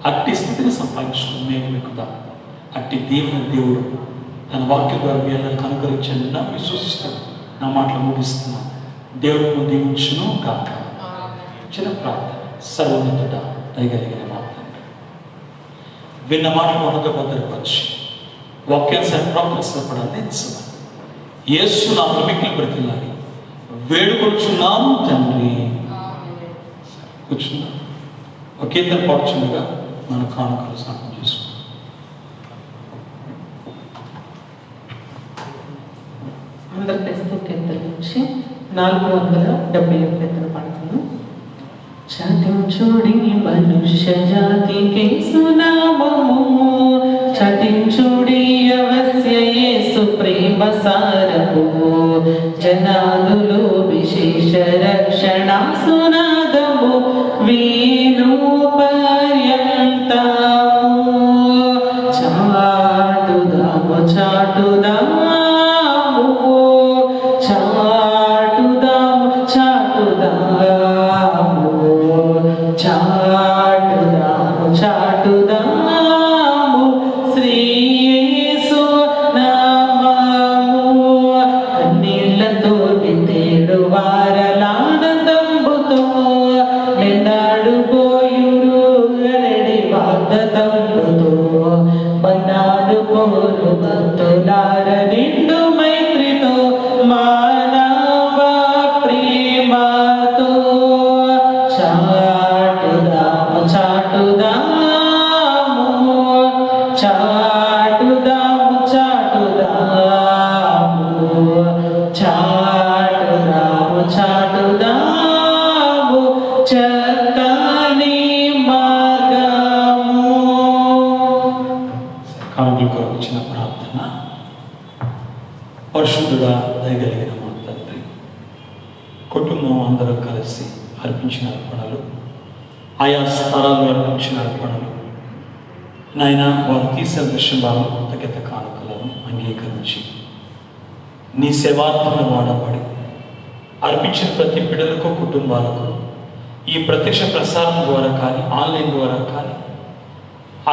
అట్టి స్థితిని సంపాదించుకుని మేఘమెక్కుతారు. అట్టి దేవుడు తన వాక్యం ద్వారా మీ అందరికి అనుగ్రహించండి నా విశ్వసిస్తూ నా మాటలు ముగిస్తున్నాను. దేవుడు దీవించును కాక. చిన్న ప్రార్థన. సర్వోన్నతుడ దయగలిగిన మా తండ్రి, విన్న మాటలు మనకు భద్రపరిచి వాక్యాన్ని ప్రార్థన సరిపడా అందించమని యేసు నామములో మిక్కిలి బ్రతిమాలి వేడుకొచ్చున్నాము తండ్రి. కూర్చున్నాం. ఒక కీర్తన పాడుచుండగా మన కానుకలు స్నానం చేసుకుంటాం. అందరి క్రైస్తవ కీర్తన నుంచి 471 కీర్తన పాడుతున్నాం. చాటించుడి మనుష్య జాతికి సునామము, చాటించుడి అవశ్య యేసు ప్రేమ సారము, జనాదులు విశేష రక్షణ సునాదము వీను పర్యంతము. చాటుదాము చాటుదాము చాటుదాము చాటుదాము చాటుదాము చాటుదాము శ్రీ యేసు నామము. కన్నీళ్లతో నిండేడు వారలానందంబుతో నిన్నాడు పోయుడు గరడి వాగ్దతంబుతో మన్నాడు పోరు భక్తులార నిండు మైత్రితో మానవ ప్రేమతో. చాటుదాము చాటుదాము చాటుదాము చాటుదాము చాటుదాము చాటుదాము చక్కని మార్గము. కానుకల కొరకు ఇచ్చిన ప్రార్థన. పరిశుద్ధుడా దయగలిగిన మా తండ్రి, కుటుంబం అందరూ కలిసి అర్పించిన అర్పణలు, ఆయా స్థలాల్లో అర్పించిన అర్పణలు, నాయన వారు తీసిన దృశ్యంలో కృతజ్ఞత కానుకలను అంగీకరించి నీ సేవార్థంలో వాడబడి అర్పించిన ప్రతి బిడ్డలకు, కుటుంబాలకు ఈ ప్రత్యక్ష ప్రసారం ద్వారా కానీ ఆన్లైన్ ద్వారా కానీ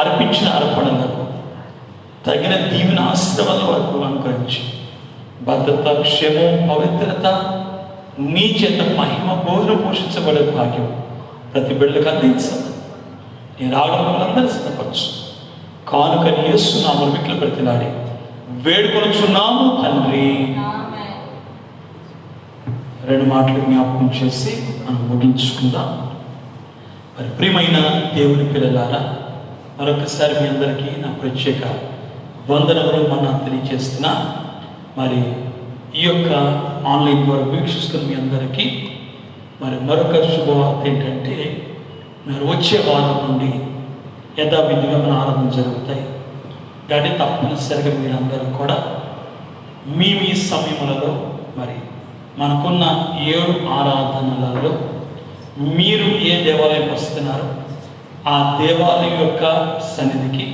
అర్పించిన అర్పణలకు తగిన దీవెన ఆశ్రమాల వరకు అనుగ్రహించి భద్రత, క్షేమం, పవిత్రత నీ చేత మహిమ భోజనం పోషించబడే భాగ్యం ప్రతి బిడ్డలకు అందించాలి. నీ రావడం వాళ్ళందరూ సిద్ధపరచు. కానుకని యేసు నామములో మిక్కిలి బ్రతిమాలి వేడుకొనుచున్నాము తండ్రి. రెండు మాటలు జ్ఞాపకం చేసి మనం ముగించుకుందాం. మరి ప్రియమైన దేవుని పిల్లలారా, మరొకసారి మీ అందరికీ నా ప్రత్యేక వందనములు మన తెలియజేస్తున్నా. మరి ఈ యొక్క ఆన్లైన్ ద్వారా వీక్షిస్తున్న మీ అందరికీ మరి మరొక శుభవార్త ఏంటంటే, మరి వచ్చే వారం నుండి యథావిధిగా మన ఆరాధన జరుగుతాయి. కానీ తప్పనిసరిగా మీరందరూ కూడా మీ సమయములలో మరి మనకున్న 7 ఆరాధనలలో మీరు ఏ దేవాలయం వస్తున్నారో ఆ దేవాలయం యొక్క సన్నిధికి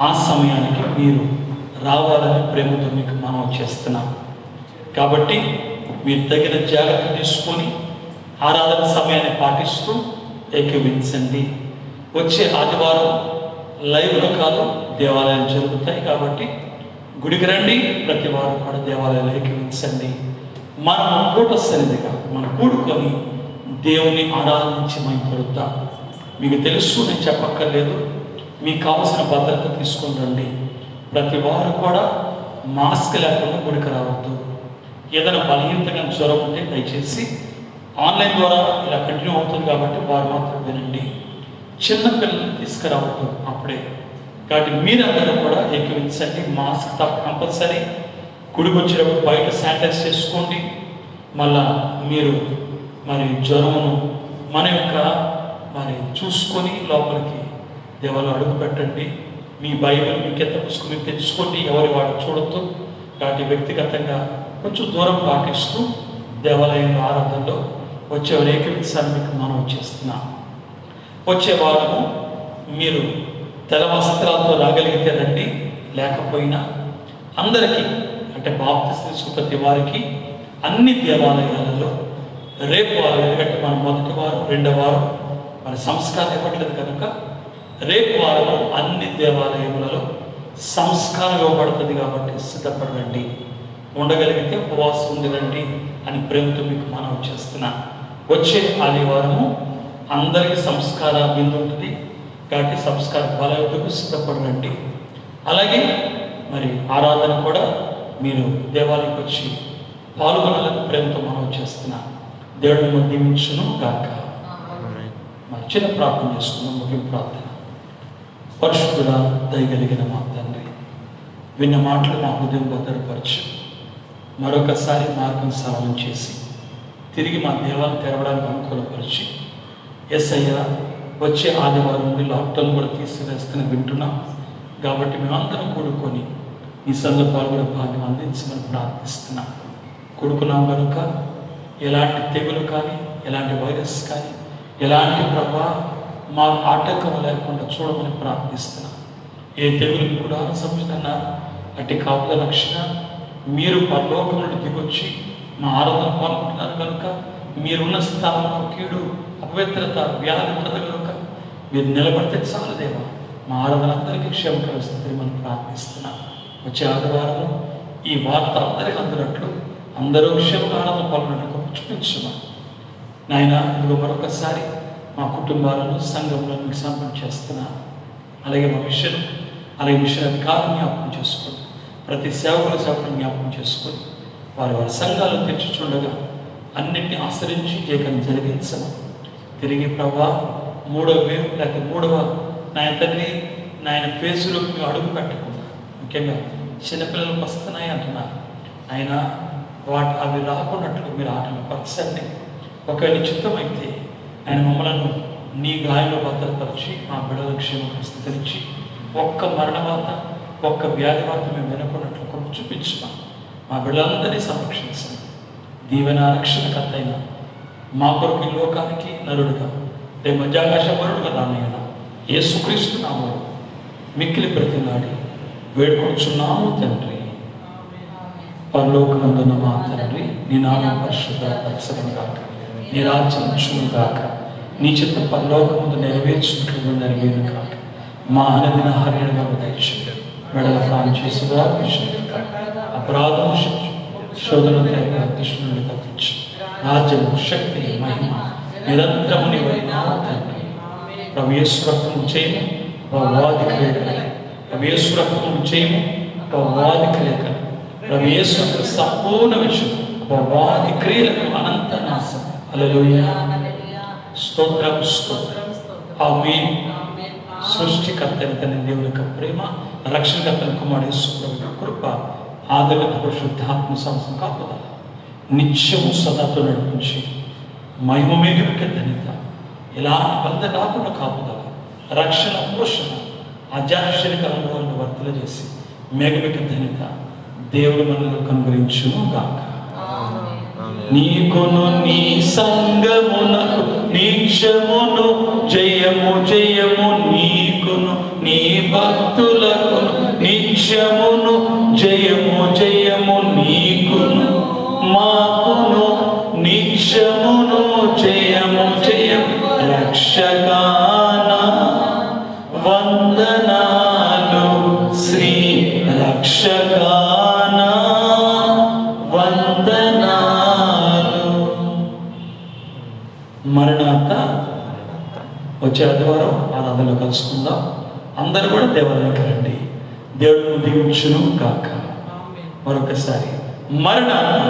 ఆ సమయానికి మీరు రావాలని ప్రేమతో మీకు మనం చేస్తున్నాం. కాబట్టి మీరు తగిన జాగ్రత్త తీసుకొని ఆరాధన సమయాన్ని పాటిస్తూ ఏకీవించండి. వచ్చే ఆదివారం లైవ్లో కాదు, దేవాలయాలు జరుగుతాయి. కాబట్టి గుడికి రండి, ప్రతి వారం కూడా దేవాలయాలు ఏకీవించండి. మనం కూట సన్నిధిగా మనం కూడుకొని దేవుని ఆరాధించి మనం పడుద్దాం. మీకు తెలుసు, నేను చెప్పక్కర్లేదు, మీకు కావాల్సిన భద్రత తీసుకొని రండి. ప్రతి వారు కూడా మాస్క్ లేకుండా గుడికి రావద్దు. ఏదైనా బలహీనతగా జ్వరం ఉంటే దయచేసి ఆన్లైన్ ద్వారా ఇలా కంటిన్యూ అవుతుంది కాబట్టి వారు మాత్రం వినండి. చిన్న పిల్లల్ని తీసుకురావద్దు అప్పుడే. కాబట్టి మీరందరూ కూడా ఏకీవించండి. Mask compulsory. గుడికి వచ్చినప్పుడు బయట శానిటైజ్ చేసుకోండి. మళ్ళా మీరు మరి జ్వరమును మన యొక్క మరి చూసుకొని లోపలికి దేవాలయం అడుగు పెట్టండి. మీ బైబిల్ మీకు ఎంత పుస్తకం మీరు తెచ్చుకోండి, ఎవరి వాడు చూడొద్దు. కాబట్టి వ్యక్తిగతంగా కొంచెం దూరం పాటిస్తూ దేవాలయంలో ఆరాధనలో వచ్చే ఏకవించాలని మీకు మనం చేస్తున్నాం. వచ్చే వారము మీరు తెల్ల వస్త్రాలతో రాగలిగితే రండి, లేకపోయినా అందరికీ అంటే బాప్తిస్మం తీసుకున్న ప్రతి వారికి అన్ని దేవాలయాలలో రేపు వారం, ఎందుకంటే మనం మొదటి వారం రెండవ వారం మన సంస్కారం ఇవ్వట్లేదు కనుక రేపు వారము అన్ని దేవాలయములలో సంస్కారం ఇవ్వబడుతుంది కాబట్టి సిద్ధపడండి. ఉండగలిగితే ఉపవాసం ఉందిరండి అని ప్రేమతో మీకు మనం చేస్తున్నా. వచ్చే ఆదివారము అందరికీ సంస్కార బిందు ఉంటుంది కాబట్టి సంస్కార బలయుద్ధకు సిద్ధపడండి. అలాగే మరి ఆరాధన కూడా మీరు దేవాలయంకి వచ్చి పాల్గొనాలని ప్రేమతో మనం చేస్తున్నా. దేవుడు మిమ్మల్ని దీవించును గాక. మరి చిన్న ప్రార్థన చేసుకున్నాం. ముగింపు ప్రార్థన. పరిశుద్ధుడా, దయగలిగిన మా తండ్రి, విన్న మాటలు మా హృదయం భద్రపరచు. మరొకసారి మార్గం సరళం చేసి తిరిగి మా దేవాలను తెరవడానికి అనుకూలపరిచి యేసయ్య వచ్చే ఆదివారం నుండి లాక్డౌన్ కూడా తీసివేస్తున్న వింటున్నాం కాబట్టి మేమందరం కూడుకొని ఈ సందర్భాలు కూడా భాగ్యం అందించమని ప్రార్థిస్తున్నాం. కూడుకున్నాం కనుక ఎలాంటి తెగులు కానీ, ఎలాంటి వైరస్ కానీ, ఎలాంటి మా ఆటంకం లేకుండా చూడమని ప్రార్థిస్తున్నాం. ఏ తెగులు కూడా సంబంధించిన అట్టి కాపుల రక్షణ మీరు పరలోకం నుండి దిగొచ్చి మా ఆరాధన పాల్గొంటున్నారు కనుక మీరున్న స్థానంలో కీడు, అపవిత్రత, వ్యాధి ఉండదు కనుక మీరు నిలబడితే చాలు దేవా. మా ఆరాధన అందరికీ క్షేమ కలుస్తుంది మనం ప్రార్థిస్తున్నాం. వచ్చే ఆదివారము ఈ వార్త అందరికీ అందరట్లు అందరూ క్షేమంగా ఆరాధన పాల్గొన్నట్టు చూపించమని నాయన. ఇదిగో మరొకసారి మా కుటుంబాలను, సంఘంలో మీకు సమర్పణ చేస్తున్నాను. అలాగే మా మిషన్, అలాగే మిషన్ అధికారులు జ్ఞాపకం చేసుకోండి. ప్రతి సేవకులను జ్ఞాపకం చేసుకొని వారి సంఘాలు తెచ్చుచుండగా అన్నింటినీ ఆశ్రయించి ఏకం జరిగించము. తిరిగి ప్రభా 3వ వేవ్ లేకపోతే 3వ నాయన తండ్రి నాయన ఫేసులో మేము అడుగు పెట్టకుండా, ముఖ్యంగా చిన్నపిల్లలకు వస్తున్నాయి అంటున్నారు ఆయన, అవి రాకున్నట్లు మీరు ఆటలు పరచండి. ఒకవేళ చిత్తమైతే ఆయన మమ్మలను నీ గాయంలో భద్రపరిచి మా బిడ్డల క్షేమకు స్థితించి ఒక్క మరణవాత, ఒక్క వ్యాధి వార్త మేము వినకున్నట్లు కొరకు చూపించుమా. మా బిడ్డలందరినీ సంరక్షించండి. దీవెన రక్షణకర్త అయిన మా కొరకు ఈ లోకానికి నరుడుగా, రేపు మధ్యాకాశ వరుడుగా రానయ్యన యేసుక్రీస్తు నామములో మిక్కిలి బ్రతిమలాడి వేడుకొనుచున్నాము తండ్రి. పరలోకమందున్న మా తండ్రి, నీ నామం పరిశుద్ధపరచబడును గాక, నీ రాజ్యం వచ్చును గాక, నీ చిత్త పరలోకమందు నెరవేర్చినట్లు నెరవేరును గాక. మా అనుదిన ఆహారమును దయచేయండి. మెడల ప్రాణం చేసి అపరాధం శోధన కృష్ణుని తప్పించి రాజ్యం, శక్తి, మహిమ నిరంతరము నీవైనావు తండ్రి. ప్రభు యేసు రక్తము చేయము వాది క్రియలు, ప్రభు యేసు రక్తము చేయము వాది క్రియలు, ప్రభు యేసు సంపూర్ణ విషయం వాది క్రియలకు అనంత నాశం. హల్లెలూయా, స్తోత్రం, స్తోత్రం. ఆమేన్. సృష్టికర్తని తన దేవుని యొక్క ప్రేమ, రక్షణకర్తని కుమారుడు యేసు ప్రభువు కృప, ఆదరణ పరిశుద్ధాత్మ సంస్థ కాపుదల నిత్యము సదాతో నడిపించి మహిమ మేఘమిక ధన్యత, ఎలాంటి బంధ రాకుండా కాపుదల, రక్షణ, పోషణ, ఆధ్యాత్మిక అనుభవాలను వర్తల చేసి మేఘమిక ధన్యత దేవుడు మనల్ని కనుగరించును గాక. నీకును నీ సంగమునకు నిత్యమును జయము జయము, నీకును నీ భక్తులకు నిత్యమును జయము జయము, నీకును మాకును నిత్యమును జయము జయము. రక్షకానా వందనాలు, శ్రీ రక్షకానా వందనాలు. మరణాత వచ్చే ఆదివారం ఆరాధనలో కలుసుకుందాం. అందరూ కూడా దేవాలయానికి రండి. దేవుడు దీవించును గాక. మరొకసారి మరణాత.